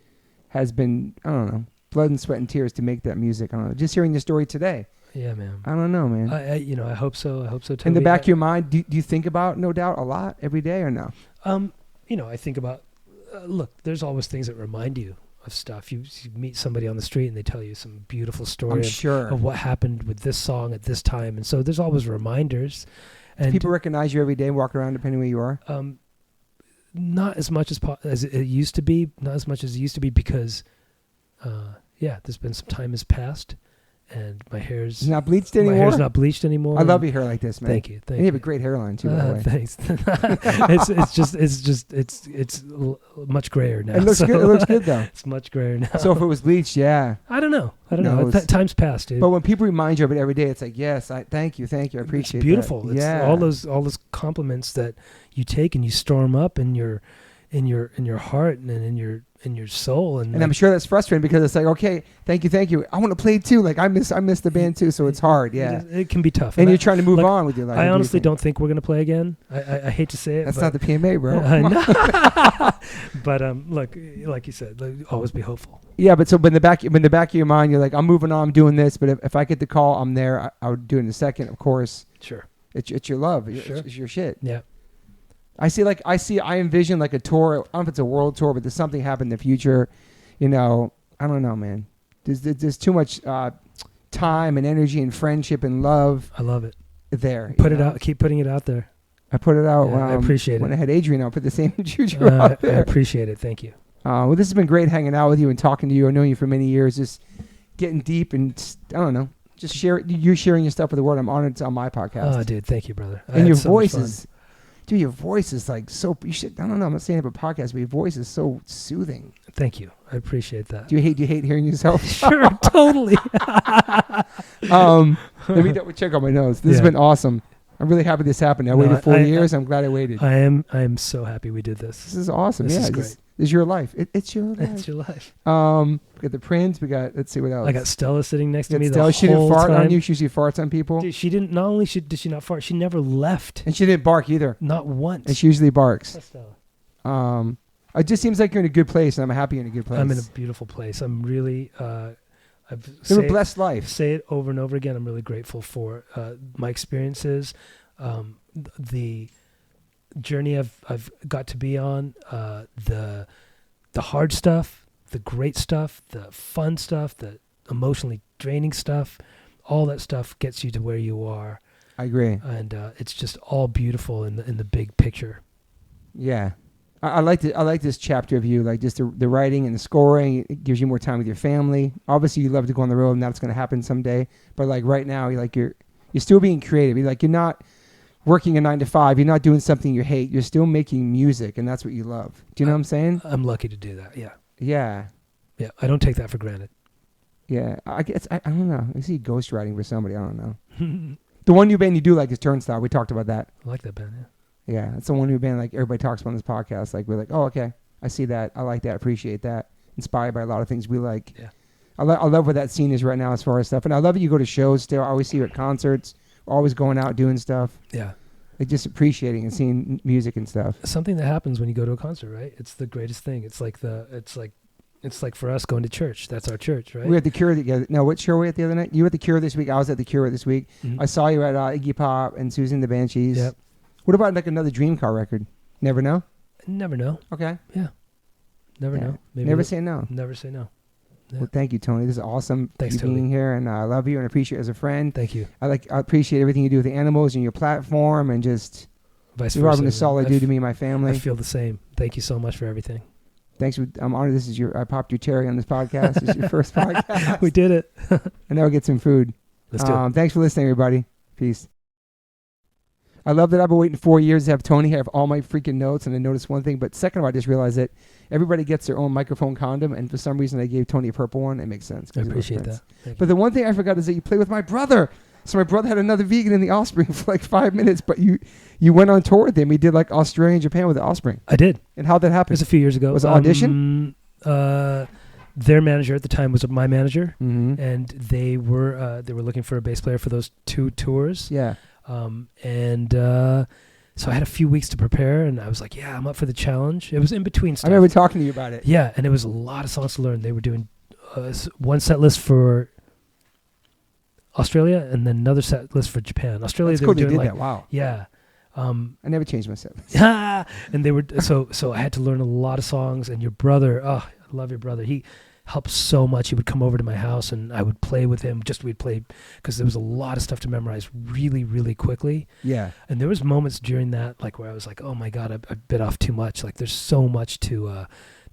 has been, I don't know, blood and sweat and tears to make that music. I don't know. Just hearing your story today. Yeah, man. I don't know, man. I hope so. I hope so, Toby. In the back of your mind, do you think about No Doubt a lot every day or no? I think about, look, there's always things that remind you of stuff. You meet somebody on the street and they tell you some beautiful story of what happened with this song at this time. And so there's always reminders. And people recognize you every day and walk around depending where you are? Not as much as it used to be. Not as much as it used to be because, there's been some time has passed. And my hair's not bleached anymore. My hair's not bleached anymore. I love your hair like this, man. Thank you. And you have a great hairline too. By the way. Thanks. it's much grayer now. It looks good. It looks good though. It's much grayer now. So if it was bleached, I don't know. Time's passed, dude. But when people remind you of it every day, it's like, yes, thank you, I appreciate it. It's beautiful. That. It's all those compliments that you take and you store them up, and you're in your heart and in your soul. And I'm sure that's frustrating because it's like, okay, thank you. I want to play too. Like I miss the band too, so it's hard. Yeah, it can be tough. And you're trying to move on with your life. I honestly don't think we're gonna play again. I hate to say it. That's not the PMA, bro. But look, like you said, always be hopeful. Yeah, but in the back of your mind, you're like, I'm moving on, I'm doing this. But if I get the call, I'm there. I would do it in a second, of course. Sure. It's your love. Sure. It's your shit. Yeah. I envision like a tour. I don't know if it's a world tour, but there's something happen in the future. You know, I don't know, man. There's too much time and energy and friendship and love. I love it. There. Put it out. Keep putting it out there. I put it out. I appreciate when it. I had Adrian, I put the same juju out there. I appreciate it. Thank you. Well, this has been great hanging out with you and talking to you. I've known you for many years. Just getting deep and I don't know. Just sharing your stuff with the world. I'm honored it's on my podcast. Oh, dude, thank you, brother. And your voice is, dude, your voice is like so. You should. I don't know. I'm not saying it about podcast, but your voice is so soothing. Thank you. I appreciate that. Do you hate hearing yourself? Sure, totally. Let me check on my notes. This has been awesome. I'm really happy this happened. I waited 4 years. I'm glad I waited. I am so happy we did this. This is awesome. This is great. This is your life. It's your life. It's your life. We got the prints. We got. Let's see what else. I got Stella sitting next to me. Stella, she didn't fart on you. She usually farts on people. Dude, she didn't. Not only did she not fart, she never left. And she didn't bark either. Not once. And she usually barks. That's Stella. It just seems like you're in a good place, and I'm happy you're in a good place. I'm in a beautiful place. I'm really. It's a blessed life. Say it over and over again. I'm really grateful for my experiences, the journey I've got to be on, the hard stuff, the great stuff, the fun stuff, the emotionally draining stuff. All that stuff gets you to where you are. I agree. And it's just all beautiful in the big picture. Yeah. I like this chapter of you, like just the writing and the scoring. It gives you more time with your family. Obviously, you love to go on the road, and that's going to happen someday. But like right now, you're still being creative. You're not working a 9 to 5. You're not doing something you hate. You're still making music, and that's what you love. Do you know what I'm saying? I'm lucky to do that. Yeah. Yeah. Yeah. I don't take that for granted. Yeah. I guess I don't know. I see ghostwriting for somebody. I don't know. The one new band you do like is Turnstile. We talked about that. I like that band. Yeah. Yeah, it's the one new band like everybody talks about on this podcast. Like we're like, oh, okay, I see that, I like that, appreciate that. Inspired by a lot of things we like. Yeah, I love where that scene is right now as far as stuff, and I love that you go to shows still. I always see you at concerts, always going out doing stuff. Yeah, like just appreciating and seeing music and stuff. Something that happens when you go to a concert, right? It's the greatest thing. It's like for us going to church. That's our church, right? We were at the Cure together. No, what show were we at the other night? You were at the Cure this week. I was at the Cure this week. Mm-hmm. I saw you at Iggy Pop and Susan the Banshees. Yep. What about like another Dream Car record? Never know? Never know. Okay. Yeah. Never know. Maybe never say no. Never say no. Yeah. Well, thank you, Tony. This is awesome. Thanks, you Toby. being here, and I love you and appreciate you as a friend. Thank you. I appreciate everything you do with the animals and your platform, and just vice you're versa. a solid dude to me and my family. I feel the same. Thank you so much for everything. Thanks. I'm honored. I popped your cherry on this podcast. This is your first podcast. We did it. And now we get some food. Let's do it. Thanks for listening, everybody. Peace. I love that I've been waiting 4 years to have Tony have all my freaking notes, and I noticed one thing. But second of all, I just realized that everybody gets their own microphone condom, and for some reason I gave Tony a purple one. It makes sense. I appreciate that. But the one thing I forgot is that you play with my brother. So my brother had another vegan in the Offspring for like 5 minutes, but you went on tour with him. He did like Australia and Japan with the Offspring. I did. And how'd that happen? It was a few years ago. Was it audition? Their manager at the time was my manager, mm-hmm. and they were looking for a bass player for those 2 tours. Yeah. So I had a few weeks to prepare, and I was like, yeah, I'm up for the challenge. It was in between stuff. I remember talking to you about it. Yeah, and it was a lot of songs to learn. They were doing one set list for Australia and then another set list for Japan. Australia, That's they cool were doing did like, that. Wow. Yeah. I never changed my set list. And they were so I had to learn a lot of songs. And your brother, I love your brother. He helped so much. He would come over to my house, and I would play with him. We'd play because there was a lot of stuff to memorize really, really quickly. Yeah. And there was moments during that, like where I was like, "Oh my God, I bit off too much." Like there's so much to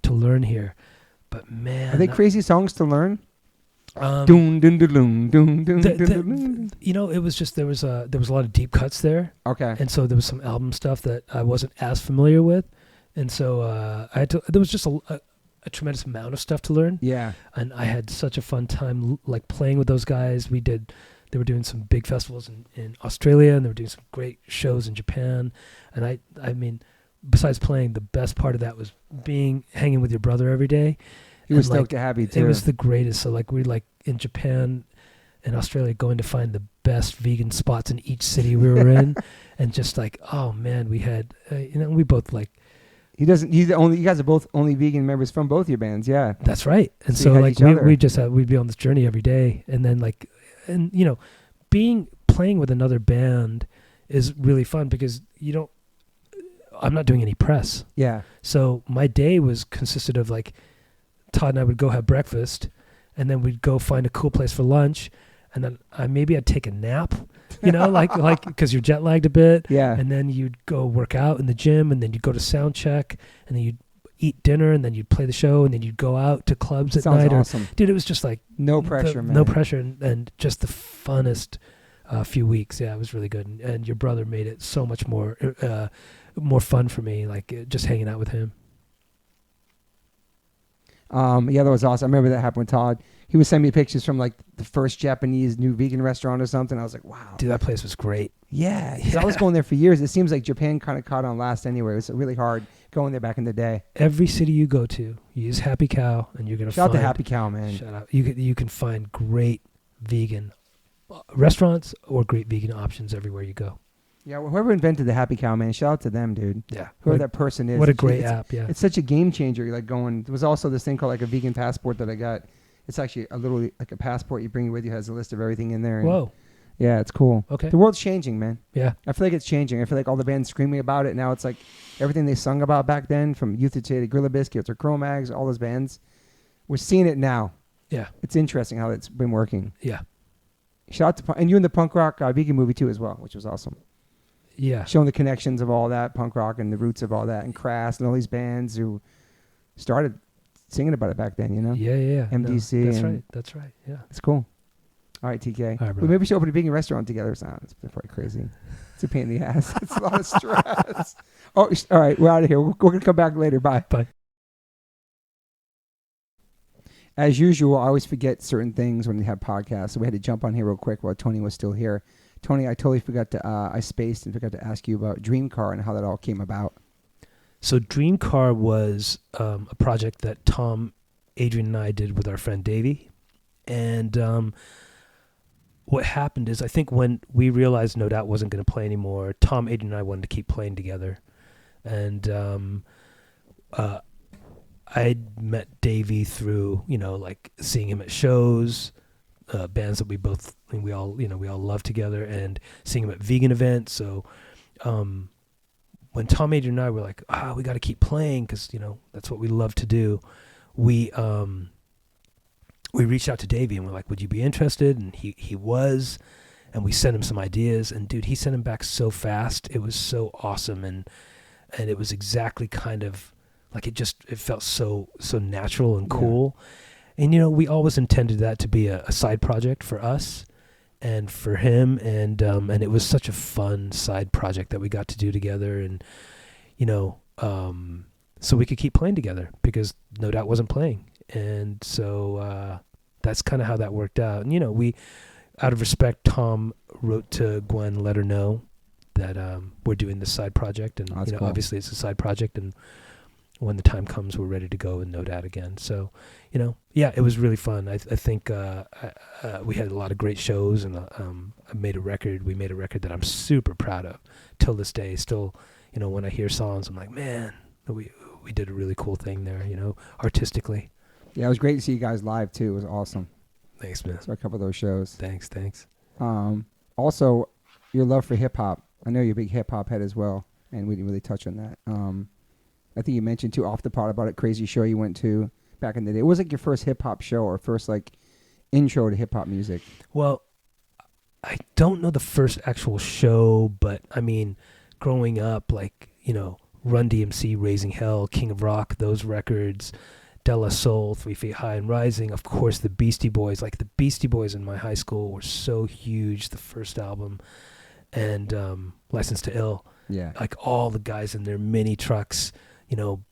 learn here. But man, are they crazy songs to learn? You know, it was just there was a lot of deep cuts there. Okay. And so there was some album stuff that I wasn't as familiar with, and so I had to. There was just a tremendous amount of stuff to learn. Yeah. And I had such a fun time like playing with those guys. They were doing some big festivals in Australia, and they were doing some great shows in Japan. And I mean, besides playing, the best part of that was hanging with your brother every day. He was stoked to have you too. It was the greatest. So like we like in Japan and Australia going to find the best vegan spots in each city we were in, and just like, oh man, we had we both like. You guys are both only vegan members from both your bands, yeah. That's right. And so like we'd be on this journey every day, and then like, and playing with another band is really fun because I'm not doing any press. Yeah. So my day consisted of like, Todd and I would go have breakfast, and then we'd go find a cool place for lunch, and then I'd take a nap, like because you're jet lagged a bit. Yeah. And then you'd go work out in the gym, and then you'd go to sound check, and then you'd eat dinner, and then you'd play the show, and then you'd go out to clubs at night. Awesome. Dude, it was just like no pressure, man. No pressure, and just the funnest few weeks. Yeah, it was really good. And your brother made it so much more fun for me, like just hanging out with him. Yeah, that was awesome. I remember that happened with Todd. He was sending me pictures from like the first Japanese new vegan restaurant or something. I was like, wow. Dude, that place was great. Yeah. I was going there for years. It seems like Japan kind of caught on last anyway. It was really hard going there back in the day. Every city you go to, you use Happy Cow, and you're going to find... Shout out to Happy Cow, man. Shout out. You can find great vegan restaurants or great vegan options everywhere you go. Yeah, whoever invented the Happy Cow, man, shout out to them, dude. Yeah. Whoever that person is. What a great app, yeah. It's such a game changer. Like there was also this thing called like a vegan passport that I got. It's actually literally like a passport you bring with you, has a list of everything in there. Whoa. Yeah, it's cool. Okay. The world's changing, man. Yeah. I feel like it's changing. I feel like all the bands screaming about it. Now it's like everything they sung about back then, from Youth Today to Gorilla Biscuits or Cro-Mags, all those bands. We're seeing it now. Yeah. It's interesting how it's been working. Yeah. Shout out to... And you in the punk rock vegan movie too as well, which was awesome. Yeah. Showing the connections of all that, punk rock and the roots of all that, and Crass and all these bands who started singing about it back then, Yeah. MDC. No, that's right. Yeah. It's cool. All right, TK. All right, maybe we should open a vegan restaurant together. It's probably crazy. It's a pain in the ass. It's a lot of stress. All right. We're out of here. We're going to come back later. Bye. Bye. As usual, I always forget certain things when we have podcasts, so we had to jump on here real quick while Tony was still here. Tony, I totally forgot to, I spaced and forgot to ask you about Dream Car and how that all came about. So Dream Car was a project that Tom, Adrian, and I did with our friend Davey. And what happened is, I think when we realized No Doubt wasn't going to play anymore, Tom, Adrian, and I wanted to keep playing together. And I met Davey through, like seeing him at shows, bands that we all love together, and seeing him at vegan events. So when Tom, Adrian, and I were like, we got to keep playing because that's what we love to do. We reached out to Davey and we're like, would you be interested? And he was, and we sent him some ideas, and dude, he sent them back so fast. It was so awesome, and it was exactly kind of like it felt so natural and cool. Yeah. And we always intended that to be a side project for us and for him, and it was such a fun side project that we got to do together, and so we could keep playing together because No Doubt wasn't playing. And so that's kind of how that worked out. And we, out of respect, Tom wrote to Gwen, let her know that we're doing this side project, and cool. Obviously it's a side project, and when the time comes, we're ready to go and No Doubt again. So, yeah, it was really fun. I think we had a lot of great shows, and I made a record. We made a record that I'm super proud of till this day. Still, when I hear songs, I'm like, man, we did a really cool thing there, artistically. Yeah, it was great to see you guys live too. It was awesome. Thanks, man. So a couple of those shows. Thanks. Also, your love for hip hop. I know you're a big hip hop head as well, and we didn't really touch on that. I think you mentioned too off the pod about a crazy show you went to back in the day. What was like your first hip hop show or first like intro to hip hop music? Well, I don't know the first actual show, but I mean, growing up, like, Run DMC, Raising Hell, King of Rock, those records, De La Soul, 3 Feet High and Rising, of course, the Beastie Boys. Like, the Beastie Boys in my high school were so huge, the first album, and License to Ill. Yeah. Like, all the guys in their mini trucks,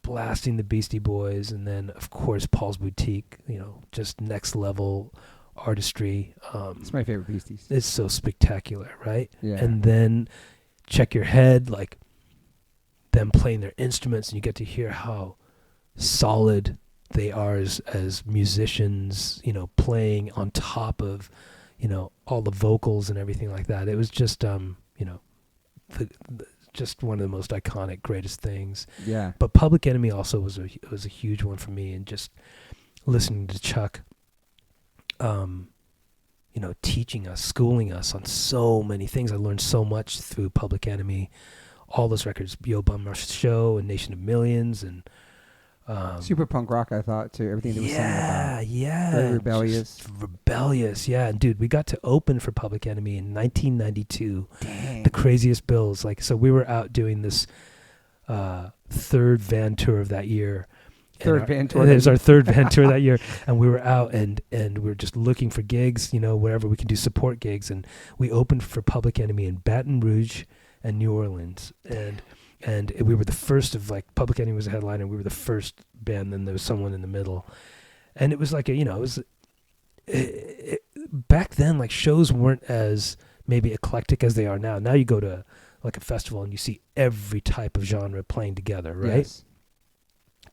blasting the Beastie Boys, and then, of course, Paul's Boutique, just next level artistry. It's my favorite Beasties. It's so spectacular, right? Yeah. And then Check Your Head, like, them playing their instruments, and you get to hear how solid they are as musicians, you know, playing on top of, you know, all the vocals and everything like that. It was just, you know, just one of the most iconic, greatest things. Yeah. But Public Enemy also was a huge one for me, and just listening to Chuck, you know, teaching us, schooling us on so many things. I learned so much through Public Enemy. All those records, Yo Bum Rush Show and Nation of Millions, and super punk rock, I thought, too. Everything that was singing about. Yeah. Very rebellious. Just rebellious, yeah. And dude, we got to open for Public Enemy in 1992. Dang. The craziest bills. Like, so we were out doing this third van tour of that year. Third van tour. It was our third van tour that year, and we were out and we were just looking for gigs, you know, wherever we can do support gigs. And we opened for Public Enemy in Baton Rouge and New Orleans, and we were the first of, like, Public Enemy was a headliner, and we were the first band. Then there was someone in the middle, and it was like you know, it back then, like, shows weren't as maybe eclectic as they are now. Now you go to like a festival and you see every type of genre playing together, right? Yes.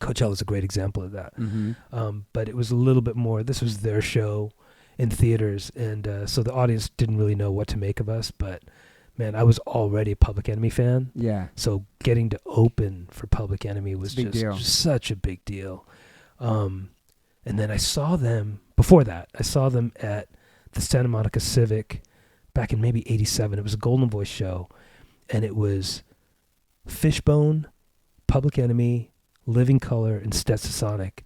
Coachella is a great example of that. Mm-hmm. But it was a little bit more. This was their show in theaters, and so the audience didn't really know what to make of us, but. Man, I was already a Public Enemy fan. Yeah. So getting to open for Public Enemy was just such a big deal. And then I saw them, before that, I saw them at the Santa Monica Civic back in maybe 87. It was a Golden Voice show. And it was Fishbone, Public Enemy, Living Colour, and Stetsasonic.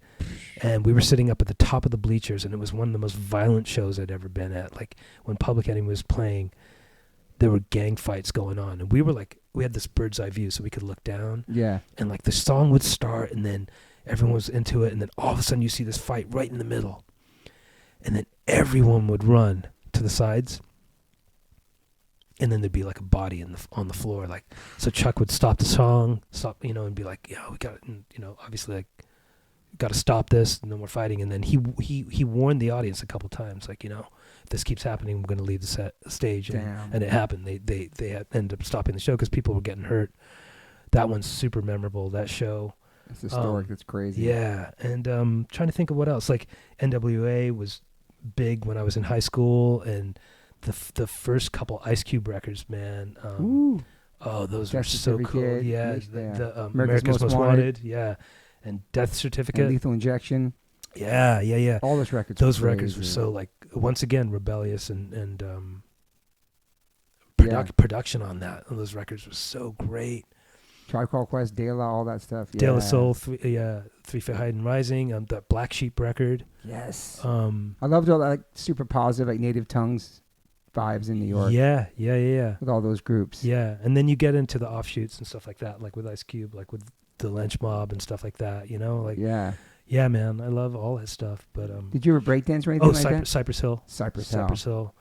And we were sitting up at the top of the bleachers, and it was one of the most violent shows I'd ever been at. Like, when Public Enemy was playing, there were gang fights going on, and we were like, we had this bird's eye view so we could look down. Yeah. And like the song would start, and then everyone was into it, and then all of a sudden you see this fight right in the middle, and then everyone would run to the sides, and then there'd be like a body on the floor. Like, so Chuck would stop the song, you know, and be like, yeah, we got, you know, obviously, like, got to stop this, no more fighting. And then he warned the audience a couple times, like, you know, if this keeps happening, we're going to leave the stage. And it happened. They ended up stopping the show because people were getting hurt. That one's super memorable, that show. It's historic. That's crazy. Yeah. And trying to think of what else. Like, NWA was big when I was in high school, and the first couple Ice Cube records, man. Oh, those were so cool. Yeah. The America's Most Wanted. Yeah. And Death Certificate. And Lethal Injection. Yeah. All those records. Those records were so, like, once again, rebellious, and production on those records was so great. Tribe Called Quest, De La, all that stuff. De La Soul, 3 Feet High and Rising, the Black Sheep record. Yes. I loved all that, like, super positive, like, Native Tongues vibes in New York. Yeah. With all those groups. Yeah, and then you get into the offshoots and stuff like that, like with Ice Cube, like with the Lynch Mob and stuff like that, you know? Like, yeah, man, I love all that stuff. But did you ever breakdance or anything like that? Cypress Hill. Cypress Hill.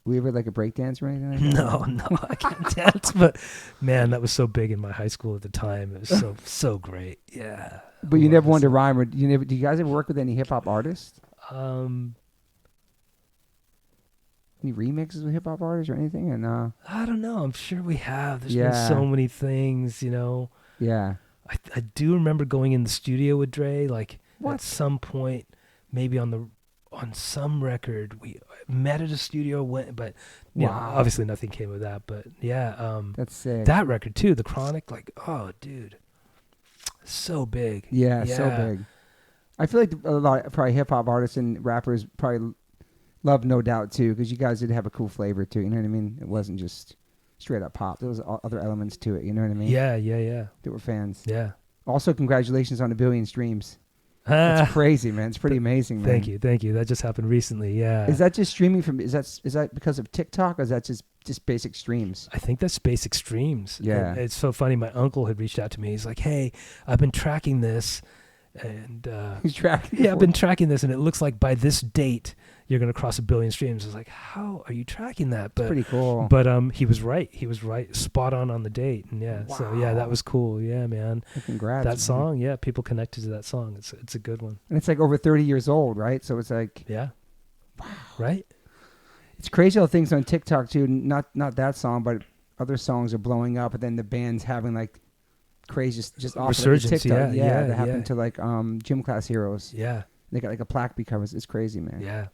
Were you ever like a breakdance or anything like that? No, I can't dance. But man, that was so big in my high school at the time. It was so great. Yeah. But you never wanted to rhyme, or do you guys ever work with any hip hop artists? Any remixes with hip hop artists or anything? And I don't know. I'm sure we have. There's been so many things, you know. Yeah. I do remember going in the studio with Dre, like, what? At some point, maybe on some record, we met at a studio, but you know, obviously nothing came of that. But yeah, that's sick. That record too, The Chronic, like, oh, dude, so big. Yeah, so big. I feel like a lot of probably hip hop artists and rappers probably love No Doubt too, because you guys did have a cool flavor too. You know what I mean? It wasn't just straight up pop. There was other elements to it. You know what I mean? Yeah. That were fans. Yeah. Also, congratulations on 1 billion streams. That's crazy, man. It's pretty amazing, man. Thank you. That just happened recently. Yeah. Is that just streaming from? Is that because of TikTok, or is that just basic streams? I think that's basic streams. Yeah. And it's so funny. My uncle had reached out to me. He's like, "Hey, I've been tracking this, and he's tracking. Yeah, I've been tracking this, and it looks like by this date you're going to cross 1 billion streams." I was like, "How are you tracking that?" But it's pretty cool. But he was right. Spot on the date. And yeah, wow. So yeah, that was cool. Yeah, man. Well, congrats. That song, yeah, people connected to that song. It's a good one. And it's like over 30 years old, right? So it's like, yeah, wow, right. It's crazy how things on TikTok too. Not that song, but other songs are blowing up, and then the band's having like crazy just off resurgence. Of TikTok. Yeah, that happened to like Gym Class Heroes. Yeah. They got like a plaque because it's crazy, man. Yeah.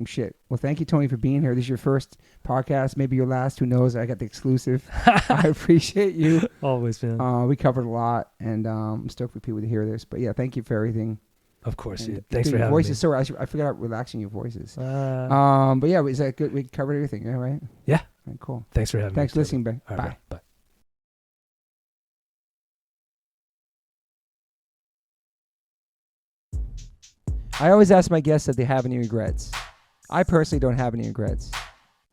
Shit. Well, thank you, Tony, for being here. This is your first podcast, maybe your last. Who knows? I got the exclusive. I appreciate you. Always, man. We covered a lot, and I'm stoked for people to hear this. But yeah, thank you for everything. Of course, and dude. Thanks for your having voice me. is so. I forgot relaxing your voices. But yeah, is that good? We covered everything, yeah, right? Yeah. Right, cool. Thanks for having me. Thanks for listening, Ben. All Bye. right, bye. I always ask my guests if they have any regrets. I personally don't have any regrets.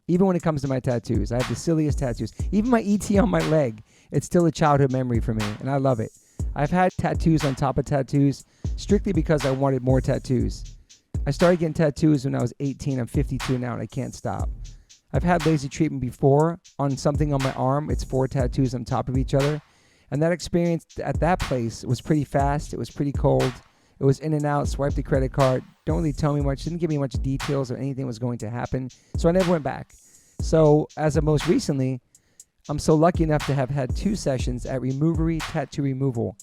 Even when it comes to my tattoos, I have the silliest tattoos. Even my ET on my leg, it's still a childhood memory for me, and I love it. I've had tattoos on top of tattoos strictly because I wanted more tattoos. I started getting tattoos when I was 18. I'm 52 now, and I can't stop. I've had laser treatment before on something on my arm. It's 4 tattoos on top of each other. And that experience at that place was pretty fast. It was pretty cold. It was in and out, swipe the credit card. Don't really tell me much. Didn't give me much details or anything was going to happen. So I never went back. So as of most recently, I'm so lucky enough to have had 2 sessions at Removery Tattoo Removal.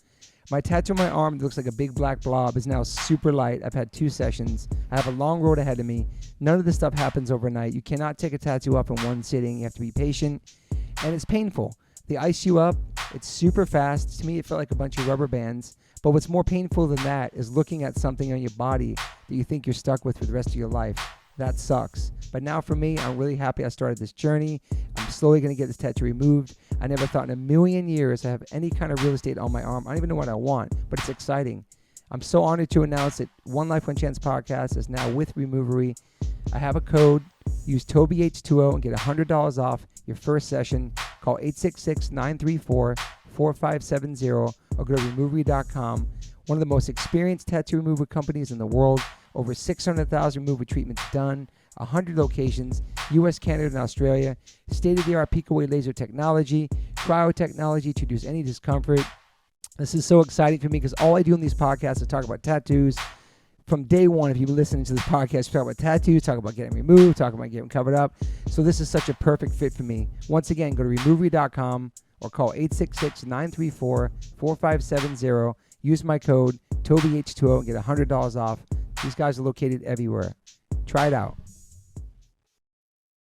My tattoo on my arm that looks like a big black blob is now super light. I've had 2 sessions. I have a long road ahead of me. None of this stuff happens overnight. You cannot take a tattoo up in one sitting. You have to be patient. And it's painful. They ice you up. It's super fast. To me, it felt like a bunch of rubber bands. But what's more painful than that is looking at something on your body that you think you're stuck with for the rest of your life. That sucks. But now for me, I'm really happy I started this journey. I'm slowly going to get this tattoo removed. I never thought in a million years I have any kind of real estate on my arm. I don't even know what I want, but it's exciting. I'm so honored to announce that One Life One Chance podcast is now with Removery. I have a code. Use TobyH20 and get $100 off your first session. Call 866-934-4570 or go to Removery.com. One of the most experienced tattoo removal companies in the world. Over 600,000 removal treatments done. 100 locations. U.S., Canada, and Australia. State-of-the-art peak-away laser technology. Cryo-technology to reduce any discomfort. This is so exciting for me because all I do in these podcasts is talk about tattoos. From day one, if you've been listening to the podcast, talk about tattoos, talk about getting removed, talk about getting covered up. So this is such a perfect fit for me. Once again, go to Removery.com or call 866-934-4570. Use my code TobyH20 and get $100 off. These guys are located everywhere. Try it out.